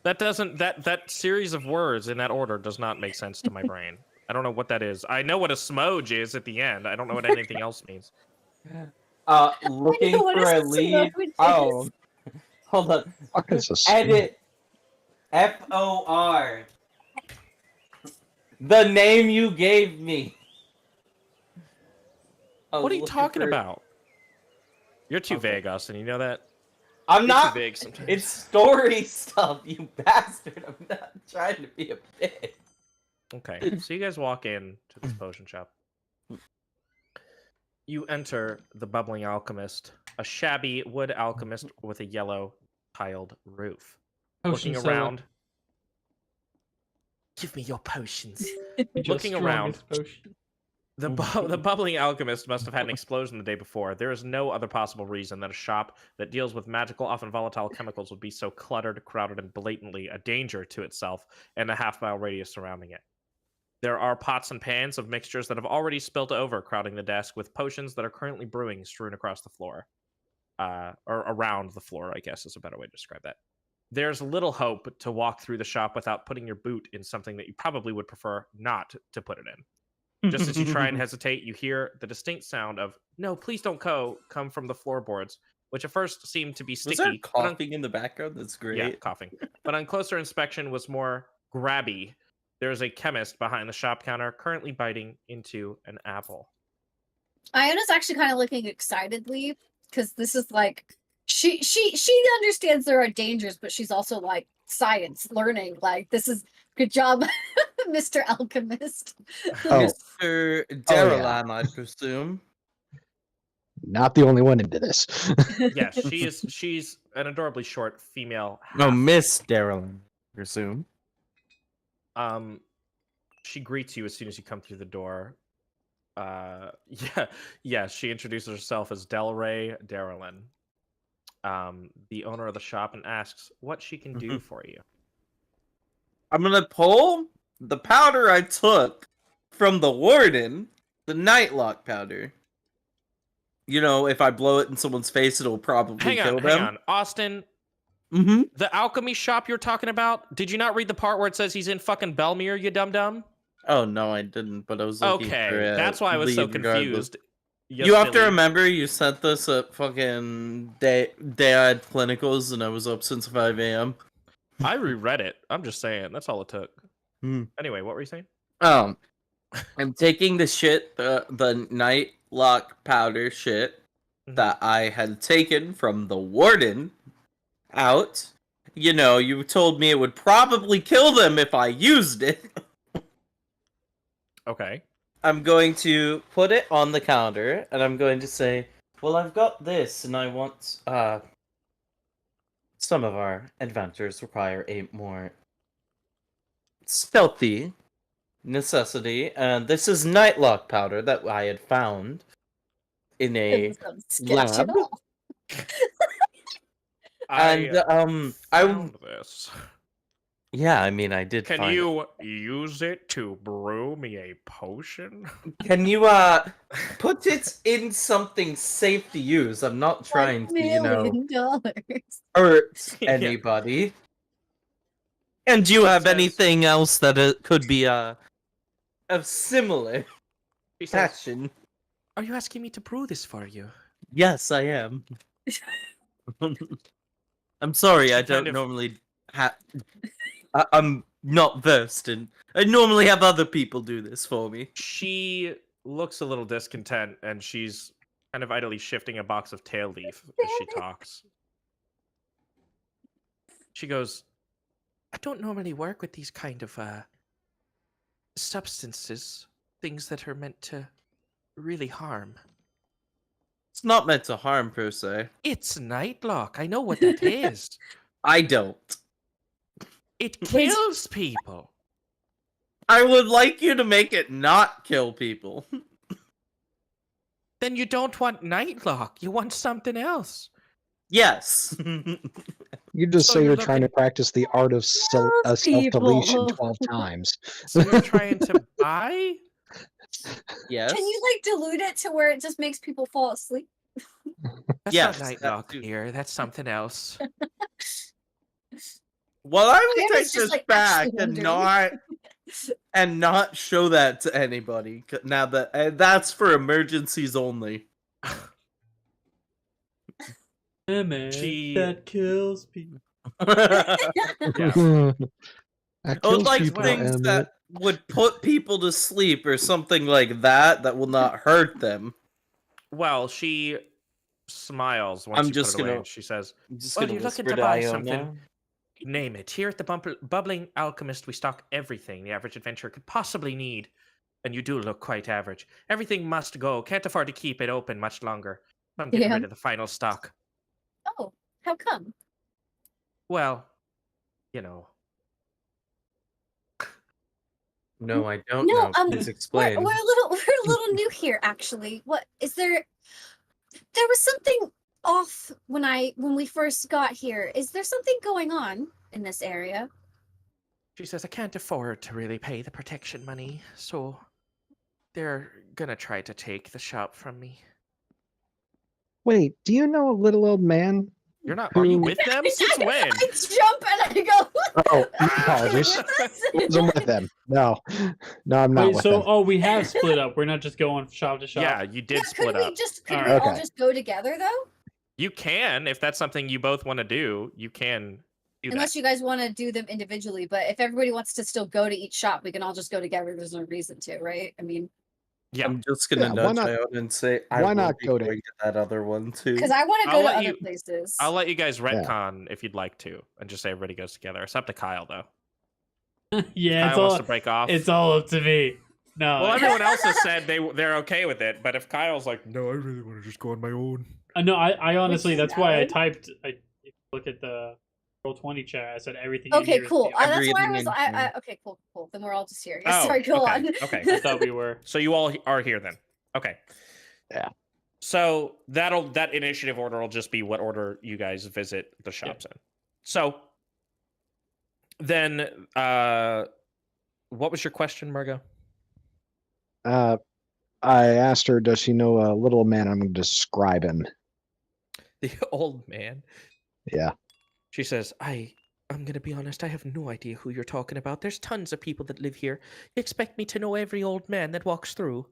That series of words in that order does not make sense to my brain. I don't know what that is. I know what a smoge is at the end. I don't know what anything else means. Looking what for a a lead. smooch Oh, is. hold on. fuck is a Edit. FOR. The name you gave me. I What was are you looking talking for- about? You're too Okay. vague, Austin. You know that? I'm You're too not. vague sometimes. It's story stuff, you bastard. I'm not trying to be a bitch. Okay, so you guys walk in to this potion shop. You enter the Bubbling Alchemist, a shabby wood alchemist with a yellow tiled roof. Potion Looking seller. around. Give me your potions. Just Looking around. strongest potion. The Bubbling Alchemist must have had an explosion the day before. There is no other possible reason that a shop that deals with magical, often volatile chemicals would be so cluttered, crowded, and blatantly a danger to itself and a half-mile radius surrounding it. There are pots and pans of mixtures that have already spilt over, crowding the desk, with potions that are currently brewing strewn across the floor. Or around the floor, I guess is a better way to describe that. There's little hope to walk through the shop without putting your boot in something that you probably would prefer not to put it in. Just as you try and hesitate, you hear the distinct sound of "No, please don't go" come from the floorboards, which at first seemed to be Was sticky. there but on- coughing in the background? That's great. yeah, coughing. But on closer inspection was more grabby. There is a chemist behind the shop counter currently biting into an apple. Iona's actually kind of looking excitedly because this is like she understands there are dangers, but she's also like science learning. Like this is good job, Mr. Alchemist. Oh. Mr. yeah. Daralan, I presume. not the only one into this. Yes, she's an adorably short female. No, half- Miss Daralan, I presume. She greets you as soon as you come through the door. Yeah, she introduces herself as Delray Darylin, the owner of the shop, and asks what she can do for you. I'm gonna pull the powder I took from the warden, the nightlock powder. you know, if I blow it in someone's face, it'll probably kill them. Hang on, Austin. Mm-hmm. The alchemy shop you're talking about? Did you not read the part where it says he's in fucking Belmere, you dum dum? Oh no, I didn't. But I was looking for Okay, a that's why I was so lead regardless. confused. You have to silly. remember, you sent this at fucking day I had clinicals, and I was up since 5 a.m. I reread it. I'm just saying. That's all it took. Anyway, what were you saying? I'm taking the shit, the night lock powder shit that I had taken from the warden out. You know, you told me it would probably kill them if I used it. Okay. I'm going to put it on the counter, and I'm going to say, well, I've got this, and I want, some of our adventures require a more stealthy necessity, and this is nightlock powder that I had found in a lab. And I found this. Yeah, I mean, I did. Can find you use it to brew me a potion? Can you put it in something safe to use? I'm not trying to, you know, hurt anybody. And do you have anything else that could be of similar passion? Are you asking me to brew this for you? Yes, I am. I'm sorry, I don't kind of- normally I'm not versed in. I normally have other people do this for me. She looks a little discontent, and she's kind of idly shifting a box of tail leaf as she talks. She goes, I don't normally work with these kind of substances, things that are meant to really harm. It's not meant to harm, per se. It's nightlock. I know what that is. I don't. It kills people. I would like you to make it not kill people. Then you don't want nightlock. You want something else. Yes. You just So say you're you're trying to practice the art of self-deletion 12 times. So you're trying to buy? Yes. Can you like dilute it to where it just makes people fall asleep? That's Yes, not that nightlock too. here. That's something else. Well, I I will was take just, this like, back actually and not show that to anybody. Now that that's for emergencies only. That kills people. Yeah. That Oh, kills like people, things Emmett. that would put people to sleep or something like that that will not hurt them. Well, she smiles once I'm you just put it away, gonna- and she says, I'm just well, gonna you're looking whisper to buy Iona. something. Name it. Here at the Bubbling Alchemist, we stock everything the average adventurer could possibly need. And you do look quite average. Everything must go. Can't afford to keep it open much longer. I'm getting rid of the final stock. Oh, how come? Well, you know. No, I don't No, know. Please we're explain. a little new here, actually. What is there? There was something off when we first got here. Is there something going on in this area? She says, I can't afford to really pay the protection money, so they're gonna try to take the shop from me. Wait, do you know a little old man? You're not. Are you Who- with them? Since when? I jump and I go. Oh, "Are apologies. you with us?" I wasn't with them. No, I'm not Wait, with so them. we have split up. We're not just going shop to shop. Yeah, you did Yeah, split could we up. just could All we right. all Okay. just go together though? You can, if that's something you both want to do. You can do Unless that. you guys want to do them individually, but if everybody wants to still go to each shop, we can all just go together. There's no reason to, right? I mean, Yeah, I'm just gonna Yeah, why nudge not- Iona and say, I why will not be go to- going to that other one too. because I want to I'll go to let other you- places. I'll let you guys retcon if you'd like to, and just say everybody goes together. It's up to Kyle though. Yeah, Kyle wants to break off. it's all up to me. No, Well, everyone else has said they're okay with it, but if Kyle's like, no, I really want to just go on my own. no, I honestly, Which that's is why I valid. typed. If you look at the Roll20 chat. I said everything. in Okay, here is cool. the- That's why I Everything was. in I here. okay, cool. Then we're all just here. Oh, Sorry, go okay, on. okay. I thought we were. So you all are here then. Okay. Yeah. So that initiative order will just be what order you guys visit the shops in. So then what was your question, Margot? I I asked her, does she know a little man? I'm going to describe him. The old man. Yeah. She says, I'm gonna be honest, I have no idea who you're talking about. There's tons of people that live here. You expect me to know every old man that walks through?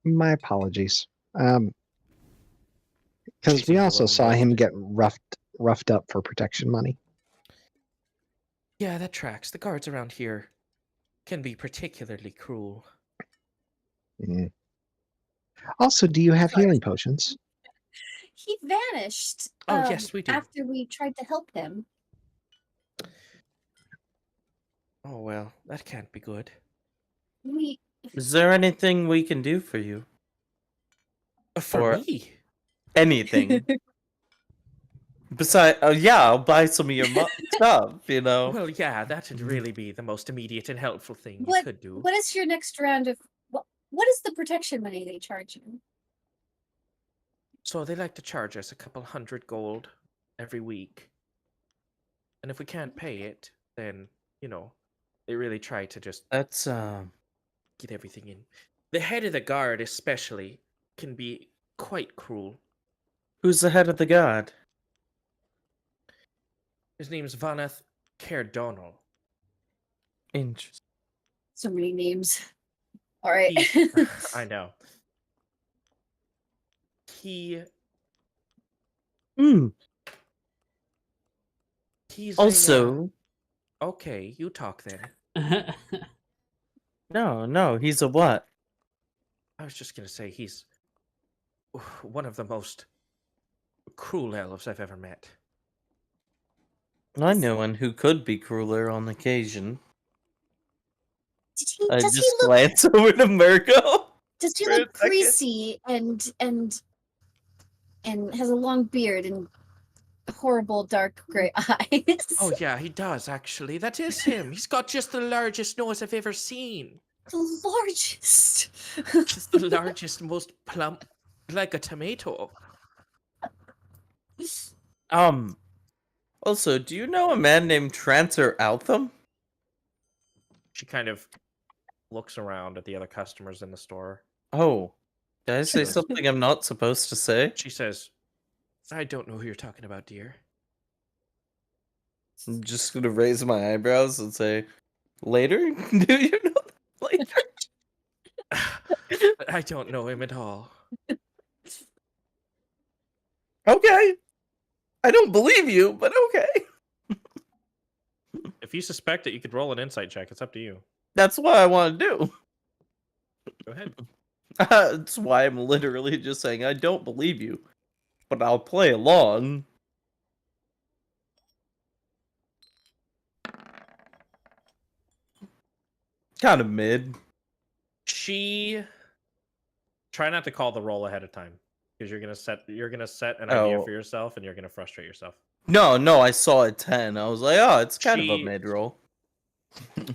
My apologies. She Because we seems a also little saw him miffed. get roughed up for protection money. Yeah, that tracks. The guards around here can be particularly cruel. Mhm. Also, do you have healing potions? He vanished. Oh, yes, we do. After we tried to help him. Oh, well, that can't be good. We Is there anything we can do for you? For Or me? anything? Besides, yeah, I'll buy some of your stuff, you know? Well, yeah, that'd really be the most immediate and helpful thing you What could do. what is your next round of what is the protection money they charge you? So they like to charge us a couple hundred gold every week. And if we can't pay it, then, they really try to just That's, get everything in. The head of the guard, especially, can be quite cruel. who's the head of the guard? His name's Vaneth Cardonal. Interesting. So many names. All right. I know. He's Also, okay, you talk then. no, he's a what? I was just gonna say he's one of the most cruel elves I've ever met. I know one who could be crueler on occasion. I Does just he look glance over to Mirko. does he for a look second. greasy and has a long beard and horrible dark gray eyes? Oh yeah, he does actually. That is him. He's got just the largest nose I've ever seen. The largest. Just the largest, most plump, like a tomato. Also, do you know a man named Trancer Altham? She kind of looks around at the other customers in the store. Oh, did I say Sure. something I'm not supposed to say? She says, I don't know who you're talking about, dear. I'm just gonna raise my eyebrows and say, later? Do you know later? I don't know him at all. Okay. I don't believe you, but okay. If you suspect it, you could roll an insight check. It's up to you. That's what I want to do. Go ahead. That's why I'm literally just saying I don't believe you, but I'll play along. Kind of mid. Try not to call the roll ahead of time because you're gonna set an idea Oh. for yourself and you're gonna frustrate yourself. No, I saw a 10. I was like, oh, it's kind of a She- mid roll.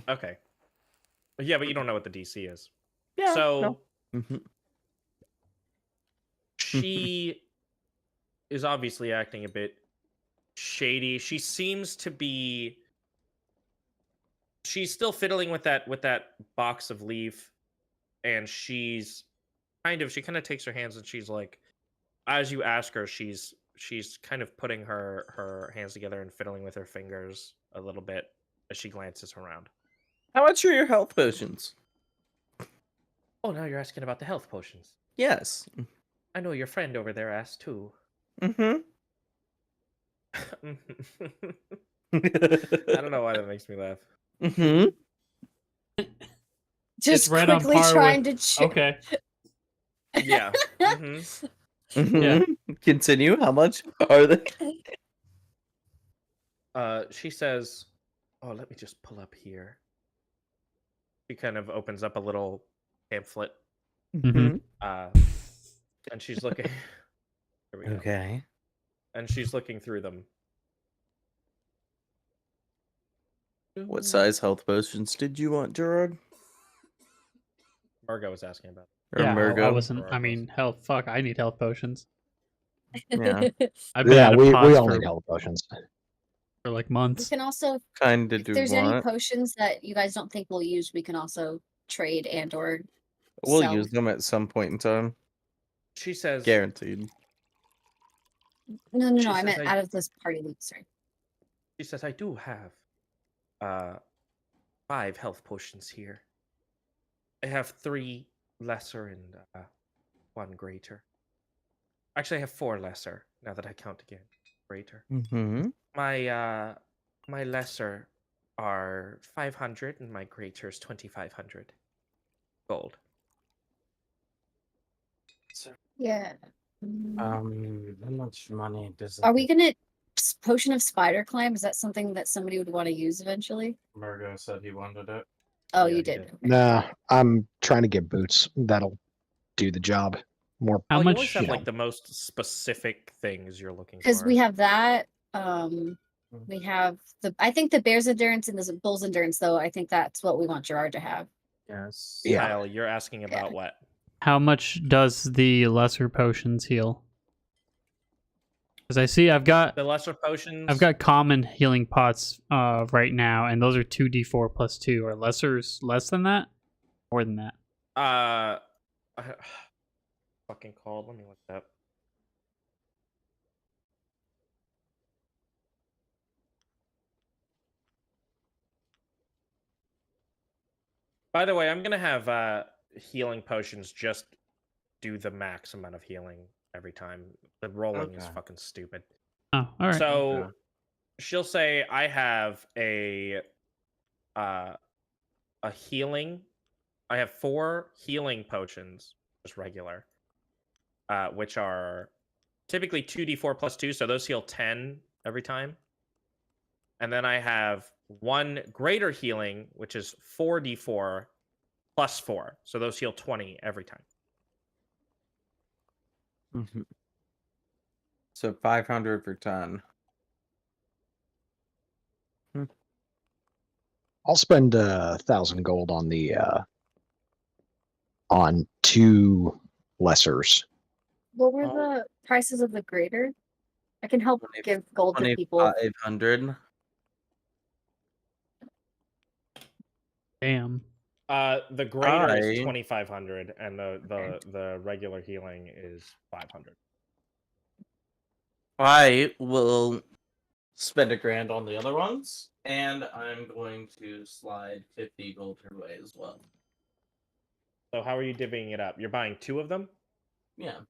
Okay. Yeah, but you don't know what the DC is. Yeah. So Mhm. she is obviously acting a bit shady. She seems to be. She's still fiddling with that box of leaf, and she kind of takes her hands and she's like, as you ask her, she's kind of putting her hands together and fiddling with her fingers a little bit as she glances around. How much are your health potions? Oh, now you're asking about the health potions. Yes. I know your friend over there asked too. Mm-hmm. I don't know why that makes me laugh. Mm-hmm. Just right on quickly par trying with- to Okay. Yeah. Mhm. Mm-hmm. Continue. How much are they? She says, "Oh, let me just pull up here." She kind of opens up a little pamphlet, Mhm. and she's looking. Here we go. Okay. And she's looking through them. What size health potions did you want, Gerard? Margo was asking about. Or Yeah, I Murgo? wasn't. I mean, health. Fuck, I need health potions. Yeah. I've been Yeah, out of we pots all for, need health potions. for like We months. can also, Kinda if do there's any want. potions that you guys don't think we'll use, we can also trade and or We'll sell. use them at some point in time. She says, Guaranteed. No, She I says meant I- out of this party loot. Sorry. she says, I do have 5 health potions here. I have 3 lesser and 1 greater. Actually, I have 4 lesser now that I count again. Greater. Mm-hmm. My lesser are 500 and my greater is 2,500 gold. Yeah. How much money does it? Are we gonna potion of spider climb? Is that something that somebody would want to use eventually? Margo said he wanted it. Oh, Yeah, you he did. did. Okay. Nah, I'm trying to get boots. That'll do the job. More. How You always much? have you like know. the most specific things you're looking Because for. we have that. We have the. I think the bear's endurance and the bull's endurance, though. I think that's what we want Gerard to have. Yes. Yeah. Kyle, you're asking about what? How much does the lesser potions heal? Because I see I've got The lesser potions. common healing pots right now, and those are 2d4 plus 2. Are lessers less than that? More than that? Fucking called. Let me look it up. By the way, I'm gonna have healing potions just do the max amount of healing every time. The rolling is Okay. fucking stupid. Oh, all right. So Okay. she'll say, "I have a healing. I have 4 healing potions, just regular, which are typically 2d4 plus 2, so those heal 10 every time. And then I have 1 greater healing, which is 4d4 plus 4, so those heal 20 every time." Mm-hmm. So 500 for 10. I'll spend 1,000 gold on the on 2 lessers. What were Oh. the prices of the greater? I can help 20 give gold to people. 2,500. Damn. The greater is I- 2,500, and the regular healing is 500. I will spend $1,000 on the other ones, and I'm going to slide 50 gold her way as well. So how are you divvying it up? You're buying 2 of them? Yeah.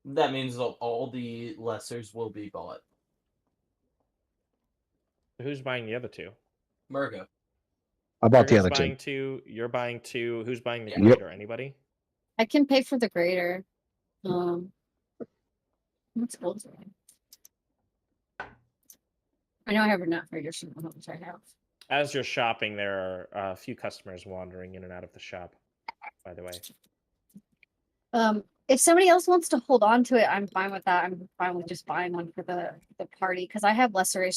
That means that all the lessers will be bought. Who's buying the other 2? Margo. I bought the Margo's other 2. buying 2. You're buying 2. Who's buying the Yep. greater? Anybody? I can pay for the greater. What's gold? I know I have enough for your shit, how much I have. As you're shopping, there are a few customers wandering in and out of the shop, by the way. If somebody else wants to hold on to it, I'm fine with that. I'm fine with just buying one for the party because I have lesser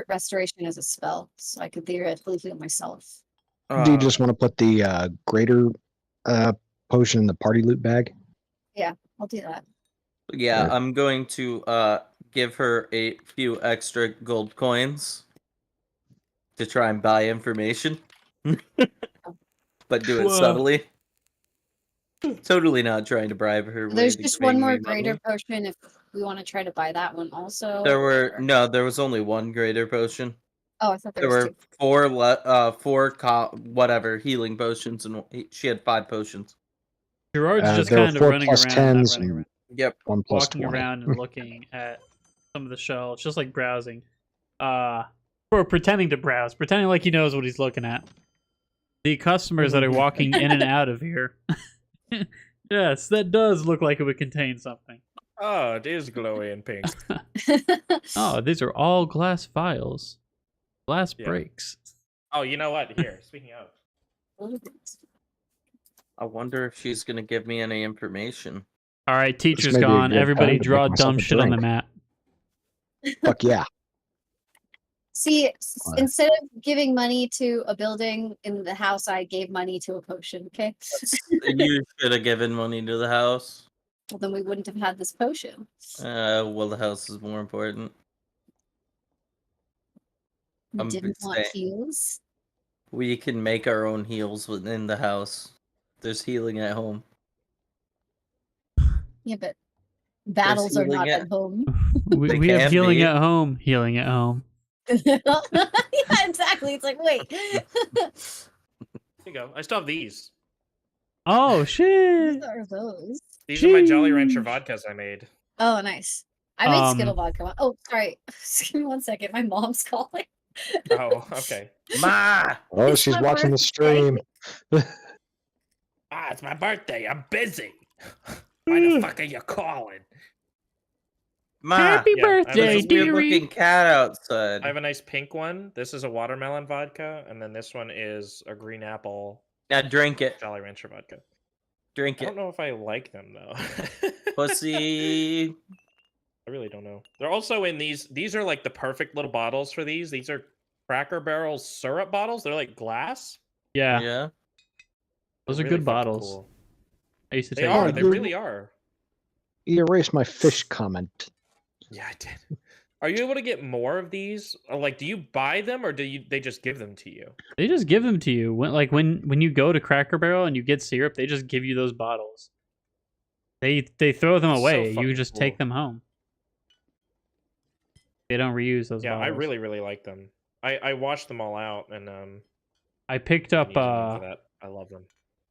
restoration as a spell, so I could theoretically heal myself. Do you just want to put the greater potion in the party loot bag? I'll do that. Yeah, Sure. I'm going to give her a few extra gold coins to try and buy information. But do it Whoa. subtly. Totally not trying to bribe her. There's with just giving one more me greater money. potion if we want to try to buy that one also. There were or- there was only 1 greater potion. Oh, I thought there There was were two. 4 whatever healing potions, and she had 5 potions. Gerard's just There were kind of 4 running plus around, not 10s running and around, 1 1 plus walking 20. around and looking at some of the shelves, just like browsing. Or pretending to browse, pretending like he knows what he's looking at. The customers that are walking in and out of here. Yes, that does look like it would contain something. Oh, it is glowy and pink. Oh, these are all glass vials. Glass Yeah. breaks. Oh, you know what? Here, speaking of. I wonder if she's gonna give me any information. All right, teacher's may be a gone. good Everybody time to draw make myself dumb a shit on the drink. map. Fuck yeah. See, Wow. instead of giving money to a building in the house, I gave money to a potion. Okay, You should have given money to the house. well then we wouldn't have had this potion. Well, the house is more important. You I'm didn't just want saying. heals. We can make our own heals within the house. There's healing at home. Yeah, but battles are not at home. They we have can healing be. at home. Healing at home. Yeah, exactly. It's like, wait. Here you go. I still have these. Oh What shit! are those? These are my Jolly Rancher Sheesh. vodkas I made. Oh, nice. I made Skittle vodka. Oh, sorry. Just give me 1 second. My mom's calling. Oh, okay. Ma! Oh, It's she's my watching the birthday. stream. It's my birthday. I'm busy. Why the fuck are you calling? Ma! Happy Yeah, I have birthday, this Weird dearie! looking cat outside. I have a nice pink one. This is a watermelon vodka, and then this one is a green apple Now drink it. Jolly Rancher vodka. Drink I it. don't know if I like them though. Pussy. I really don't know. They're also in these. These are like the perfect little bottles for these. These are Cracker Barrel syrup bottles. They're like glass. Yeah, Yeah. those They're are really good fucking bottles. cool. I used to They take are. them. They good. really are. You erased my fish comment. Yeah, I did. Are you able to get more of these? Or like, do you buy them or they just give them to you? They just give them to you when you go to Cracker Barrel and you get syrup. They just give you those bottles. They throw them That's so away. You fucking just cool. take them home. They don't reuse those Yeah, bottles. I really, really like them. I washed them all out and I picked I'm up using them for that. I love them.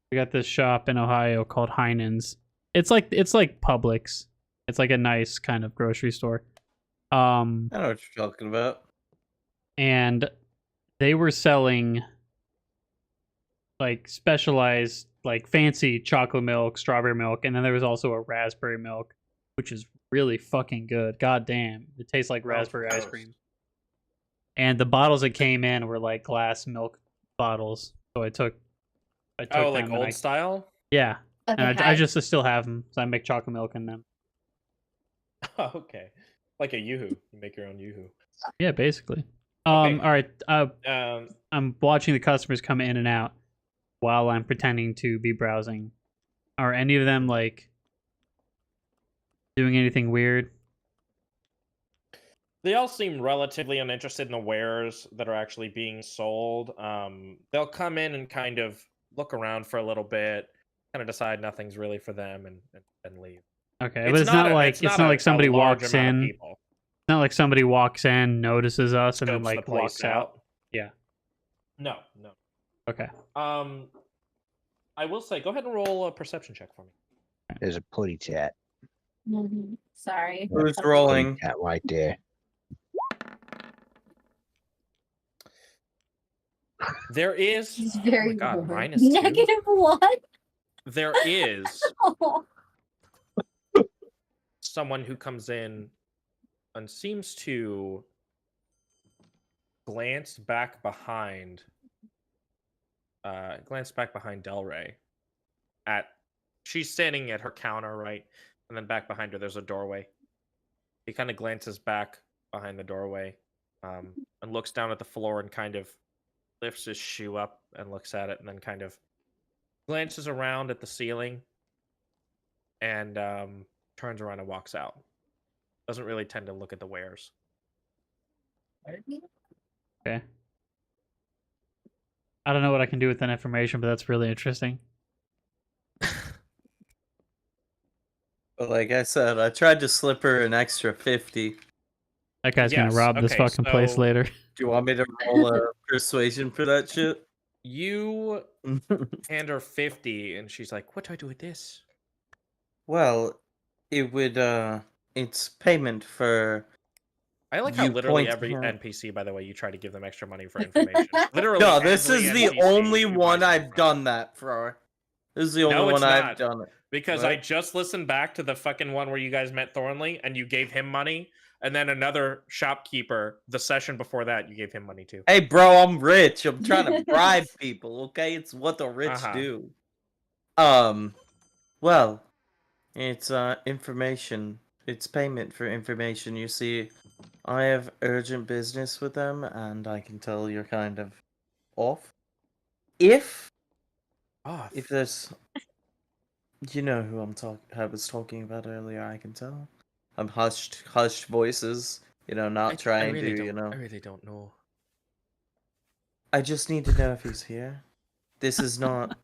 we got this shop in Ohio called Heinen's. It's like Publix. It's like a nice kind of grocery store. I know what you're talking about. And they were selling like specialized, like fancy chocolate milk, strawberry milk, and then there was also a raspberry milk, which is really fucking good. God damn, it tastes like raspberry ice gross. cream. And the bottles that came in were like glass milk bottles, so I took Oh, them like and old style? yeah, Okay, and hi. I just still have them, so I make chocolate milk in them. Oh, okay. Like a Yoo-hoo. You make your own Yoo-hoo. Yeah, basically. Okay. All right. Um, I'm watching the customers come in and out while I'm pretending to be browsing. Are any of them like doing anything weird? they all seem relatively uninterested in the wares that are actually being sold. They'll come in and kind of look around for a little bit, kind of decide nothing's really for them, and leave. Okay, but it's not like somebody a large walks amount of in. people. It's not like somebody walks in, notices us, and then Scopes like the place walks out. Yeah. No. Okay. I will say, go ahead and roll a perception check for me. There's a putty chat. Mhm. Sorry. Who's Putty rolling? chat right there. There is. He's Oh very my god, bored. -2. -1? There is Oh. someone who comes in and seems to glance back behind Delray she's standing at her counter, right? And then back behind her there's a doorway. He kind of glances back behind the doorway, and looks down at the floor and kind of lifts his shoe up and looks at it and then kind of glances around at the ceiling and turns around and walks out. Doesn't really tend to look at the wares. Okay. I don't know what I can do with that information, but that's really interesting. But like I said, I tried to slip her an extra 50. That guy's gonna Yes, rob this okay, fucking place so- later. Do you want me to roll a persuasion for that shit? You hand her 50 and she's like, what do I do with this? Well, it would it's payment for I like how You literally point every her- NPC, by the way, you try to give them extra money for information. Literally. No, this every is the NPC only you buy one something I've from. done that for. This is the only No, one it's I've not. done it. Because What? I just listened back to the fucking one where you guys met Thornley and you gave him money, and then another shopkeeper, the session before that, you gave him money too. Hey, bro, I'm rich. I'm trying to bribe people, okay? It's what the rich Uh-huh. do. Well, it's information. It's payment for information. You see, I have urgent business with them, and I can tell you're kind of off. If there's, you know who I was talking about earlier. I can tell. I'm hushed voices. You know, not trying to. You know, I really don't know. I just need to know if he's here. This is not.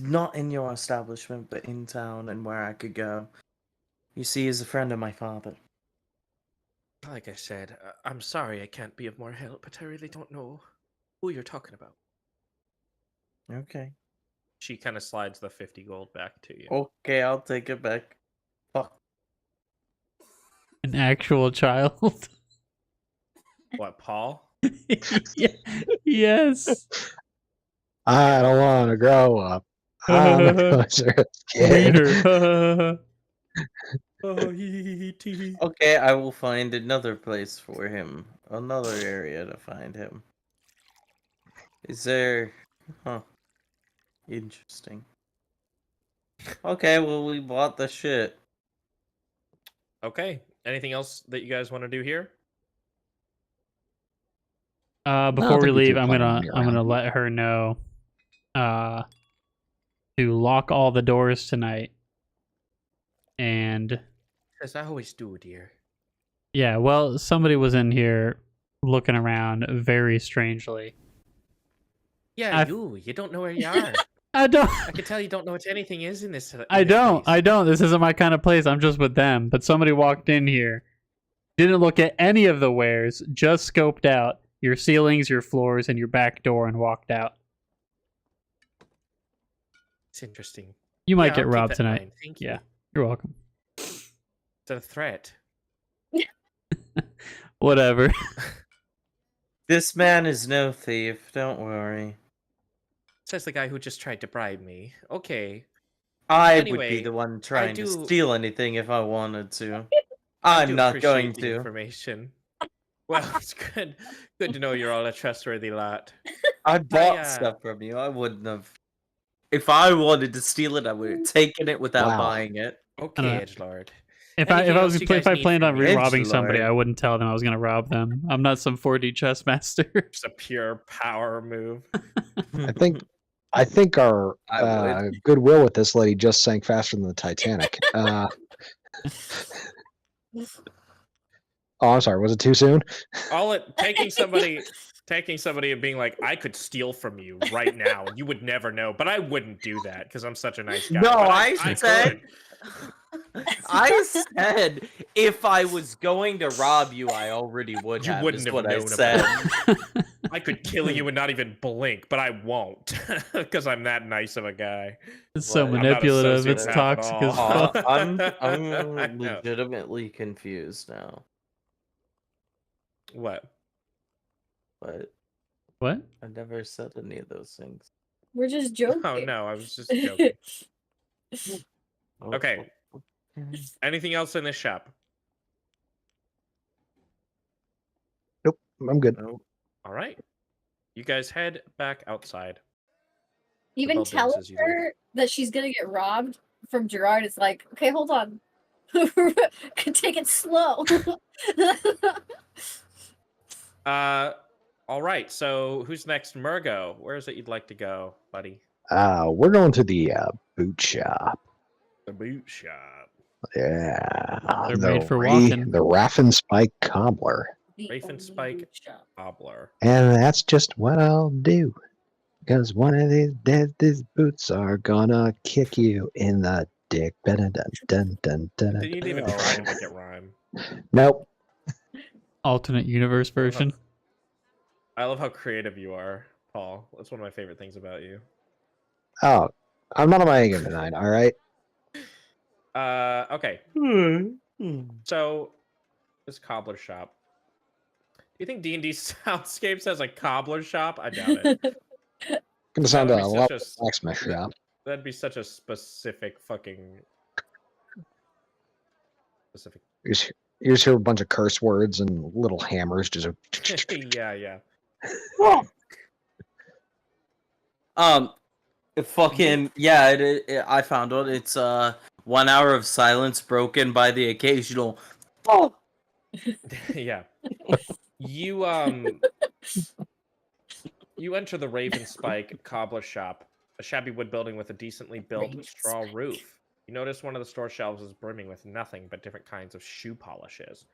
Not in your establishment, but in town and where I could go. You see, he's a friend of my father. Like I said, I'm sorry I can't be of more help, but I really don't know who you're talking about. Okay. She kind of slides the 50 gold back to you. Okay, I'll take it back. Fuck. An actual child. What, Paul? Yeah. Yes. I don't want to grow up. I'm a closer kid. Wiener. Oh, tee. Okay, I will find another place for him. Another area to find him. Is there... Huh. Interesting. Okay, well, we bought the shit. Okay. Anything else that you guys want to do here? Before we think we leave, threw I'm plenty of gonna money I'm gonna around. let her know to lock all the doors tonight. And As I always do, dear. yeah, well, somebody was in here looking around very strangely. Yeah, you don't know where you are. I don't. I can tell you don't know what anything is in this. I don't. Place. I don't. This isn't my kind of place. I'm just with them. But somebody walked in here, didn't look at any of the wares, just scoped out your ceilings, your floors, and your back door, and walked out. It's interesting. You might Yeah, get I'll keep robbed that in tonight. mind. Thank Yeah, you. you're welcome. It's a threat. Whatever. This man is no thief, don't worry. Says the guy who just tried to bribe me. Okay. I would be Anyway, the one trying to do- steal anything if I wanted to. I I'm do not going appreciate the to. information. Well, it's good to know you're all a trustworthy lot. I bought uh, stuff from you. I wouldn't have. If I wanted to steal it, I would have taken it without Wow. buying it. Okay, edgelord. If Anything else you guys I need planned from on me? robbing somebody, Edgelord. I wouldn't tell them I was gonna rob them. I'm not some 4D chess master. Just a pure power move. I think our I would. goodwill with this lady just sank faster than the Titanic. Oh, I'm sorry. Was it too soon? Taking somebody and being like, I could steal from you right now, and you would never know. But I wouldn't do that because I'm such a nice guy. No, But I said. could. I said if I was going to rob you, I already would You have. wouldn't Is have what I known said. about I could kill you and not even blink, but I won't because I'm that nice of a guy. It's so What? I'm not a manipulative. It's sociopath at toxic as all. fuck. I'm I know. legitimately confused now. What? But What? I never said any of those things. We're just joking. Oh no, I was just joking. Okay. Anything else in this shop? Nope. I'm good. Nope. All right. You guys head back outside. Even buildings telling as usual. her that she's gonna get robbed from Gerard is like, okay, hold on. Take it slow. All right. So who's next? Murgo. Where is it you'd like to go, buddy? We're going to the boot shop. The boot shop. Yeah. They're made for walking. The Raffin Spike Cobbler. The Rafen only Spike boot shop. Cobbler. And that's just what I'll do. Because one of these days, these boots are gonna kick you in the dick. Dun, dun, dun, dun, dun, Didn't even try to make it rhyme. Nope. Alternate universe version. I love how creative you are, Paul. That's one of my favorite things about you. Oh, I'm not on my A game tonight, alright? Okay. So, this cobbler shop. Do you think D&D Soundscapes has a cobbler shop? I doubt it. Gonna sound would a be lot such like a blacksmith shop. That'd be such a specific fucking... Specific... You just hear a bunch of curse words and little hammers just... yeah. Fucking yeah. I found it. It's 1 hour of silence broken by the occasional. Oh. Yeah. You enter the Raven Spike cobbler shop, a shabby wood building with a decently built straw roof. You notice one of the store shelves is brimming with nothing but different kinds of shoe polishes.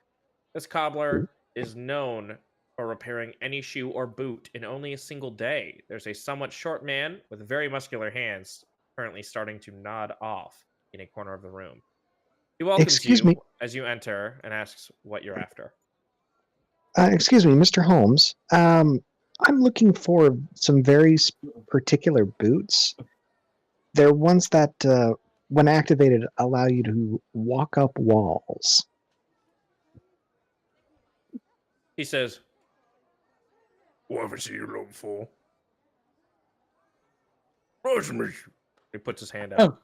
This cobbler is known or repairing any shoe or boot in only a single day. There's a somewhat short man with very muscular hands currently starting to nod off in a corner of the room. He welcomes Excuse you me. as you enter and asks what you're after. Excuse me, Mr. Holmes. I'm looking for some very particular boots. They're ones that, when activated, allow you to walk up walls. He says, "What is you looking for?" He puts his hand out.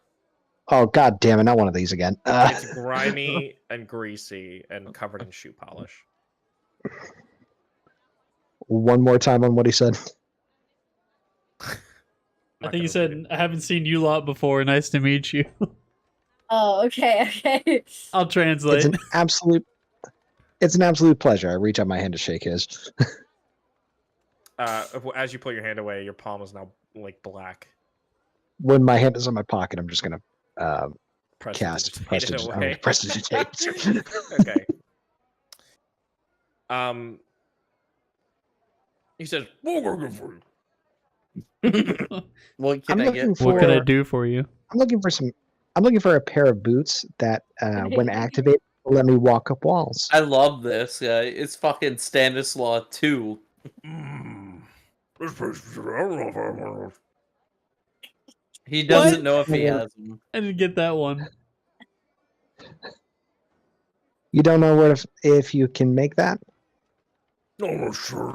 Oh, god damn it, not one of these again. It's grimy and greasy and covered in shoe polish. One more time on what he said. I think he said, "I haven't seen you lot before. Nice to meet you." Oh, okay. I'll translate. It's an absolute pleasure. I reach out my hand to shake his. As you pull your hand away, your palm is now like black. When my hand is in my pocket, I'm just gonna cast Prestidigitate it away. Prestidigitate. Okay. He says, "What can I get for you?" What I'm can I looking get? for- What can I do for you? I'm looking for a pair of boots that, when activated, will let me walk up walls. I love this guy. It's fucking Stanislaw 2. This place, I don't know if I want He doesn't What? know if he has them. I didn't get that one. You don't know if you can make that? No, sure.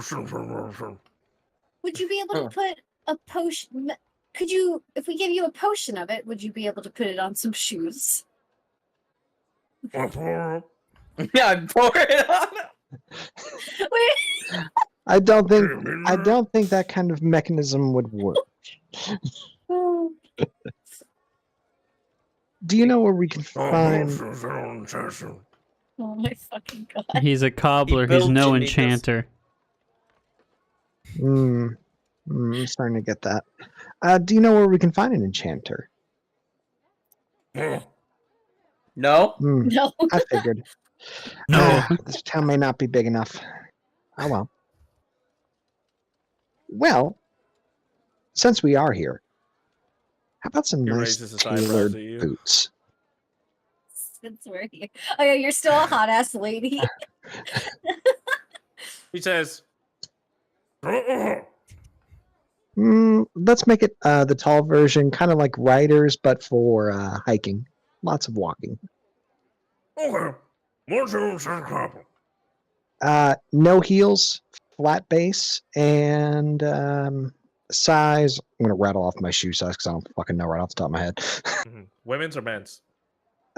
Would you be able to put a potion? Could you, if we give you a potion of it, would you be able to put it on some shoes? Yeah, I'm pouring it on him. Wait, I don't think that kind of mechanism would work. oh, Do you know where we can find? oh my fucking god! He's a cobbler. He's built no Janitas. enchanter. I'm starting to get that. Do you know where we can find an enchanter? No? No. I figured. No. This town may not be big enough. Oh well. Well, since we are here, how about some He nice raises his eyebrows tailored at you. boots? Since we're here. Oh yeah, you're still a hot ass lady. He says, Let's make it the tall version, kind of like riders, but for hiking. Lots of walking. "Okay, what's your No heels, flat base, and size. I'm gonna rattle off my shoe size because I don't fucking know right off the top of my head. Women's or men's?"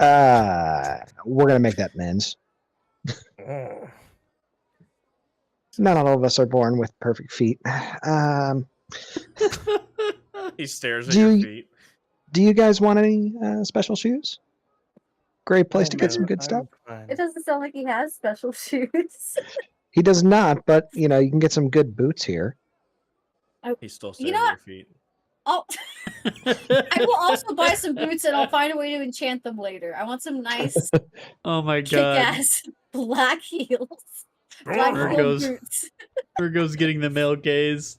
We're gonna make that men's. Not all of us are born with perfect feet. He stares at Do your you- feet. Do you guys want any special shoes? Great place Oh, to get some man, good I'm stuff. fine. It doesn't sound like he has special shoes. He does not, but you know you can get some good boots here. He still stares You know at what? your feet. Oh, I will also buy some boots and I'll find a way to enchant them later. I want some nice Oh my god. kick-ass black heels. Black There heel goes- boots. Virgo's getting the male gaze.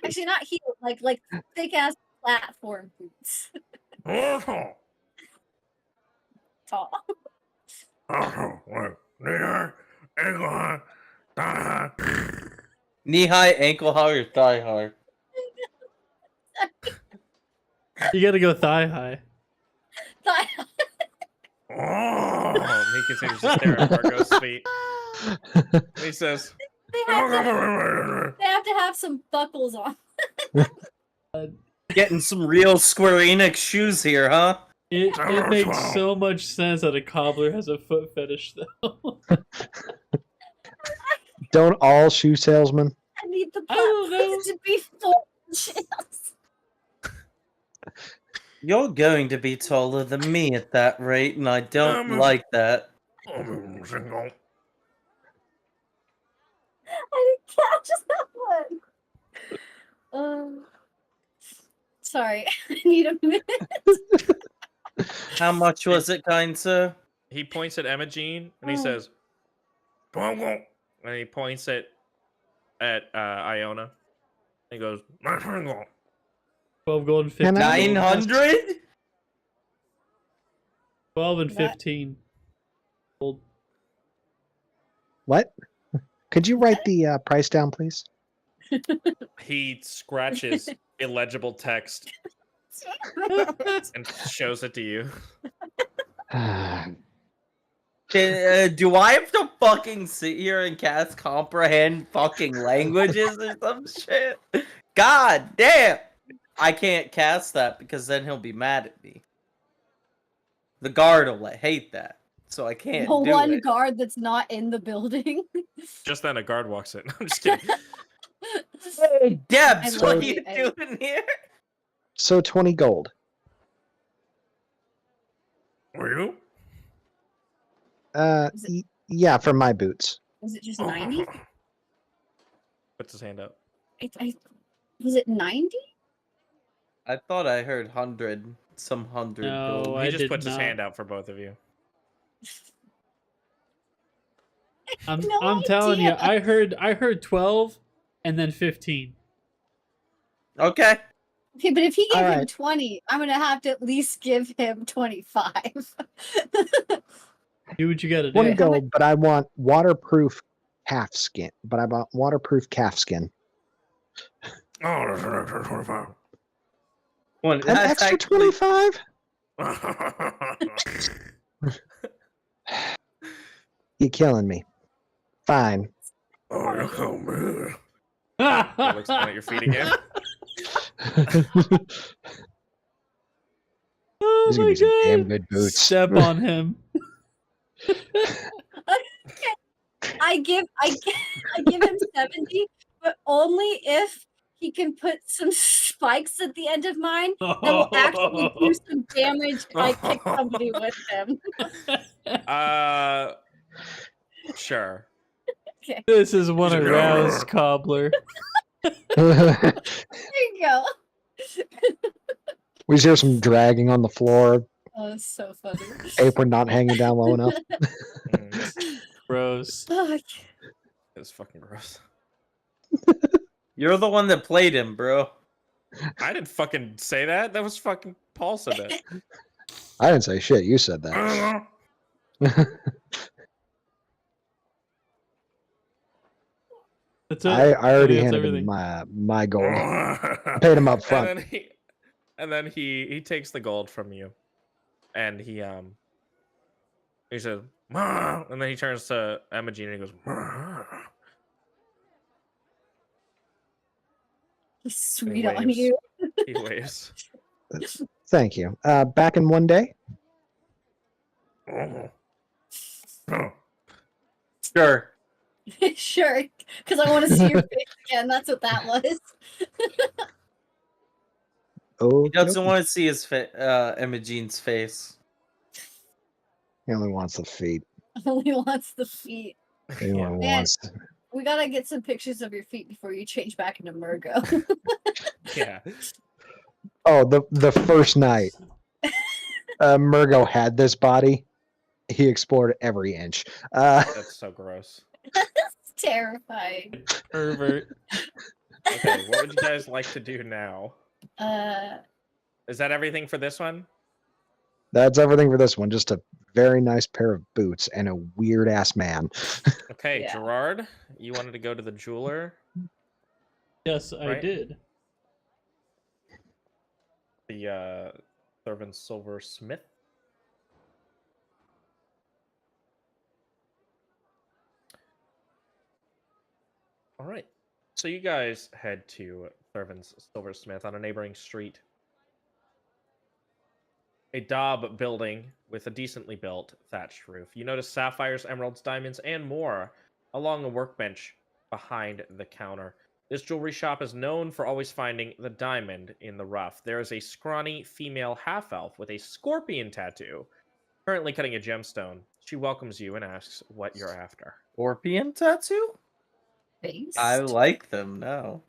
Actually, not heels, like thick-ass platform boots. Tall. Knee high, ankle high, or thigh high? You gotta go thigh high. He continues to stare at Marco's feet. He says, They have to have some buckles on. Getting some real Square Enix shoes here, huh? It makes so much sense that a cobbler has a foot fetish, though. Don't all shoe salesmen? I need the I don't platforms know. to be 4 inches. You're going to be taller than me at that rate, and I don't like that. I didn't catch that one. Sorry, I need a minute. How much was it, kind sir? he points at Emma Jean and he says, And he points it at Iona. He goes, 12 gold and 15 Can I- gold. 900? 12 and That- 15 gold. What? Could you write the price down, please? he scratches illegible text and shows it to you. Do I have to fucking sit here and cast comprehend fucking languages or some shit? God damn! I can't cast that because then he'll be mad at me. The guard will hate that, so I can't The do one it. guard that's not in the building. Just then, a guard walks in. I'm just kidding. Hey, Debs, I what are love you it. doing here? So 20 gold. Were you? Is it- Yeah, for my boots. Was it just 90? Puts his hand up. Was it 90? I thought I heard 100, some 100 No, gold. I He just did puts his not. hand out for both of you. I'm No telling you, idea. I heard 12 and then 15. Okay. Okay, but if he gave him Alright. 20, I'm gonna have to at least give him 25. Do what you gotta 20 do. How gold, but I want waterproof calf skin. But I want waterproof calf skin. Oh, that's an extra 25. One, An that's extra actually- 25? You're killing me. Fine. Oh, you're so bad. He looks down at your feet again. Oh These are gonna my be some damn god! good boots. Step on him. I give him 70, but only if he can put some spikes at the end of mine that will actually do some damage if I kick somebody with them. Sure. Okay, This is one He's a aroused cobbler. there you go. We hear some dragging on the floor, Oh, that's so funny. apron not hanging down low enough. Gross. Oh, It's fucking gross. You're the one that played him, bro. I didn't fucking say that. That was fucking Paul said that. I didn't say shit. You said that. That's it. I already think that's handed him everything. my gold. I paid him up front. And then he takes the gold from you, and he says, "Ma," and then he turns to Emma-Jean and he goes, "Ma." he's sweet waves. on you. He waves. Thank you. Back in one day? Sure. Sure, because I want to see your face again. That's what that was. Oh, He doesn't want to see his Imogene's face. He only wants the feet. Only wants the feet. He only Yeah. Man. wants. We gotta get some pictures of your feet before you change back into Murgo. Yeah. Oh, the first night Murgo had this body, he explored every inch. That's so gross. That's terrifying. Pervert. Okay, what would you guys like to do now? Uh, Is that everything for this one? That's everything for this one. Just a very nice pair of boots and a weird ass man. Okay, Yeah. Gerard, you wanted to go to the jeweler, Yes, I Right? did. the Thurvan Silversmith. All right. So you guys head to Thurvan's Silversmith on a neighboring street. A daub building with a decently built thatched roof. You notice sapphires, emeralds, diamonds, and more along a workbench behind the counter. This jewelry shop is known for always finding the diamond in the rough. There is a scrawny female half-elf with a scorpion tattoo currently cutting a gemstone. She welcomes you and asks what you're after. Scorpion tattoo? face. I like them now.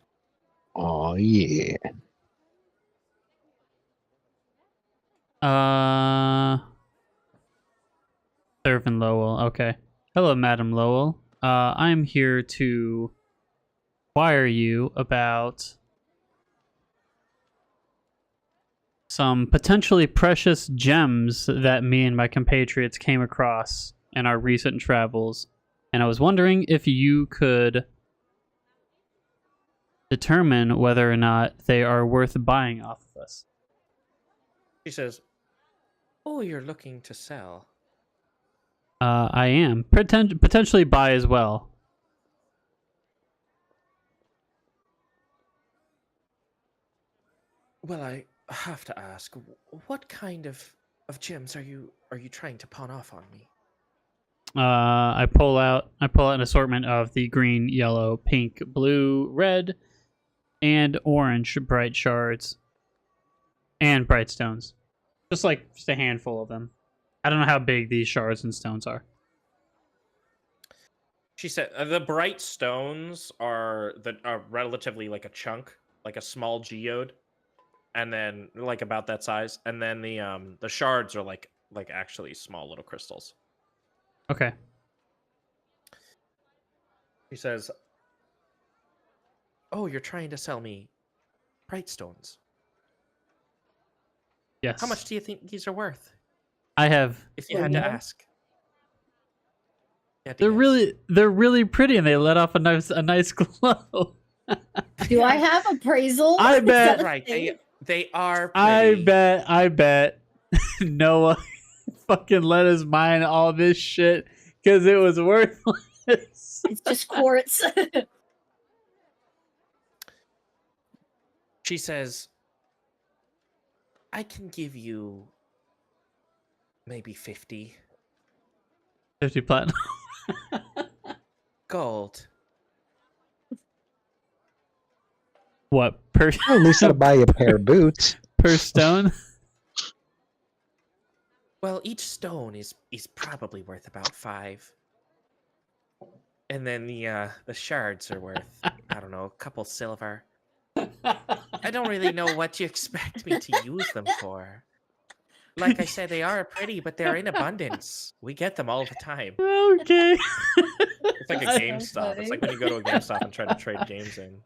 Oh yeah. Thurvan Lowell. Okay. Hello, Madam Lowell. I'm here to inquire you about some potentially precious gems that me and my compatriots came across in our recent travels. And I was wondering if you could determine whether or not they are worth buying off of us. She says, "Oh, you're looking to sell." I am. Potentially buy as well. Well, I have to ask, what kind of gems are you trying to pawn off on me? I pull out an assortment of the green, yellow, pink, blue, red, and orange bright shards and bright stones. Just a handful of them. I don't know how big these shards and stones are. She said the bright stones are relatively like a chunk, like a small geode, and then like about that size, and then the shards are like actually small little crystals. Okay. She says, "Oh, you're trying to sell me bright stones. Yes. How much do you think these are worth? I have. If you had to ask." Yeah, They're really pretty, and they let off a nice glow. Do I have appraisal? I Is bet- that a Right, thing? they are pretty. I bet Noah fucking let us mine all this shit because it was worthless. It's just quartz. She says, "I can give you maybe 50 50 platinum. gold." What, per Well, at least I'll buy you a pair of boots. per stone? Well, each stone is probably worth about 5. And then the shards are worth, I don't know, a couple silver. I don't really know what you expect me to use them for. Like I said, they are pretty, but they're in abundance. We get them all the time. Okay. It's like a That's GameStop. so It's like when you go to a GameStop and try to trade games in.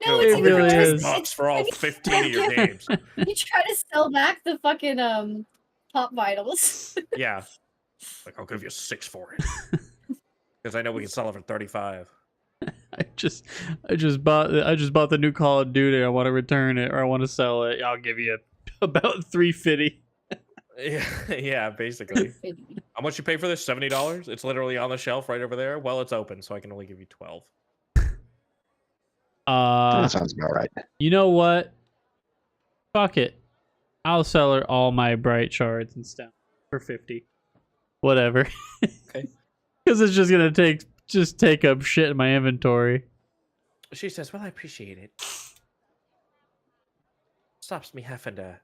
No, It it's even really worse. is. $10 for all 15 of your games. You try to sell back the fucking pop vitals. Yeah. Like, I'll give you 6 for it. Because I know we can sell it for 35. I just bought the new Call of Duty. I want to return it or I want to sell it. I'll give you about $350. Yeah, basically. How much you pay for this? $70? It's literally on the shelf right over there. Well, it's open, so I can only give you 12. That sounds about right. You know what? Fuck it. I'll sell her all my bright shards and stuff for 50. Whatever. Okay. Because it's just gonna take up shit in my inventory. She says, "Well, I appreciate it. Stops me having to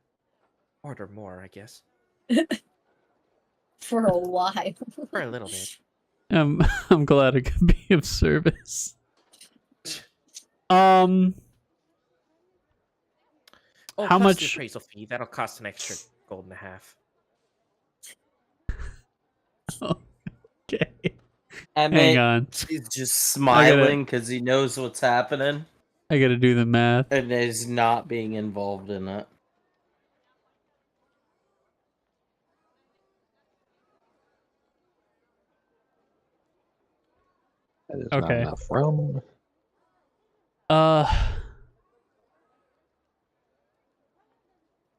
order more, I guess. For a while. For a little bit." I'm glad I could be of service. Oh, How plus much- the appraisal fee? That'll cost an extra gold and a half. Okay. Emmett Hang on. is just smiling because he knows what's happening I gotta do the math. and is not being involved in it. That is Okay. not enough rum.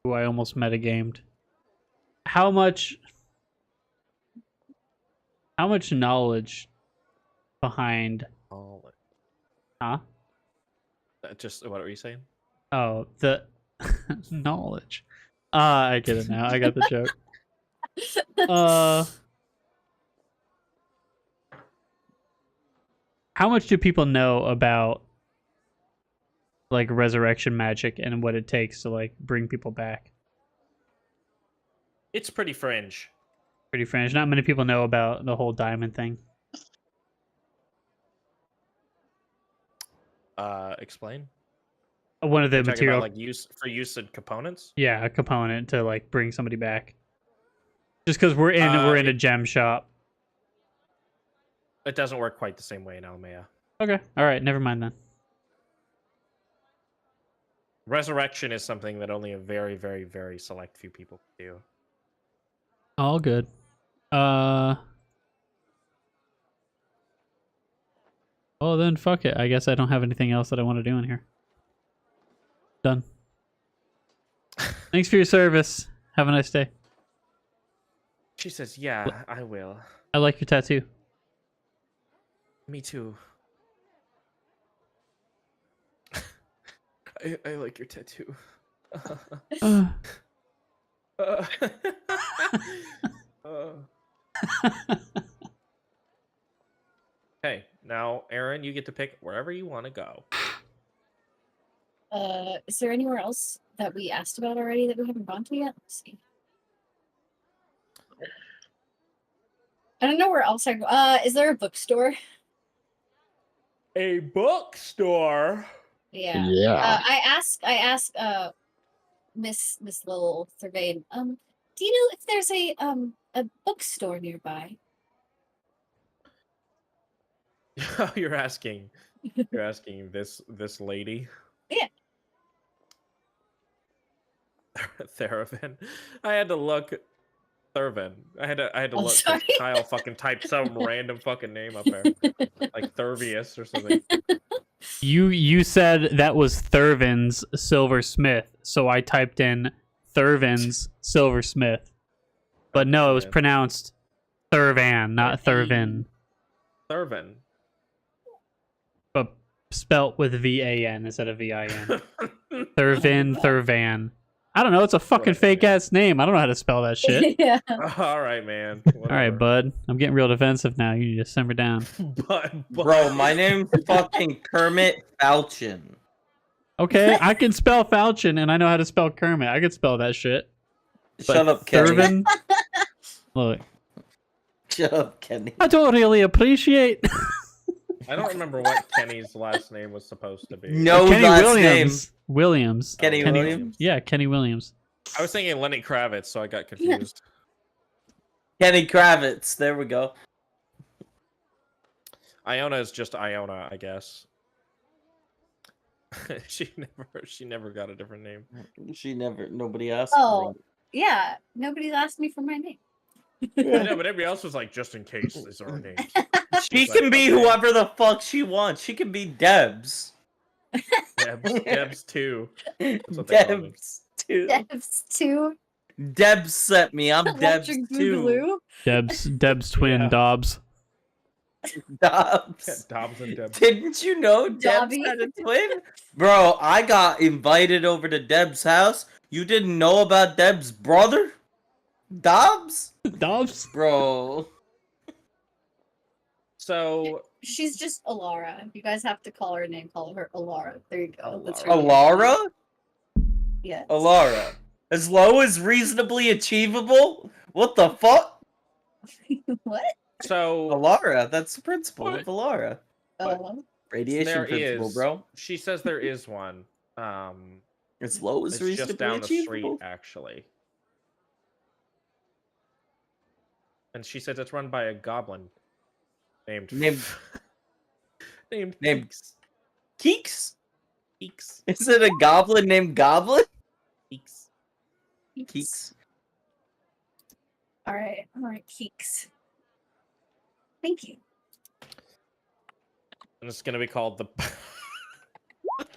Ooh, I almost metagamed. How much knowledge behind Oh, huh? just what are you saying? Oh, the knowledge. I get it now. I got the joke. How much do people know about like resurrection magic and what it takes to like bring people back? It's pretty fringe. Pretty fringe. Not many people know about the whole diamond thing. Explain. One of the You're talking material, about, like use in components. yeah, a component to like bring somebody back. Just because we're in a gem shop. It doesn't work quite the same way in Alamea. Okay. All right. Never mind then. Resurrection is something that only a very, very, very select few people can do. All good. Well then, fuck it. I guess I don't have anything else that I want to do in here. Done. Thanks for your service. Have a nice day. She says, "Yeah, I will." I like your tattoo. Me too. I like your tattoo. Uh, Uh, Hey, now, Aaron, you get to pick wherever you want to go. Is there anywhere else that we asked about already that we haven't gone to yet? Let's see. I don't know where else I go. Is there a bookstore? A bookstore? Yeah. Yeah. I asked Miss Lil Thurvane, do you know if there's a bookstore nearby? You're asking this lady? Yeah. Theravin. I had to look. Thurvin. I had to Oh, look. 'Cause sorry. Kyle fucking typed some random fucking name up there, like Thurvius or something. you said that was Thurvin's Silversmith, so I typed in Thurvin's Silversmith. But no, it was Thurvin. pronounced Thurvan, not Thurvin. Thurvin. But spelt with V-A-N instead of V-I-N. Thurvin, Thurvan. I don't know, it's a fucking Right, fake ass name. I don't know how to spell that shit. Yeah. All right, man. All right, bud. I'm getting real defensive now. You need to simmer down. But Bro, my name's fucking Kermit Falcon. Okay, I can spell Falcon and I know how to spell Kermit. I could spell that shit. But Shut up, Kenny. Thurvin? Look, Shut up, Kenny. I don't really appreciate. I don't remember what Kenny's last name was supposed to be. No Kenny last Williams. name. Williams. Kenny Williams? Yeah, Kenny Williams. I was thinking Lenny Kravitz, so I got confused. Kenny Kravitz. There we go. Iona is just Iona, I guess. she never got a different name. Nobody asked. Oh, yeah. Nobody's asked me for my name. I know, but everybody else was like, just in case these are our names. She She's can like, be okay. whoever the fuck she wants. She can be Debs. Debs too. That's what they call me. Debs too. Devs too. Debs sent me. I'm Debs Electric too. Boogaloo. Deb's twin, Yeah. Dobbs. Dobbs. Dobbs and Debs. Didn't you know Debs Dobby. had a twin? Bro, I got invited over to Deb's house. You didn't know about Deb's brother? Dobbs? Dobbs? Bro. So She's just Alara. You guys have to call her name. Call her Alara. There you go. That's her Alara? name. Yeah. Alara. As low as reasonably achievable? What the fuck? What? Alara, that's the principal of Alara. Radiation there principle, is, bro. She says there is one. As low as It's reasonably just down the street, achievable. actually. And she says it's run by a goblin named Named named Keeks. Keeks? Keeks. Is it a goblin named Goblin? Keeks. Keeks. All right, Keeks. Thank you. And it's gonna be called the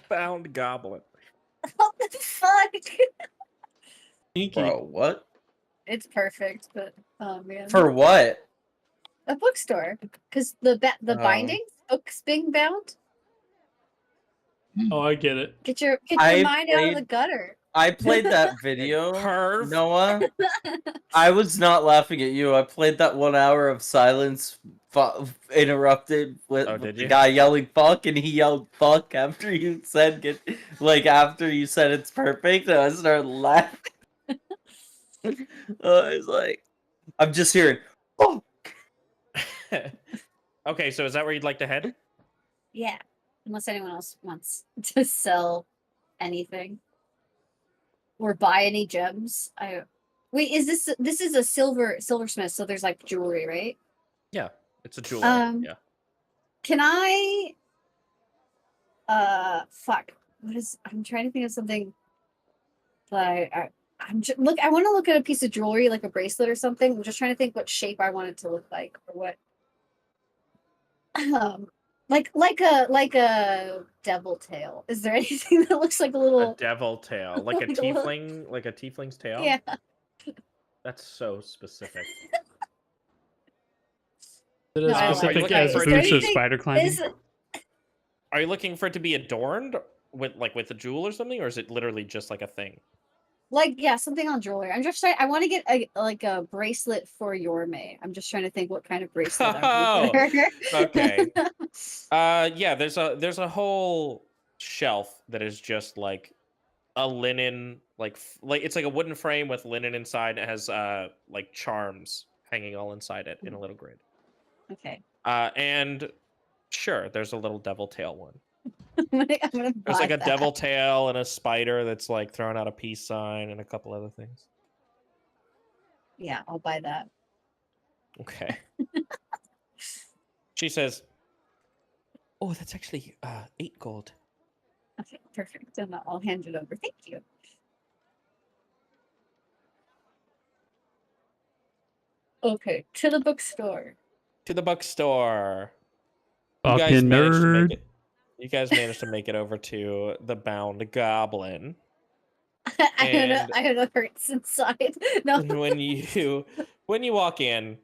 Bound Goblin. What the fuck? Thank you. Bro, what? It's perfect, but oh man. For what? a bookstore, because the bindings, books being bound. Oh, I get it. Get your I mind out of played- the gutter. I played that video, Perv. Noah. I was not laughing at you. I played that 1 hour of silence interrupted with, Oh, did the you? guy yelling fuck, and he yelled fuck after you said after you said it's perfect, and I started laughing. I was like, I'm just hearing oh. Okay, so is that where you'd like to head? Yeah, unless anyone else wants to sell anything or buy any gems. Wait, is this is a silversmith? So there's like jewelry, right? Yeah. It's a jeweler. Yeah. Can I? Fuck. What is? I'm trying to think of something. That look. I want to look at a piece of jewelry, like a bracelet or something. I'm just trying to think what shape I want it to look like, or what. Like a devil tail. Is there anything that looks like a little devil tail, like a tiefling, like a tiefling's tail? Yeah. That's so specific. Is it No, as I like specific it. as Is there boots of anything- spider climbing? Are you looking for it to be adorned with a jewel or something, or is it literally just like a thing? Like, yeah, something on jewelry. I'm just trying. I want to get a bracelet for Yorme. I'm just trying to think what kind of bracelet I would give her. Okay. Yeah. There's a whole shelf that is just like a linen, like it's like a wooden frame with linen inside. It has like charms hanging all inside it in a little grid. Okay. And sure, there's a little devil tail one. I'm gonna There's buy like a that. devil tail and a spider that's like throwing out a peace sign and a couple other things. Yeah, I'll buy that. Okay. She says, "Oh, that's actually 8 gold." Okay, perfect. And I'll hand it over. Thank you. Okay, to the bookstore. To the bookstore. Fucking nerd. You guys managed to make it over to the Bound Goblin. I don't know hurts inside. No. when you walk in,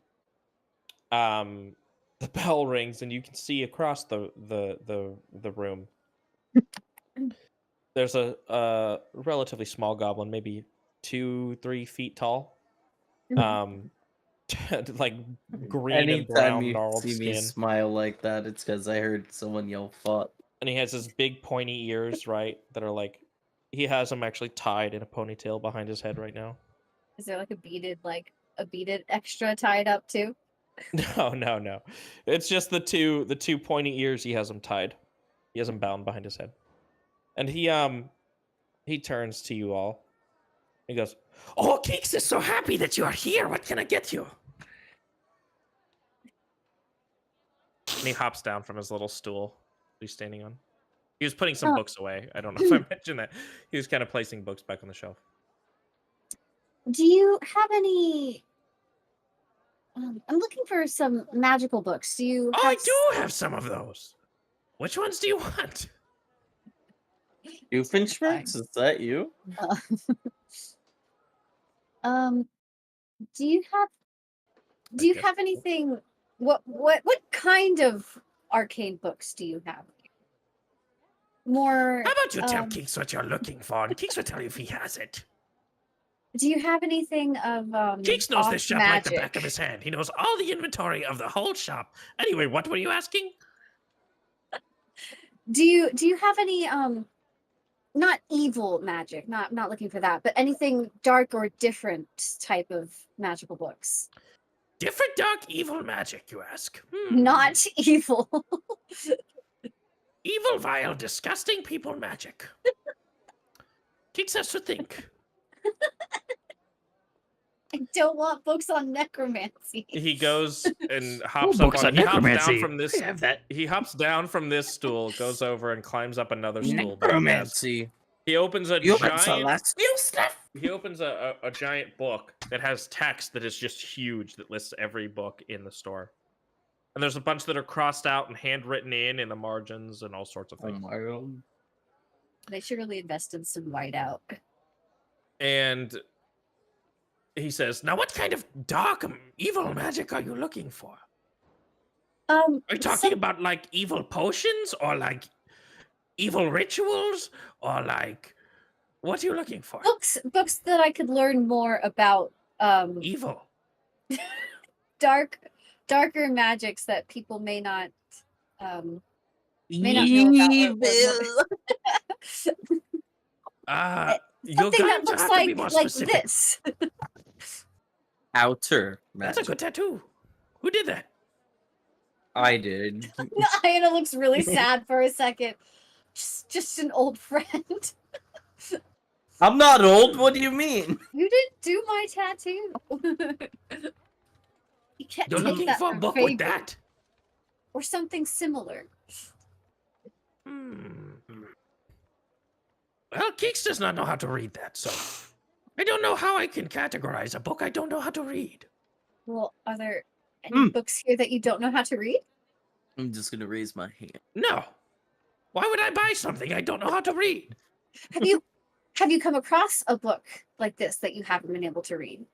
the bell rings and you can see across the room. There's a relatively small goblin, maybe 2-3 feet tall. Like green and brown Anytime you gnarled see me skin. smile like that, it's because I heard someone yell "fuck." And he has his big pointy ears, right? That are like, he has them actually tied in a ponytail behind his head right now. Is there like a beaded extra tied up too? No. It's just the two pointy ears. He has them tied. He has them bound behind his head. And he turns to you all. He goes, "Oh, Keeks is so happy that you are here. What can I get you?" And he hops down from his little stool he's standing on. He was putting some books away. I don't know if I mentioned that. He was kind of placing books back on the shelf. Do you have any? I'm looking for some magical books. Do you? Oh, I do have some of those. Which ones do you want? Doofenshmirtz, is that you? Do you have anything? What kind of arcane books do you have? More. How about you tell Keeks what you're looking for, and Keeks will tell you if he has it. Do you have anything of Keeks knows this shop like the magic? back of his hand. He knows all the inventory of the whole shop. Anyway, what were you asking? Do you have any not evil magic, not looking for that, but anything dark or different type of magical books? Different dark evil magic, you ask? Not evil. Evil, vile, disgusting people magic. Keeks has to think. I don't want books on necromancy. He goes and hops Ooh, up books on, on he hops down necromancy. from this. I have that. He hops down from this stool, goes over and climbs up another stool. Necromancy. He opens a You giant. celestial stuff. He opens a giant book that has text that is just huge that lists every book in the store. And there's a bunch that are crossed out and handwritten in the margins and all sorts of Oh things. my god. They should really invest in some whiteout. And he says, "Now, what kind of dark, evil magic are you looking for? Are you talking about like evil potions or like evil rituals or like what are you looking for? Books that I could learn more about Evil. darker magics that people may not know about. You're Something going that to looks have to be more like specific. this. Outer That's a magic. good tattoo. Who did that? I did. Iana looks really sad for a second. Just an old friend. I'm not old. What do you mean? You didn't do my tattoo. You can't You're take looking that for a for book favor. with that? or something similar. Well, Keeks does not know how to read that, so I don't know how I can categorize a book I don't know how to read. Well, are there any books here that you don't know how to read? I'm just gonna raise my hand. No. Why would I buy something I don't know how to read? Have you come across a book like this that you haven't been able to read?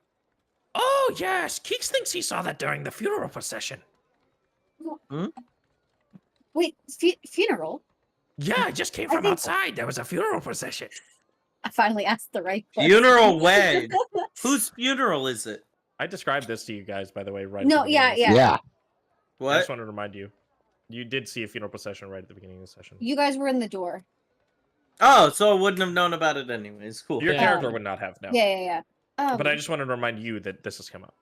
Oh, yes. Keeks thinks he saw that during the funeral procession. Wait, funeral? Yeah, I just came from outside. There was a funeral procession. I finally asked the right person. Funeral way. Whose funeral is it? I described this to you guys, by the way, right No, at the beginning of the yeah. session. Yeah. I What? just wanted to remind you. You did see a funeral procession right at the beginning of the session. You guys were in the door. Oh, so I wouldn't have known about it anyways. Cool. Your Yeah. character would not have, no. Yeah. But I just wanted to remind you that this has come up.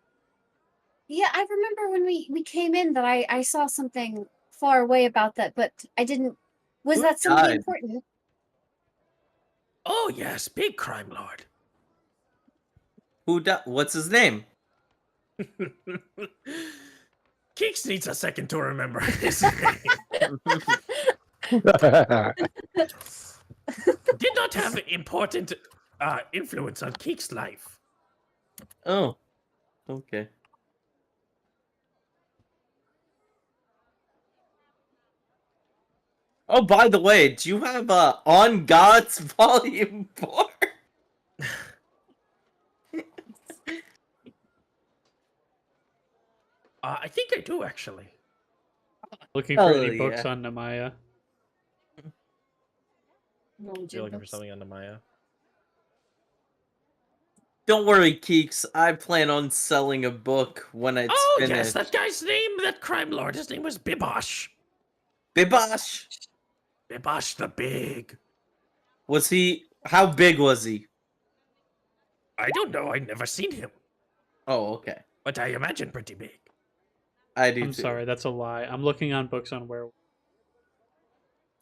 Yeah, I remember when we came in that I saw something far away about that, but I didn't. Was Who that something died? important? Oh, yes, big crime lord. What's his name? Keeks needs a second to remember his name. Did not have important influence on Keeks' life. Oh. Okay. Oh, by the way, do you have On God's Volume 4? I think I do, actually. Looking for Oh, any books yeah. on Namaya? You're looking for something on the Maya? Don't worry, Keeks. I plan on selling a book when it's Oh, finished. yes, that guy's name, that crime lord, his name was Bibosh. Bibosh! Bibosh the Big. Was he... How big was he? I don't know, I've never seen him. Oh, okay. But I imagine pretty big. I do I'm too. sorry, that's a lie. I'm looking on books on werewolves.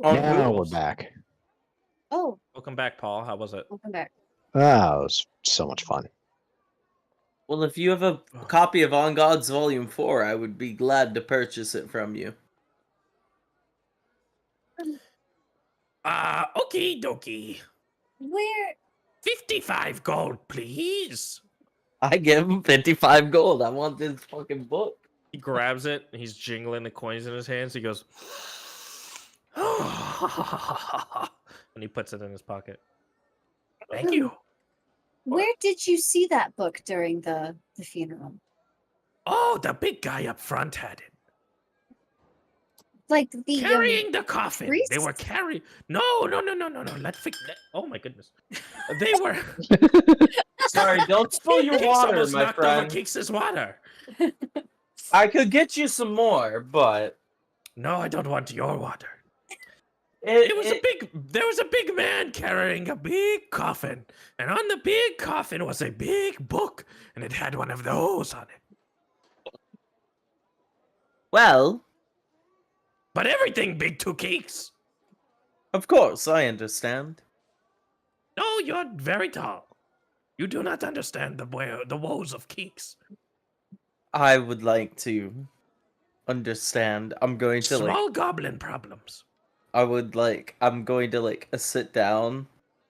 On Now we're werewolves. back. Oh, Welcome back, Paul. How was it? welcome back. Oh, it was so much fun. Well, if you have a copy of On God's Volume 4, I would be glad to purchase it from you. Okie dokie. Where? 55 gold, please. I give him 55 gold. I want this fucking book. He grabs it, and he's jingling the coins in his hands. He goes, and he puts it in his pocket. Thank you. Where did you see that book during the funeral? Oh, the big guy up front had it. Like the Carrying the coffin. They priest? were carrying. No. Oh my goodness. They were. Sorry, don't spill your Keeks water, almost my knocked over friend. Keeks' water. I could get you some more, but No, I don't want your water. There was a big man carrying a big coffin, and on the big coffin was a big book, and it had one of those on it. Well, But everything big to Keeks. of course, I understand. No, you're very tall. You do not understand the woes of Keeks. I would like to understand. I'm going to Small goblin problems. I'm going to sit down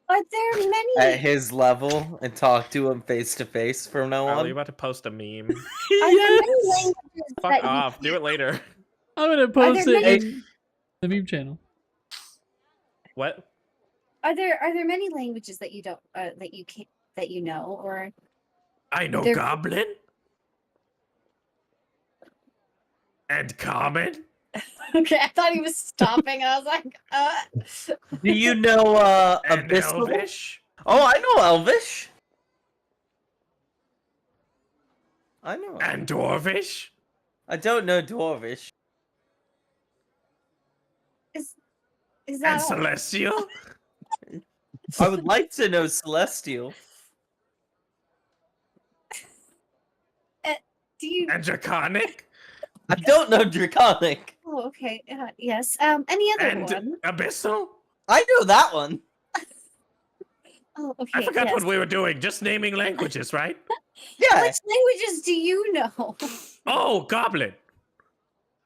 Are there at many? his level and talk to him face to face from now Are on. you about to post a meme? Are there many languages Fuck that off. Do it later. I'm gonna post there it many- in the meme channel. What? Are there many languages that you don't that you know, or I know They're- goblin. And common. Okay, I thought he was stopping. I was like, Do you know And Abyssal? elvish. Oh, I know Elvish. I know. And dwarvish. I don't know Dwarvish. is And that all? celestial. I would like to know Celestial. Do you? And draconic. I don't know Draconic. Oh, okay. Yes. Any other And one? abyssal. I know that one. Oh, okay. I forgot yes. what we were doing. Just naming languages, right? Yeah. Which languages do you know? Oh, goblin.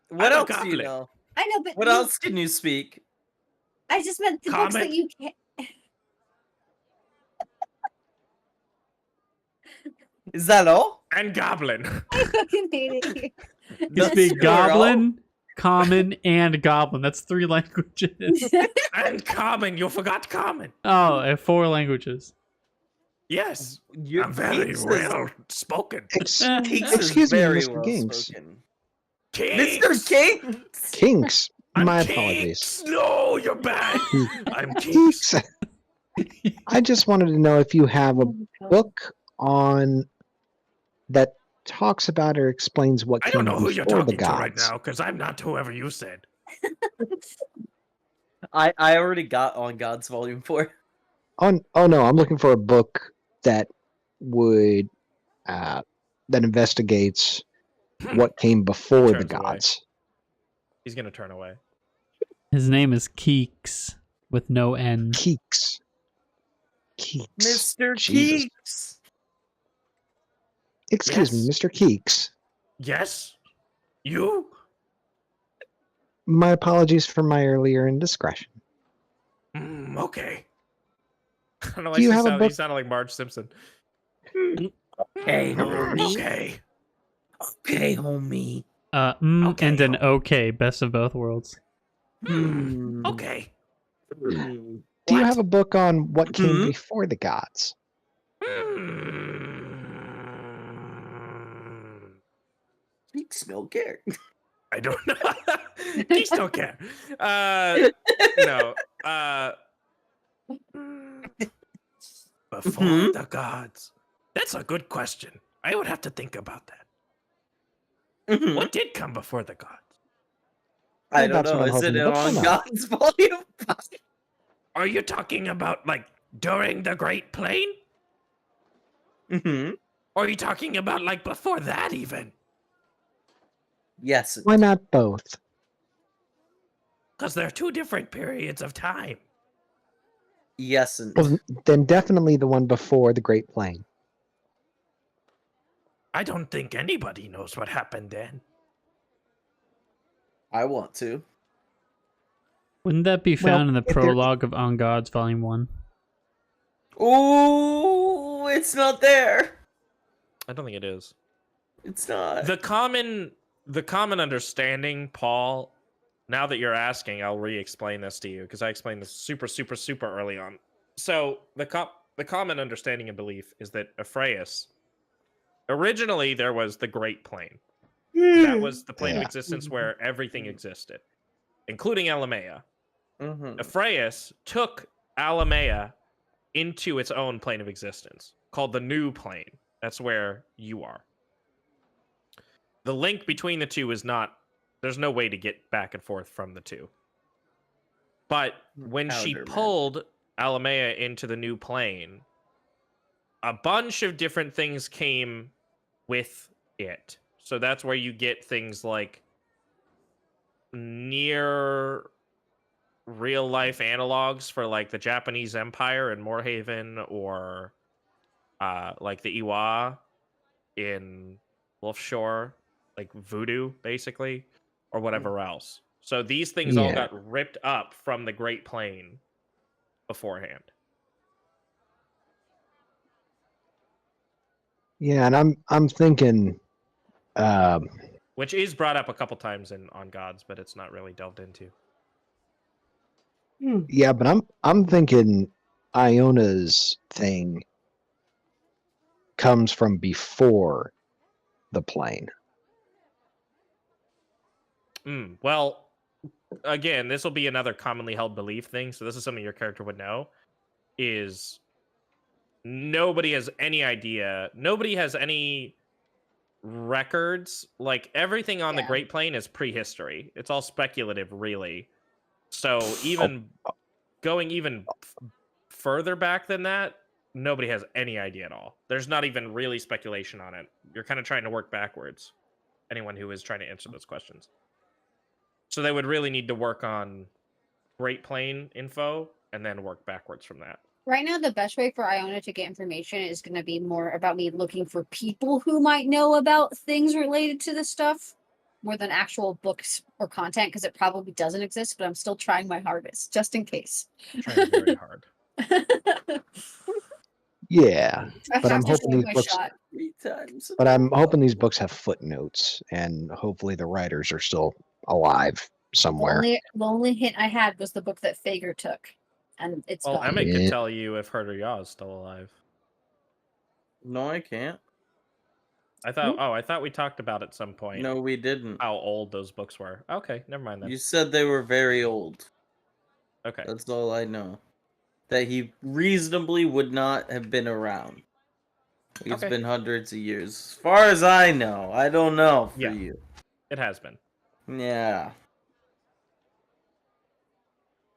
What I'm a else do you goblin. know? I know, but What else can you speak? I just meant the books that Comet? you can't. Is that all? And goblin. I fucking hate it here. You That's speak your all? Goblin, Common, and Goblin. That's 3 languages. And common. You forgot common. Oh, I have 4 languages. Yes. Your I'm very Keeks is- well spoken. Keeks is Excuse me, very Mr. well Ginks. spoken. Kinks. Mr. Kinks! Kinks. I'm My Kinks. apologies. No, you're bad. I'm Kinks. Kinks. I just wanted to know if you have a book on that talks about or explains what I came don't know who you're before the talking to right gods. now, because I'm not whoever you said. I already got On Gods Volume 4. Oh no, I'm looking for a book that would that investigates what came before the Turns away. gods. He's gonna turn away. His name is Keeks with no N. Keeks. Keeks. Mr. Jesus. Keeks! Excuse me, Yes. Mr. Keeks. Yes? You? My apologies for my earlier indiscretion. Okay. I don't know why Do you you have a sound, book- you sounded like Marge Simpson. Okay, homie. Okay. Okay, homie. And an Okay. okay, best of both worlds. Okay. Do you have a book on what came Mhm. before the gods? Keeks don't care. I don't know. Geeks don't care. No. Before Mhm. the gods. That's a good question. I would have to think about that. Mhm. What did come before the gods? I don't That's what know. I'm Is hoping it the book will On know. Gods Volume 5? Are you talking about like during the Great Plain? Mm-hmm. Or are you talking about like before that even? Yes. Why not both? Because they're two different periods of time. Yes. And Well, then definitely the one before the Great Plain. I don't think anybody knows what happened then. I want to. Wouldn't that be Well, found in the if there- prologue of On Gods Volume 1? Ooh, it's not there. I don't think it is. It's not. The common understanding, Paul, now that you're asking, I'll re-explain this to you because I explained this super early on. So the common understanding and belief is that Ephraim, originally there was the Great Plain. That was the plane of Yeah. existence where everything existed, including Alamea. Mhm. Ephraim took Alamea into its own plane of existence, called the New Plane. That's where you are. The link between the two is not, there's no way to get back and forth from the two. But when she Powder, man. pulled Alamea into the New Plane, a bunch of different things came with it. So that's where you get things like near real life analogs for like the Japanese Empire in Moorhaven, or like the Iwa in Wolfshore, like voodoo basically, or whatever else. So these things all Yeah. got ripped up from the Great Plain beforehand. Yeah, and I'm thinking, Which is brought up a couple times in On Gods, but it's not really delved into. yeah, but I'm thinking Iona's thing comes from before the plane. Well, again, this will be another commonly held belief thing. So this is something your character would know. Is nobody has any idea. Nobody has any records. Like everything on the Yeah. Great Plain is prehistory. It's all speculative, really. So even going even further back than that, nobody has any idea at all. There's not even really speculation on it. You're kind of trying to work backwards. Anyone who is trying to answer those questions. So they would really need to work on Great Plain info and then work backwards from that. Right now, the best way for Iona to get information is going to be more about me looking for people who might know about things related to this stuff, more than actual books or content because it probably doesn't exist, but I'm still trying my hardest just in case. Trying very hard. Yeah, I but have I'm to hoping shoot these my books. shot. 3 times. But I'm hoping these books have footnotes, and hopefully the writers are still alive somewhere. The only hint I had was the book that Fager took, and it's Well, gone. Emmett could Yeah. tell you if Herder Yaw is still alive. No, I can't. I thought we talked about at some point No, we didn't. how old those books were. Okay, never mind then. You said they were very old. Okay. That's all I know. That he reasonably would not have been around. It's Okay. been hundreds of years. As far as I know. I don't know for Yeah. you. It has been. Yeah.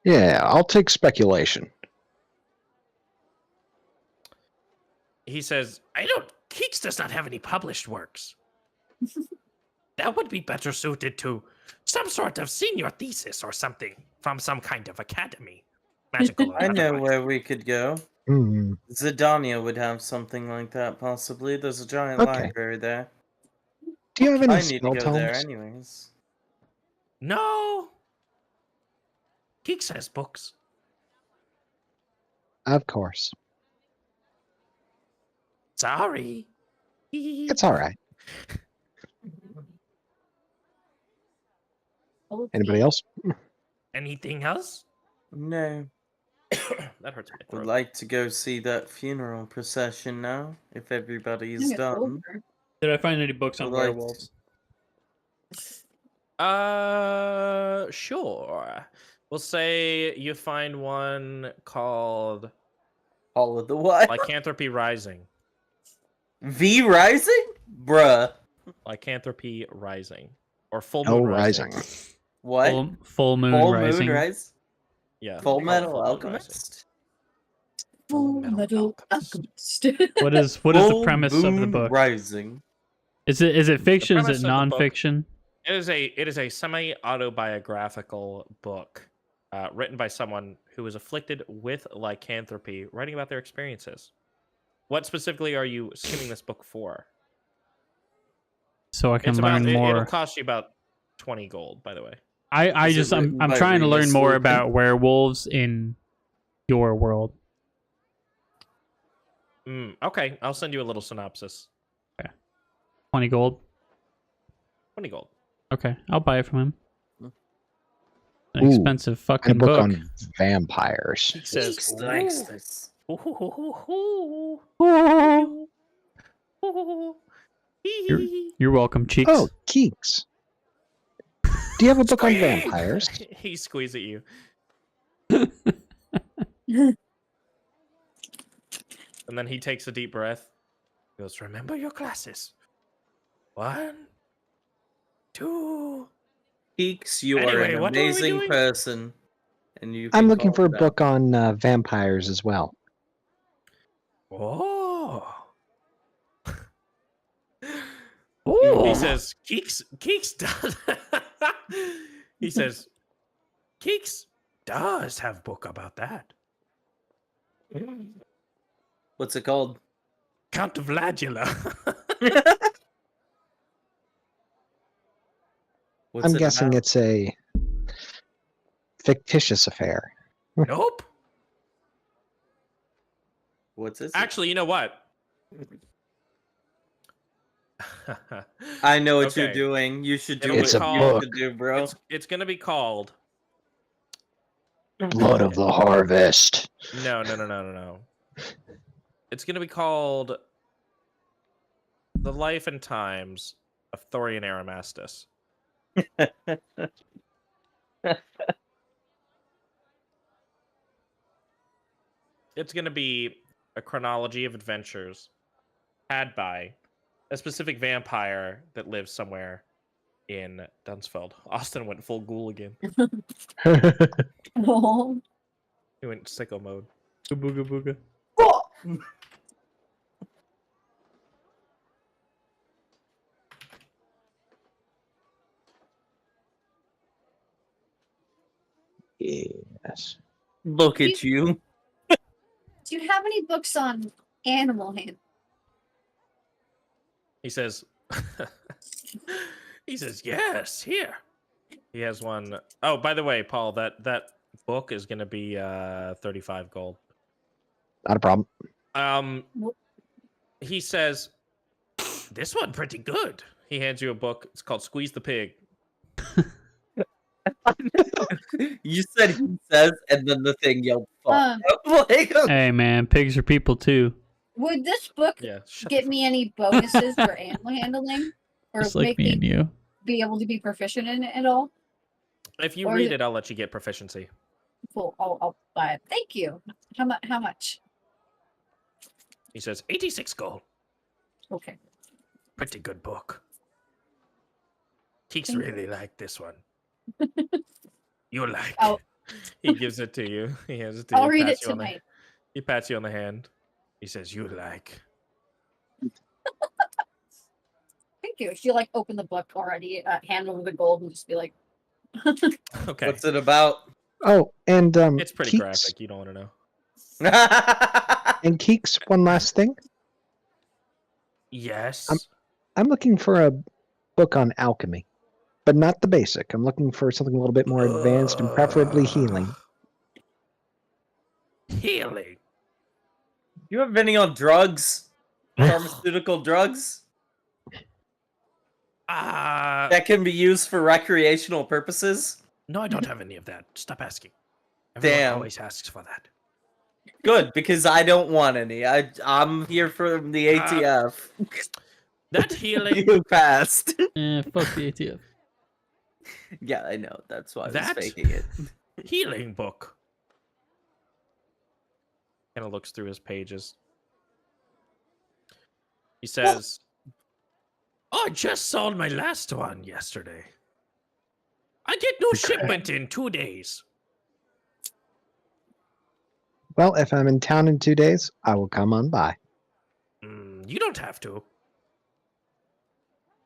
Yeah, I'll take speculation. He says, I don't. Keeks does not have any published works. That would be better suited to some sort of senior thesis or something from some kind of academy. Magical or I know otherwise. where we could go. Hmm. Zidania would have something like that, possibly. There's a giant Okay. library there. Do you have any I need to spell go there tomes? anyways. No. Keeks has books. Of course. Sorry. It's all right. Anybody else? Anything else? No. That hurts my Would throat. like to go see that funeral procession now, if everybody's It's done. over. Did I find any books on Would like to- werewolves? Sure. We'll say you find one called All of the what? Lycanthropy Rising. V Rising? Bruh. Lycanthropy Rising. Or Full Hell Moon Rising. What? Full Moon Full Rising. Moon Rise? Yeah. Full called Metal Full Moon Alchemist? Full Metal Metal Alchemist. Alchemist. What is the Full premise of the Moon book? Rising. Is it fiction? Is premise it of the book- nonfiction? It is a semi-autobiographical book written by someone who was afflicted with lycanthropy, writing about their experiences. What specifically are you skimming this book for? So I can It's learn about, more. It'll cost you about 20 gold, by the way. I'm Is it written by trying to learn Remus more Lupin? about werewolves in your world. Okay, I'll send you a little synopsis. 20 gold. 20 gold. Okay, I'll buy it from him. An Ooh, expensive And a fucking book book. on vampires. He says, Keeks likes this. You're welcome, cheeks. Oh, Keeks. Do you have a book on Squeeze! vampires? He squeezes at you. And then he takes a deep breath. He goes, remember your classes. 1, 2. Keeks, you are Anyway, an what were we amazing doing? person. And you I'm can looking for a calm down. book on vampires as well. Oh. Ooh. He says, Keeks does. He says, Keeks does have book about that. What's it called? Count Vladula. What's I'm it guessing about? it's a fictitious affair. Nope. What's it? Actually, you know what? I know what you're Okay. doing. You should do It's what a you book. should do, bro. It's gonna be called. Blood of the Harvest. No. It's gonna be called The Life and Times of Thorian Aramastus. It's gonna be a chronology of adventures had by a specific vampire that lives somewhere in Dunsfeld. Austin went full ghoul again. Oh. He went sicko mode. Booga booga. Yes. Look at you. Do you have any books on animal hand? He says, He says, yes, here. He has one. Oh, by the way, Paul, that book is going to be 35 gold. Not a problem. He says, this one pretty good. He hands you a book. It's called Squeeze the Pig. You said he says, and then the thing yelled fuck. Like, Hey man, pigs are people too. Would this book get me any bonuses for animal handling? Or Just like make me and you. be able to be proficient in it at all? If you read it, I'll let you get proficiency. Cool. I'll buy it. Thank you. How much? He says, 86 gold. Okay. Pretty good book. Keeks Thank really like this one. You like. He gives it to you. He hands it to you. I'll read it tonight. He pats you on the hand. He says, you like. Thank you. She like open the book already, hand over the gold, and just be like, okay. What's it about? Oh, and it's pretty Keeks, graphic. You don't want to know. And Keeks, one last thing. Yes. I'm looking for a book on alchemy, but not the basic. I'm looking for something a little bit more advanced and preferably healing. Healing. You have any on drugs? Pharmaceutical drugs? That can be used for recreational purposes? No, I don't have any of that. Stop asking. Everyone always asks for that. Good, because I don't want any. I'm here for the ATF. That healing. You passed. Fuck the ATF. Yeah, I know. That's why I was That faking it. healing book. Kind of looks through his pages. He says, I just sold my last one yesterday. I get no shipment in 2 days. Well, if I'm in town in 2 days, I will come on by. You don't have to.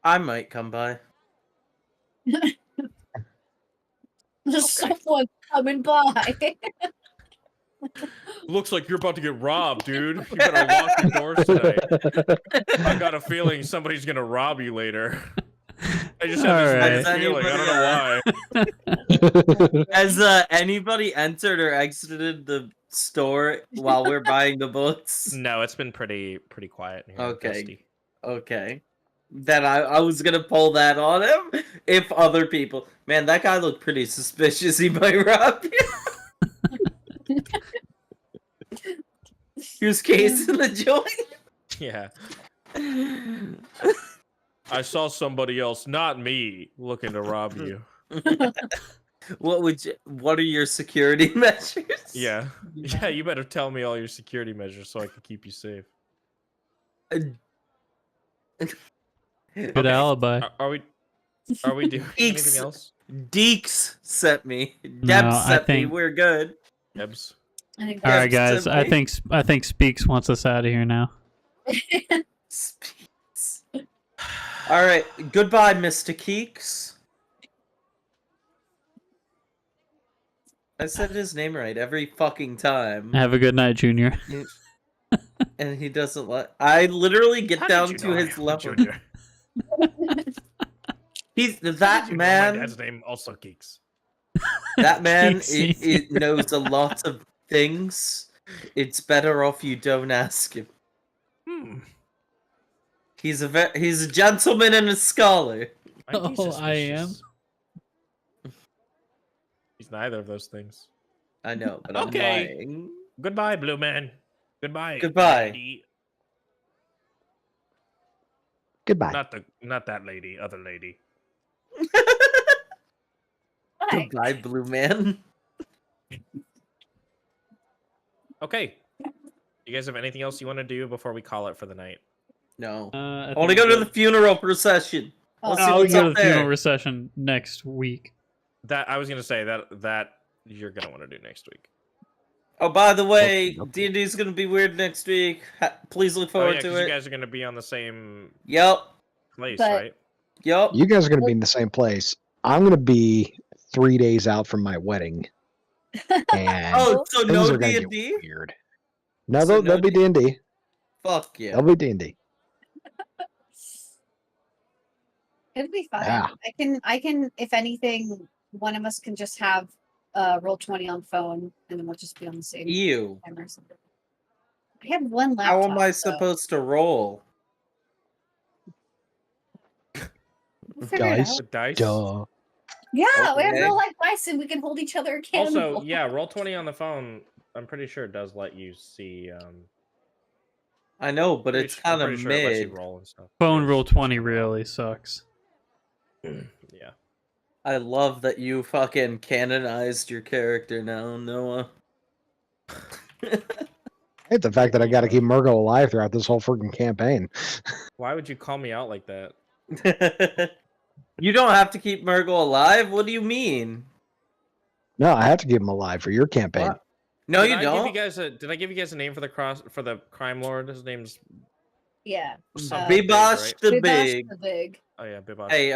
I might come by. there's someone coming by. Looks like you're about to get robbed, dude. You better lock your doors tonight. I got a feeling somebody's gonna rob you later. I just have this weird feeling. I don't know why. Has anybody entered or exited the store while we're buying the books? No, it's been pretty quiet in here. Okay. Okay. Then I was gonna pull that on him if other people. Man, that guy looked pretty suspicious. He might rob you. He was casing the joint. Yeah. I saw somebody else, not me, looking to rob you. What are your security measures? Yeah. Yeah, you better tell me all your security measures so I can keep you safe. Good alibi. Are we doing anything else? Deeks sent me. No, Debs I sent me. think- We're good. Debs. All right, guys. I think Speaks wants us out of here now. Speaks. All right. Goodbye, Mr. Keeks. I said his name right every fucking time. Have a good night, Junior. And he doesn't let. I literally get How down did to you know his I am level. Junior? He's How that did you know man. My dad's name also Geeks. That man, Keeks. it knows a lot of things. It's better off you don't ask him. He's a gentleman and a scholar. I'd be Oh, I am? suspicious. He's neither of those things. I know, but Okay. I'm lying. Goodbye, Blue Man. Goodbye. Goodbye. lady. Goodbye. Not that lady, other lady. Hi. Goodbye, Blue Man. Okay. You guys have anything else you want to do before we call it for the night? No. I I want to go to the funeral procession. Let's see I'll what's go to up the funeral there. recession next week. That I was gonna say that you're gonna want to do next week. Oh, by the way, Okay. D&D's gonna be weird next week. Please look Oh forward yeah, to because it. you guys are gonna be on the same Yep. place, But- right? Yep. You guys are going to be in the same place. I'm going to be 3 days out from my wedding. And Oh, so things no are going to get D&D? weird. No, So there'll no be D&D. Fuck yeah. There'll be D&D. It'll be fine. Yeah. I can. If anything, one of us can just have roll 20 on phone, and then we'll just be on the same Ew. timer or something. I have one laptop. How am I so supposed to roll? we'll figure it Dice. out. With dice. Duh. Yeah, we have Okay. real life dice, and we can hold each other accountable. Also, yeah, roll 20 on the phone. I'm pretty sure it does let you see. I know, but Pretty it's su- I'm kind of pretty sure it lets you mid. roll and stuff. Phone It's- roll it's 20 kinda really sucks. wild. Yeah. I love that you fucking canonized your character now, Noah. I hate the fact that I got to keep Murgo alive throughout this whole freaking campaign. Why would you call me out like that? You don't have to keep Murgle alive? What do you mean? No, I have to keep him alive for your campaign. What? No, Did you I don't. Did I give you guys a name for the crime lord? His name's Yeah. something big, Bibosh right? the Bibosh Big. the Big. Oh yeah, Bibosh. Hey,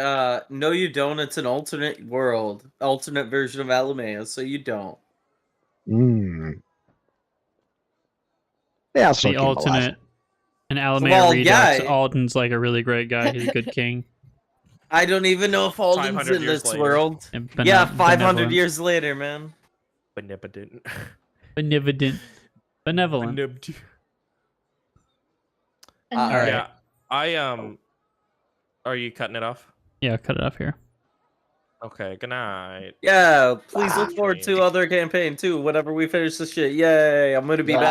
no you don't. It's an alternate world. Alternate version of Alamea, so you don't. Mm. Yeah, I'll still The keep him alive. alternate and Alamea Well, Redux. yeah. Alden's like a really great guy. He's a good king. I don't even know if Alden's 500 in years this later. world. And Yeah, 500 benevolent. years later, man. Benevolent. Benevolent. Benevolent. And All then- right. Yeah, I Are you cutting it off? Yeah, cut it off here. Okay. Good night. Yeah, please look Ah. forward to other campaign too. Whenever we finish this shit, yay! I'm gonna be Yeah. back.